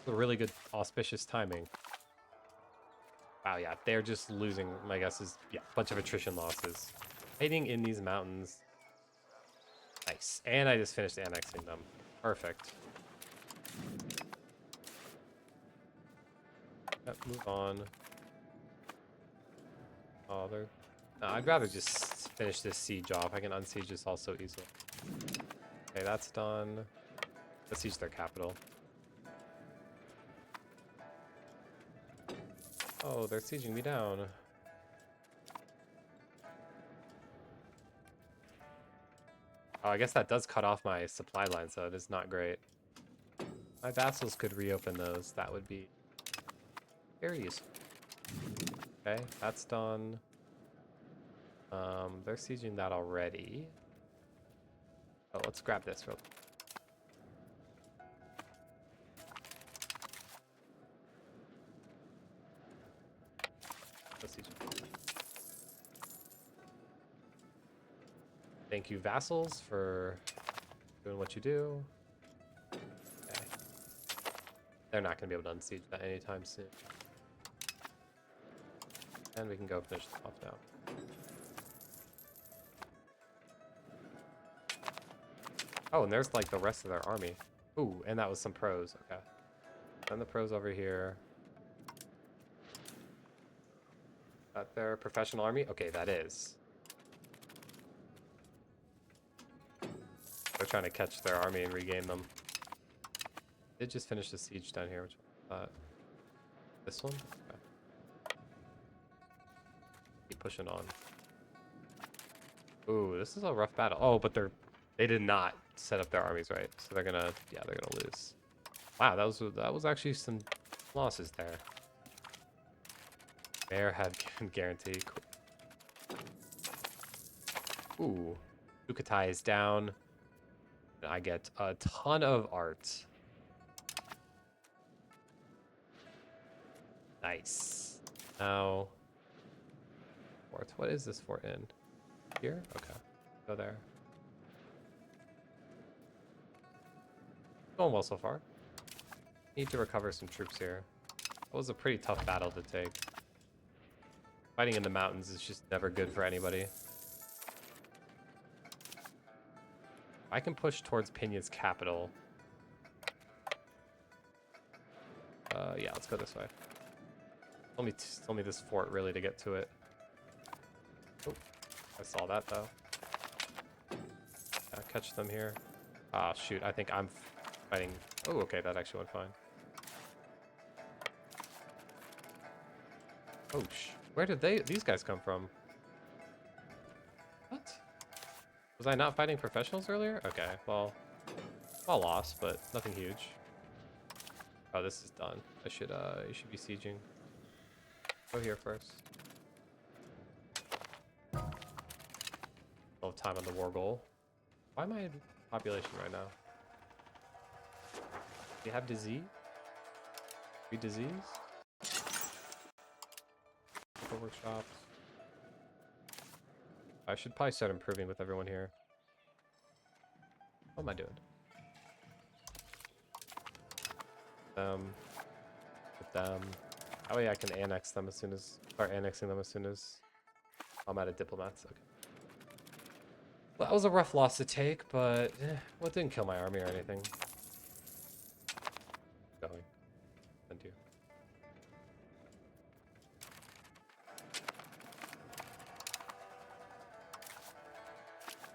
a really good auspicious timing. Wow, yeah, they're just losing, my guess is, yeah, a bunch of attrition losses. Hiding in these mountains. Nice. And I just finished annexing them. Perfect. Yep, move on. Oh, they're... No, I'd rather just finish this siege off. I can unsiege this all so easily. Okay, that's done. Let's siege their capital. Oh, they're sieging me down. Oh, I guess that does cut off my supply line, so it is not great. My vassals could reopen those. That would be very useful. Okay, that's done. They're sieging that already. Oh, let's grab this real quick. Let's siege it. Thank you, vassals, for doing what you do. Okay. They're not going to be able to unsiege that anytime soon. And we can go finish them off now. Oh, and there's like the rest of their army. Ooh, and that was some pros. Okay. Send the pros over here. That their professional army? Okay, that is. They're trying to catch their army and regain them. Did just finish the siege down here. Which one? This one? Okay. Keep pushing on. Ooh, this is a rough battle. Oh, but they did not set up their armies right, so they're gonna lose. Wow, that was actually some losses there. Mayor had guarantee. Cool. Ooh, Sukhothai is down. And I get a ton of art. Nice. Now, fort. What is this fort in? Here? Okay. Go there. Going well so far. Need to recover some troops here. That was a pretty tough battle to take. Fighting in the mountains is just never good for anybody. I can push towards Pinya's capital. Yeah, let's go this way. Tell me this fort really to get to it. Oh, I saw that though. Yeah, catch them here. Ah, shoot, I think I'm fighting. Oh, okay, that actually went fine. Oh, where did these guys come from? What? Was I not fighting professionals earlier? Okay, well, all lost, but nothing huge. Oh, this is done. You should be sieging. Go here first. Don't have time on the war goal. Why am I in population right now? Do you have disease? Disease? Workshops. I should probably start improving with everyone here. What am I doing? With them. That way I can annex them start annexing them as soon as I'm out of diplomats. Okay. Well, that was a rough loss to take, but well, it didn't kill my army or anything. Going. Thank you.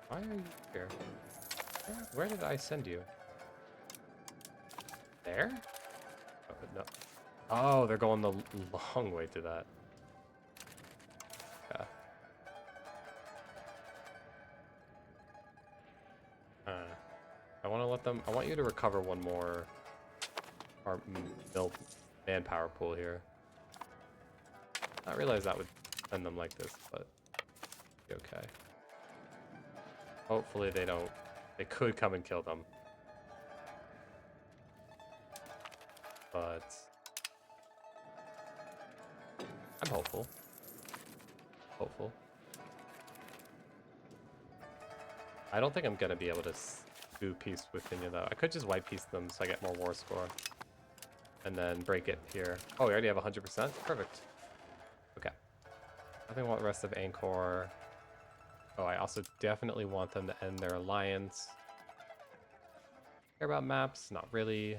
Why are you here? Where did I send you? There? Oh, no. Oh, they're going the long way to that. Yeah. I want to let them. I want you to recover one more mill manpower pool here. I realize that would send them like this, but be okay. Hopefully they don't. They could come and kill them. But I'm hopeful. Hopeful. I don't think I'm gonna be able to do peace with Finja though. I could just white piece them so I get more war score. And then break it here. Oh, we already have 100%? Perfect. Okay. I think I want the rest of Angkor. Oh, I also definitely want them to end their alliance. Care about maps? Not really.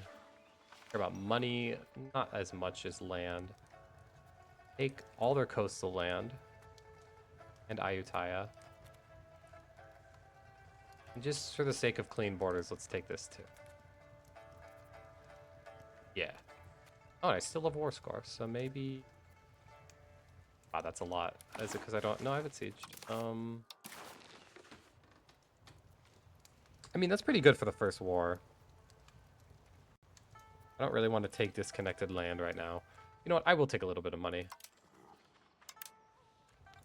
Care about money? Not as much as land. Take all their coastal land. And Ayutthaya. And just for the sake of clean borders, let's take this too. Yeah. Oh, I still have war score, so maybe... Wow, that's a lot. Is it because I don't... No, I haven't sieged. I mean, that's pretty good for the first war. I don't really want to take disconnected land right now. You know what? I will take a little bit of money.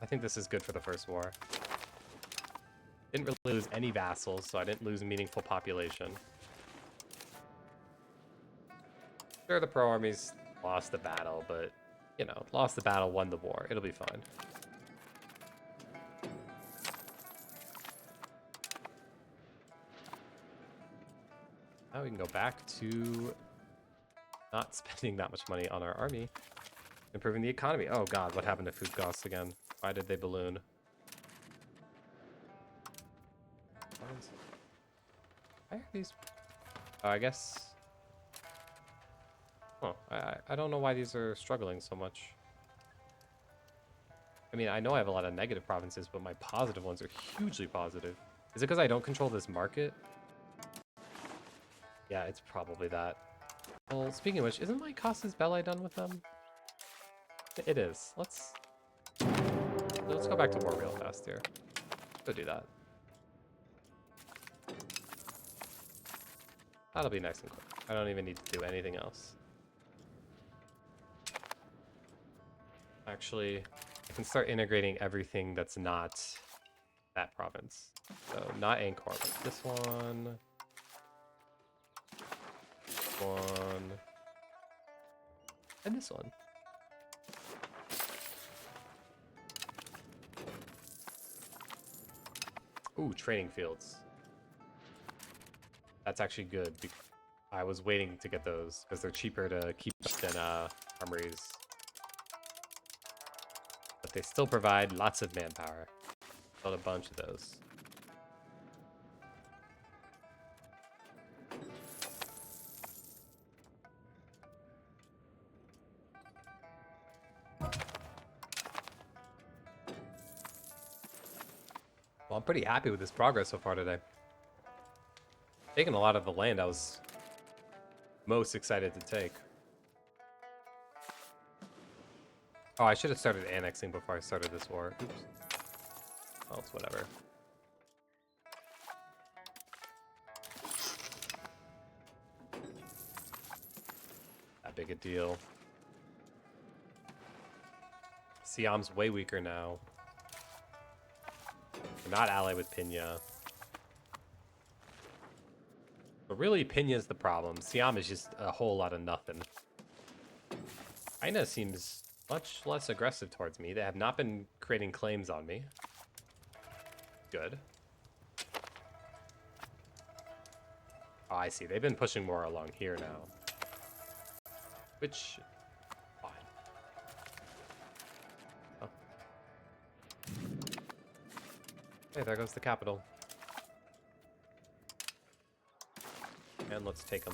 I think this is good for the first war. Didn't really lose any vassals, so I didn't lose meaningful population. Sure, the pro armies lost the battle, but, you know, lost the battle, won the war. It'll be fine. Now we can go back to not spending that much money on our army. Improving the economy. Oh god, what happened to food costs again? Why did they balloon? Why are these... I guess... Oh, I don't know why these are struggling so much. I mean, I know I have a lot of negative provinces, but my positive ones are hugely positive. Is it because I don't control this market? Yeah, it's probably that. Well, speaking of which, isn't my Casas Belli done with them? It is. Let's go back to war real fast here. Go do that. That'll be nice and quick. I don't even need to do anything else. Actually, I can start integrating everything that's not that province. So not Angkor, but this one. One. And this one. Ooh, training fields. That's actually good. I was waiting to get those because they're cheaper to keep than armories. But they still provide lots of manpower. Built a bunch of those. Well, I'm pretty happy with this progress so far today. Taking a lot of the land I was most excited to take. Oh, I should have started annexing before I started this war. Oops. Well, it's whatever. That big a deal. Siam's way weaker now. We're not allied with Pinya. But really, Pinya's the problem. Siam is just a whole lot of nothing. China seems much less aggressive towards me. They have not been creating claims on me. Good. Oh, I see. They've been pushing more along here now. Which... fine. Oh. Hey, there goes the capital. And let's take them.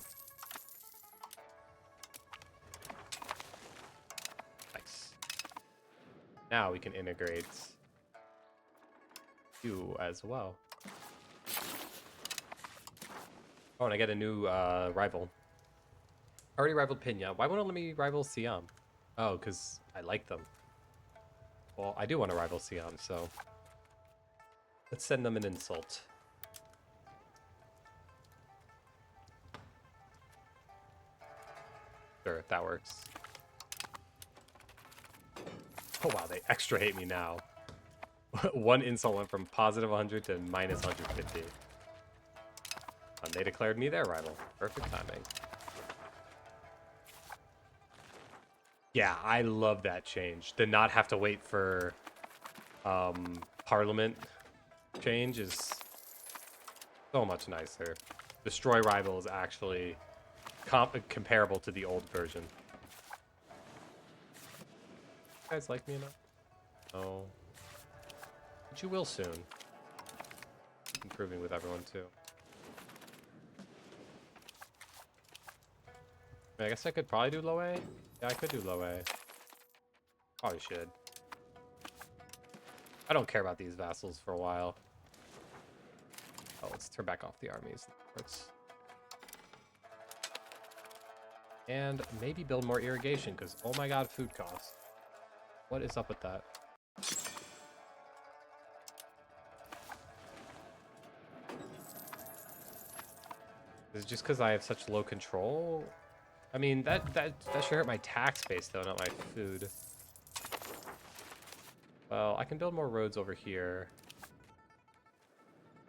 Nice. Now we can integrate you as well. Oh, and I get a new rival. Already rivaled Pina. Why won't it let me rival Siam? Oh, because I like them. Well, I do want to rival Siam, so let's send them an insult. Sure, that works. Oh wow, they extra hate me now. One insult went from positive 100 to minus 150. And they declared me their rival. Perfect timing. Yeah, I love that change. To not have to wait for Parliament change is so much nicer. Destroy rival is actually comparable to the old version. You guys like me enough? Oh. But you will soon. Improving with everyone too. I guess I could probably do low A. Yeah, I could do low A. Probably should. I don't care about these vassals for a while. Oh, let's turn back off the armies. And maybe build more irrigation, because oh my god, food costs. What is up with that? Is it just because I have such low control? I mean, that should hurt my tax base, though, not my food. Well, I can build more roads over here.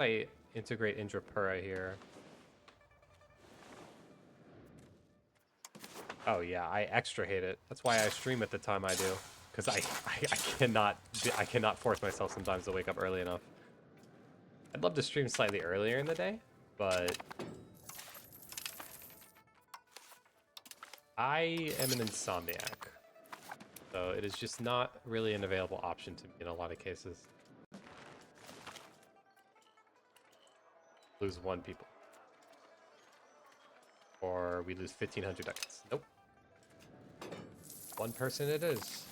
I integrate Indrapura here. Oh yeah, I extra hate it. That's why I stream at the time I do, because I cannot force myself sometimes to wake up early enough. I'd love to stream slightly earlier in the day, but I am an insomniac, so it is just not really an available option to me in a lot of cases. Lose one people. Or we lose 1,500 ducats. Nope. One person it is.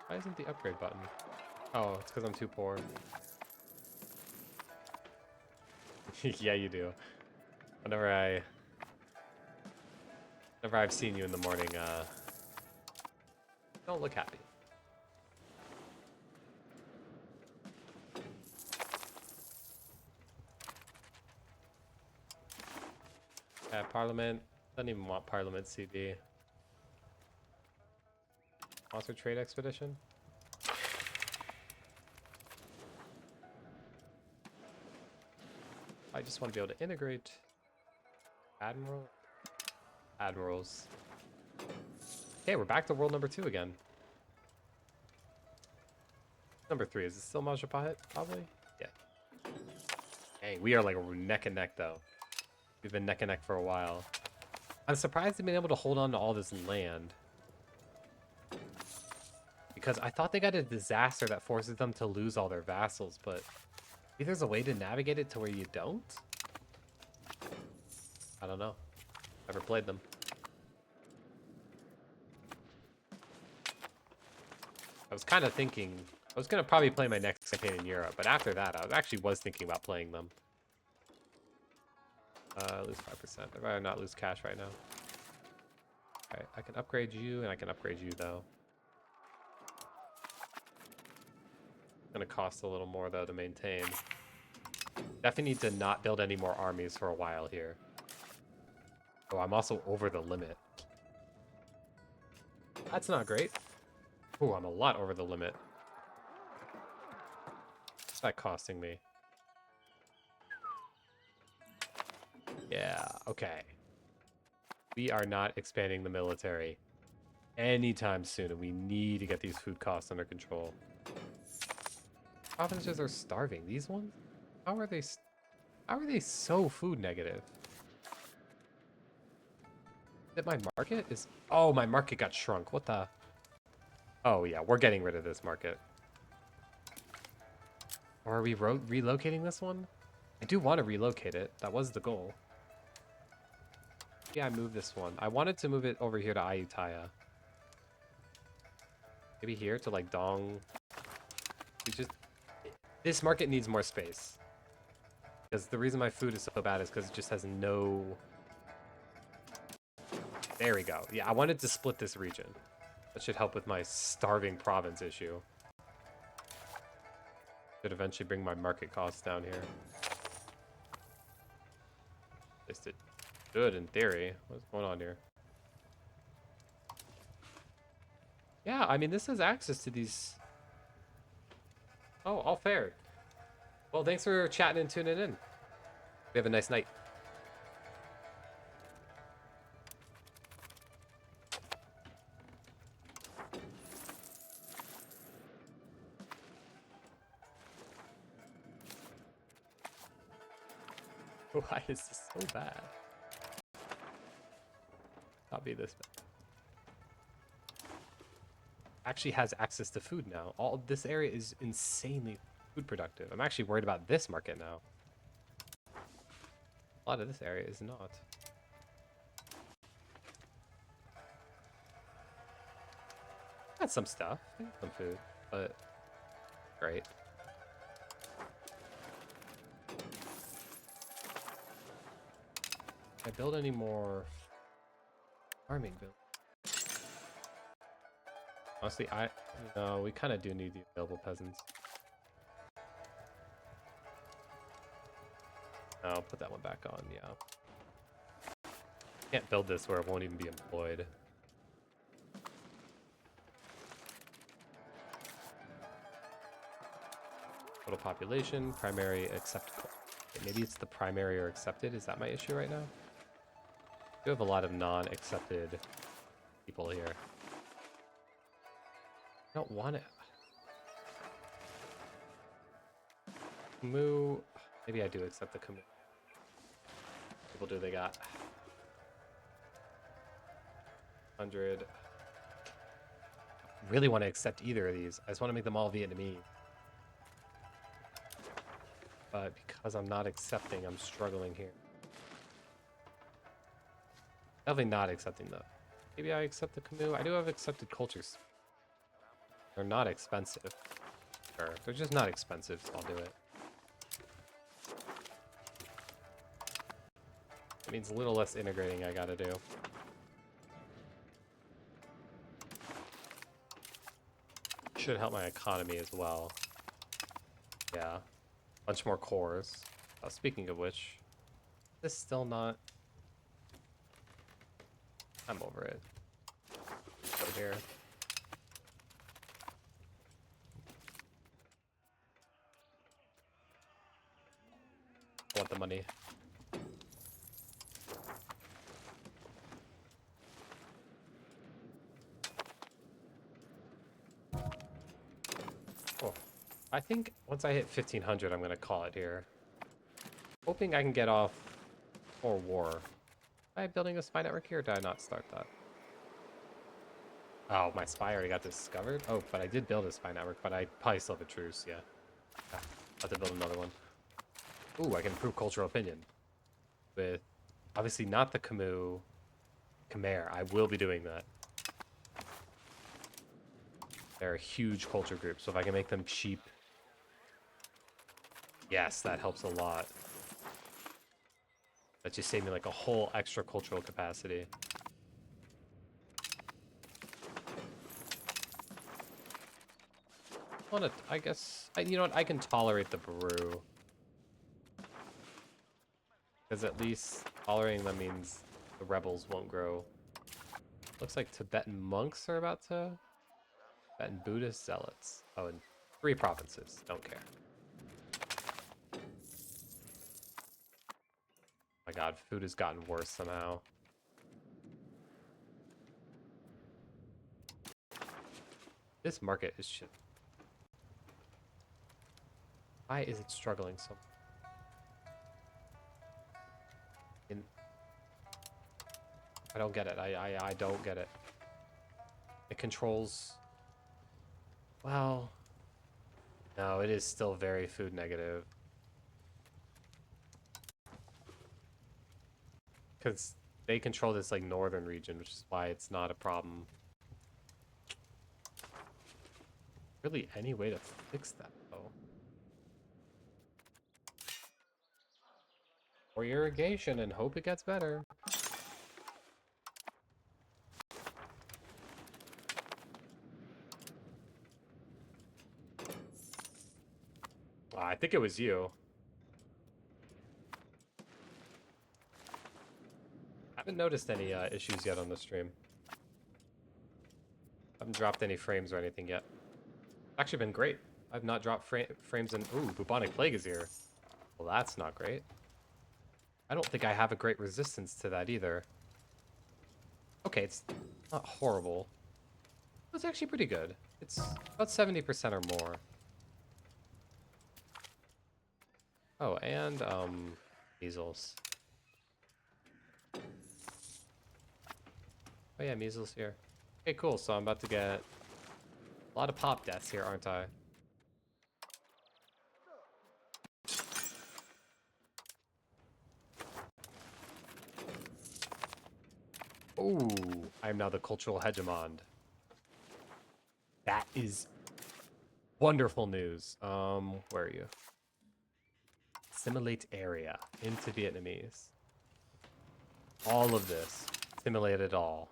Why isn't the upgrade button? Oh, it's because I'm too poor. Yeah, you do. Whenever I've seen you in the morning, don't look happy. Parliament. Doesn't even want Parliament CB. Monster Trade Expedition? I just want to be able to integrate admirals. Okay, we're back to world number 2 again. Number 3, is it still Majapahit? Probably? Yeah. Dang, we are like neck and neck though. We've been neck and neck for a while. I'm surprised they've been able to hold on to all this land. Because I thought they got a disaster that forces them to lose all their vassals, but maybe there's a way to navigate it to where you don't? I don't know. Never played them. I was kind of thinking, I was going to probably play my next campaign in Europe, but after that, I actually was thinking about playing them. Lose 5%. I'd rather not lose cash right now. Alright, I can upgrade you, and I can upgrade you, though. It's gonna cost a little more, though, to maintain. Definitely need to not build any more armies for a while here. Oh, I'm also over the limit. That's not great. Oh, I'm a lot over the limit. What's that costing me? Yeah, okay. We are not expanding the military anytime soon, and we need to get these food costs under control. Provinces are starving. These ones? How are they so food negative? That my market is... Oh, my market got shrunk. What the... Oh, yeah, we're getting rid of this market. Or are we relocating this one? I do want to relocate it. That was the goal. Yeah, I moved this one. I wanted to move it over here to Ayutthaya. Maybe here to like Dong. We just... This market needs more space. Because the reason my food is so bad is because it just has no... There we go. Yeah, I wanted to split this region. That should help with my starving province issue. Should eventually bring my market costs down here. At least it should in theory. What's going on here? Yeah, I mean, this has access to these... Oh, all fair. Well, thanks for chatting and tuning in. We have a nice night. Why is this so bad? Not be this bad. Actually has access to food now. All this area is insanely food productive. I'm actually worried about this market now. A lot of this area is not. Got some stuff, some food, but great. Can I build any more farming build? Honestly, no, we kind of do need the available peasants. No, put that one back on, yeah. Can't build this where it won't even be employed. Total population, primary, accepted. Okay, maybe it's the primary or accepted. Is that my issue right now? I do have a lot of non-accepted people here. I don't want it. Camus. Maybe I do accept the Camus. People do they got? 100. Really want to accept either of these. I just want to make them all Vietnamese. But because I'm not accepting, I'm struggling here. Definitely not accepting though. Maybe I accept the Camus. I do have accepted cultures. They're not expensive. Sure. They're just not expensive, so I'll do it. It means a little less integrating I gotta do. Should help my economy as well. Yeah. Bunch more cores. Speaking of which, this is still not... I'm over it. Go here. I want the money. Cool. I think once I hit 1500, I'm gonna call it here. Hoping I can get off more war. Am I building a spy network here, or did I not start that? Oh, my spy already got discovered? Oh, but I did build a spy network, but I probably still have a truce, yeah. I'll have to build another one. Ooh, I can improve cultural opinion. With, obviously not the Khmer. I will be doing that. They're a huge culture group, so if I can make them cheap... Yes, that helps a lot. That just saved me like a whole extra cultural capacity. I guess, you know what, I can tolerate the brew. Because at least tolerating them means the rebels won't grow. Looks like Tibetan monks are about to... Tibetan Buddhist zealots. Oh, and 3 provinces. Don't care. Oh my god, food has gotten worse somehow. This market is shit. Why is it struggling so much? I don't get it. I don't get it. It controls... Well... No, it is still very food negative. Because they control this like northern region, which is why it's not a problem. really any way to fix that, though. Or irrigation and hope it gets better. I think it was you. I haven't noticed any issues yet on the stream. I haven't dropped any frames or anything yet. Actually been great. I've not dropped frames in... Ooh, bubonic plague is here. Well, that's not great. I don't think I have a great resistance to that either. Okay, it's not horrible. It's actually pretty good. It's about 70% or more. Oh, and, measles. Oh yeah, measles here. Okay, cool. So I'm about to get a lot of pop deaths here, aren't I? Ooh, I am now the cultural hegemon. That is wonderful news. Where are you? Assimilate area into Vietnamese. All of this. Assimilate it all.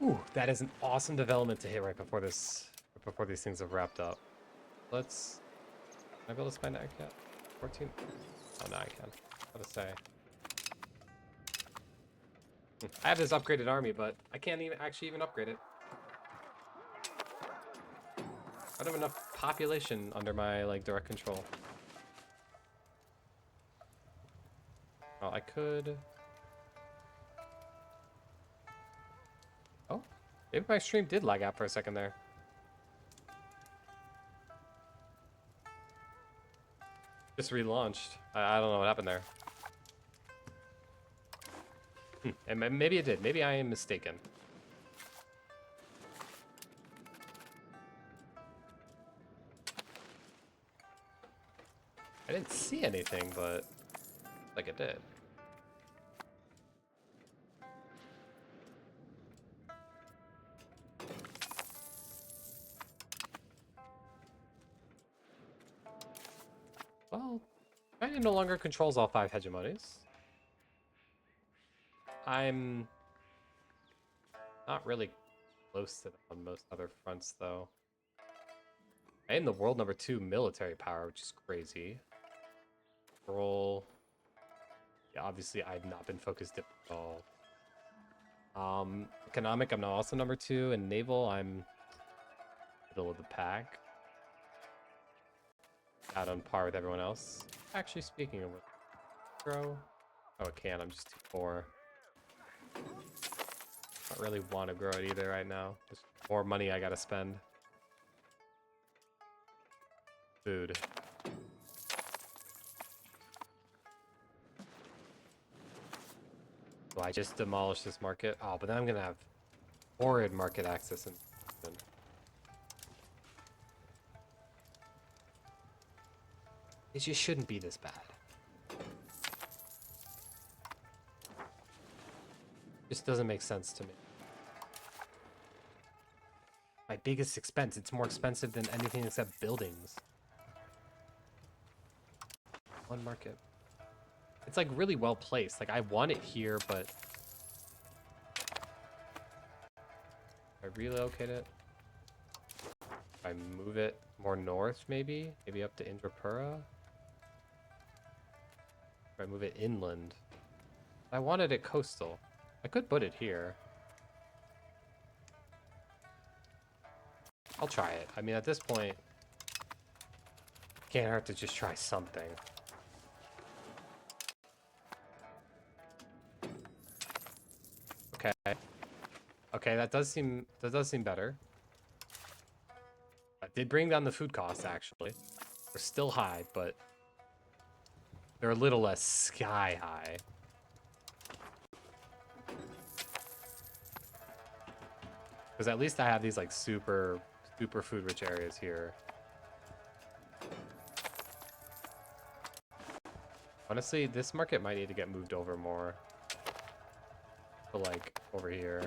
Ooh, that is an awesome development to hit right before this, before these things have wrapped up. Let's. Can I be able to spend that yet? 14. Oh no, I can. What to say? I have this upgraded army, but I can't even upgrade it. I don't have enough population under my like direct control. Oh, I could. Oh, maybe my stream did lag out for a second there. Just relaunched. I don't know what happened there. And maybe it did. Maybe I am mistaken. I didn't see anything, but like it did. Well, China no longer controls all 5 hegemonies. I'm not really close to them on most other fronts, though. I am the world #2 military power, which is crazy. Roll. Yeah, obviously I've not been focused at all. Economic, I'm now also #2, and naval, I'm middle of the pack. Out on par with everyone else. Actually, speaking of which, grow. Oh, it can. I'm just too poor. Don't really want to grow it either right now. There's more money I gotta spend. Food. So I just demolished this market. Oh, but then I'm gonna have horrid market access and. It just shouldn't be this bad. Just doesn't make sense to me. My biggest expense. It's more expensive than anything except buildings. One market. It's like really well placed. Like I want it here, but if I relocate it, if I move it more north, maybe up to Indrapura. If I move it inland, I wanted it coastal. I could put it here. I'll try it. I mean, at this point, can't hurt to just try something. Okay. Okay, that does seem better. That did bring down the food costs, actually. They're still high, but they're a little less sky high. Because at least I have these like super food rich areas here. Honestly, this market might need to get moved over more. But like over here.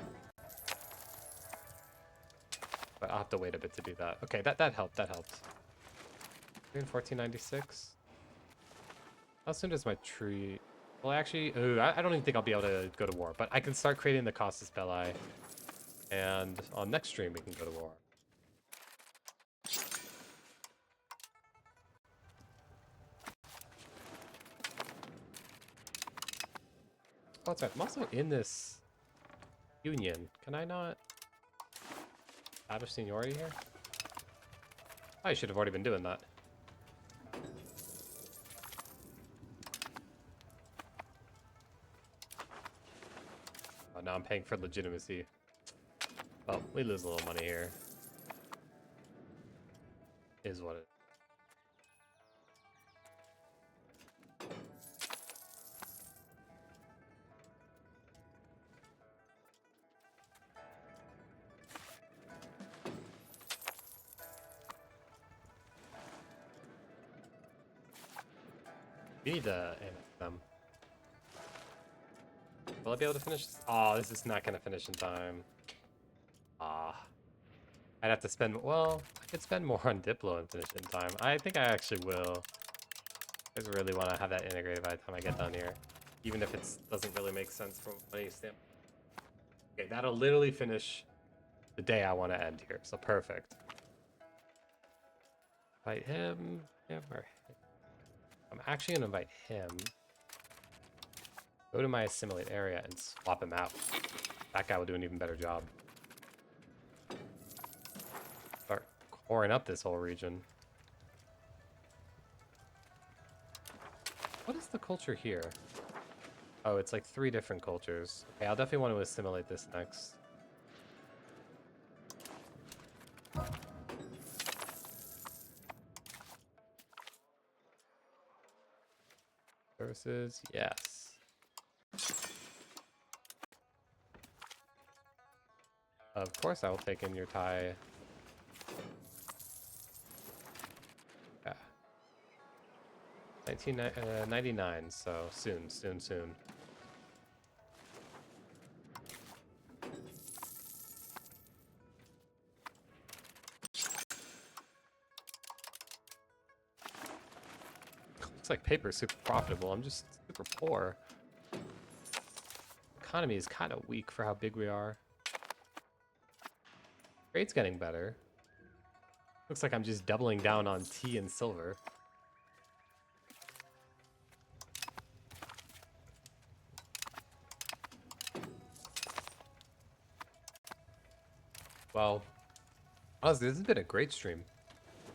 But I'll have to wait a bit to do that. Okay, that helped. That helped. In 1496. How soon does my tree... Well, actually, ooh, I don't even think I'll be able to go to war. But I can start creating the Casus Belli. And on next stream, we can go to war. Oh, that's right. I'm also in this union. Can I not establish seniority here? I should have already been doing that. Oh, now I'm paying for legitimacy. Well, we lose a little money here. Is what it... We need to annex them. Will I be able to finish this? Oh, this is not going to finish in time. Ah. I'd have to spend... Well, I could spend more on Diplo and finish in time. I think I actually will. I just really want to have that integrated by the time I get done here. Even if it doesn't really make sense from any standpoint. Okay, that'll literally finish the day I want to end here. So perfect. Invite him. Yeah, or I'm actually going to invite him. Go to my assimilate area and swap him out. That guy will do an even better job. Start coring up this whole region. What is the culture here? Oh, it's like 3 different cultures. Okay, I'll definitely want to assimilate this next. Services, yes. Of course I will take in your Thai. Yeah. 1999, so soon. Looks like paper is super profitable. I'm just super poor. Economy is kind of weak for how big we are. Trade's getting better. Looks like I'm just doubling down on tea and silver. Well, honestly, this has been a great stream.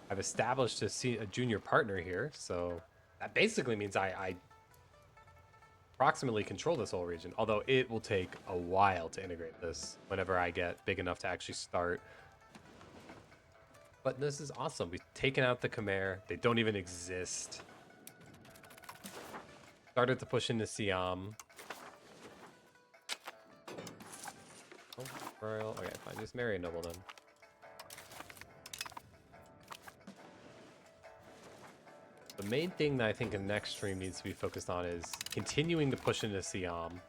I've established a junior partner here, so that basically means I approximately control this whole region, although it will take a while to integrate this whenever I get big enough to actually start. But this is awesome. We've taken out the Khmer. They don't even exist. Started to push into Siam. Oh, royal. Okay, fine. Just marry a noble then. The main thing that I think the next stream needs to be focused on is continuing to push into Siam.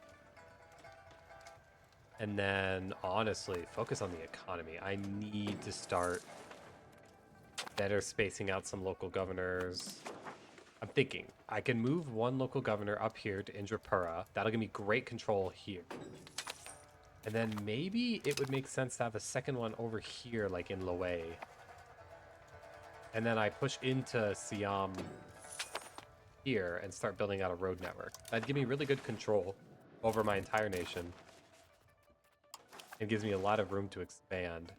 And then, honestly, focus on the economy. I need to start better spacing out some local governors. I'm thinking I can move one local governor up here to Indrapura. That'll give me great control here. And then maybe it would make sense to have a second one over here, like in Loei. And then I push into Siam here and start building out a road network. That'd give me really good control over my entire nation. It gives me a lot of room to expand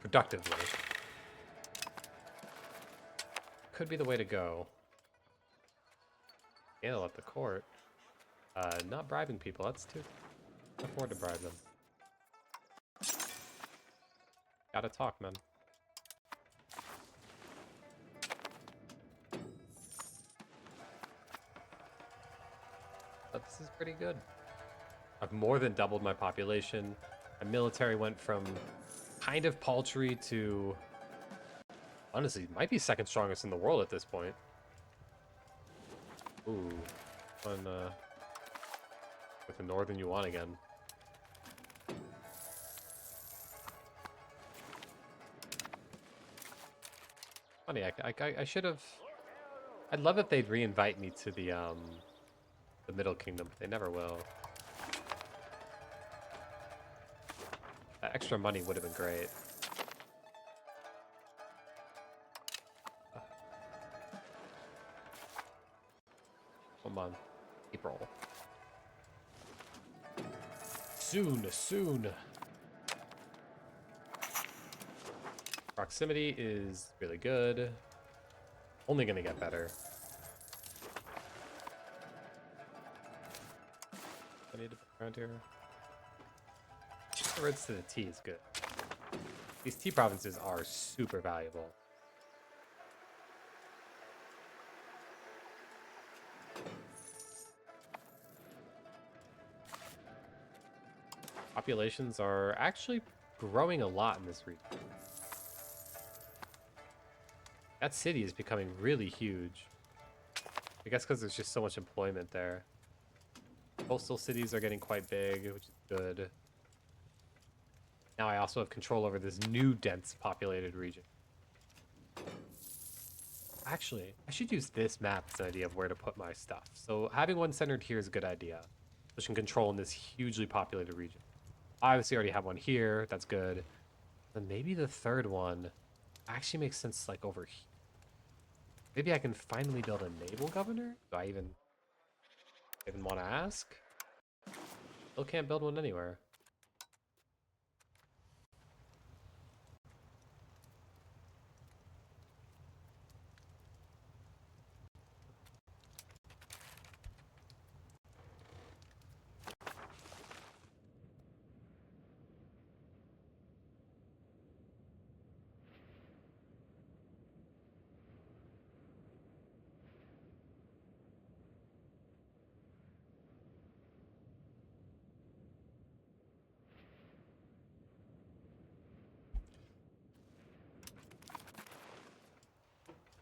productively. Could be the way to go. Handle at the court. Not bribing people. That's too... I can't afford to bribe them. Gotta talk, man. But this is pretty good. I've more than doubled my population. My military went from kind of paltry to... honestly, might be second strongest in the world at this point. Ooh. With the Northern Yuan again. Funny, I should have. I'd love if they'd re-invite me to the Middle Kingdom, but they never will. That extra money would have been great. Come on, April. Soon. Proximity is really good. Only gonna get better. I need to put around here. The roads to the T is good. These T provinces are super valuable. Populations are actually growing a lot in this region. That city is becoming really huge. I guess because there's just so much employment there. Coastal cities are getting quite big, which is good. Now I also have control over this new dense populated region. Actually, I should use this map as an idea of where to put my stuff. So having one centered here is a good idea. Pushing control in this hugely populated region. I obviously already have one here. That's good. Then maybe the third one actually makes sense like over here. Maybe I can finally build a naval governor? Do I even want to ask? Still can't build one anywhere.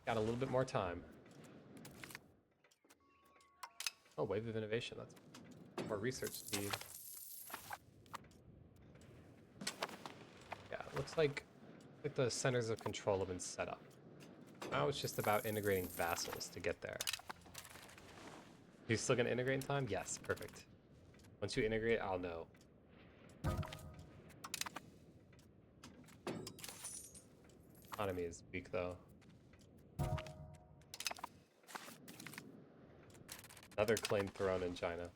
Got a little bit more time. Oh, wave of innovation. That's more research speed. Yeah, it looks like the centers of control have been set up. Now it's just about integrating vassals to get there. You still gonna integrate in time? Yes, perfect. Once you integrate, I'll know. Economy is weak though. Another claim thrown in China.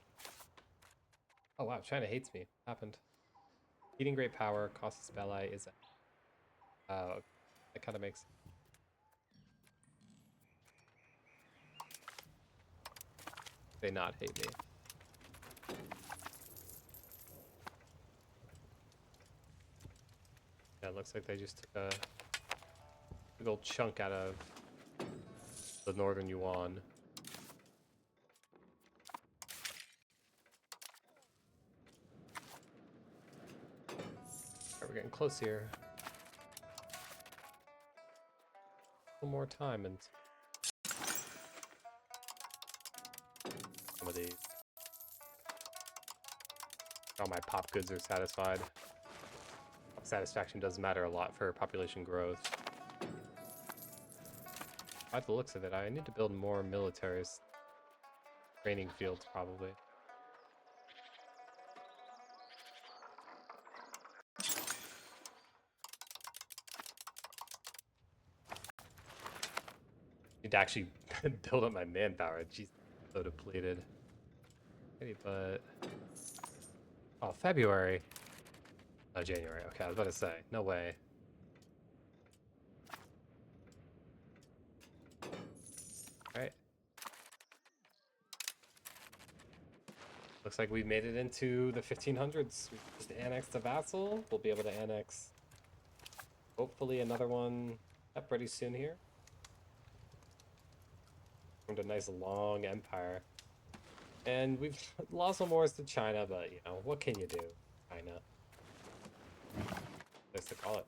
Oh wow, China hates me. What happened? Eating great power, costs ally is... that kind of makes... They not hate me. Yeah, it looks like they just took a big old chunk out of the northern yuan. We're getting close here. A little more time and some of these. All my pop goods are satisfied. Satisfaction does matter a lot for population growth. By the looks of it, I need to build more militaries. Training fields, probably. Need to actually build up my manpower. Jeez, so depleted. Okay, but... Oh, February. Oh, January. Okay, I was about to say. No way. Alright. Looks like we made it into the 1500s. We just annexed a vassal. We'll be able to annex, hopefully, another one up pretty soon here. Formed a nice long empire. And we've lost some wars to China, but, you know, what can you do? China. Nice to call it.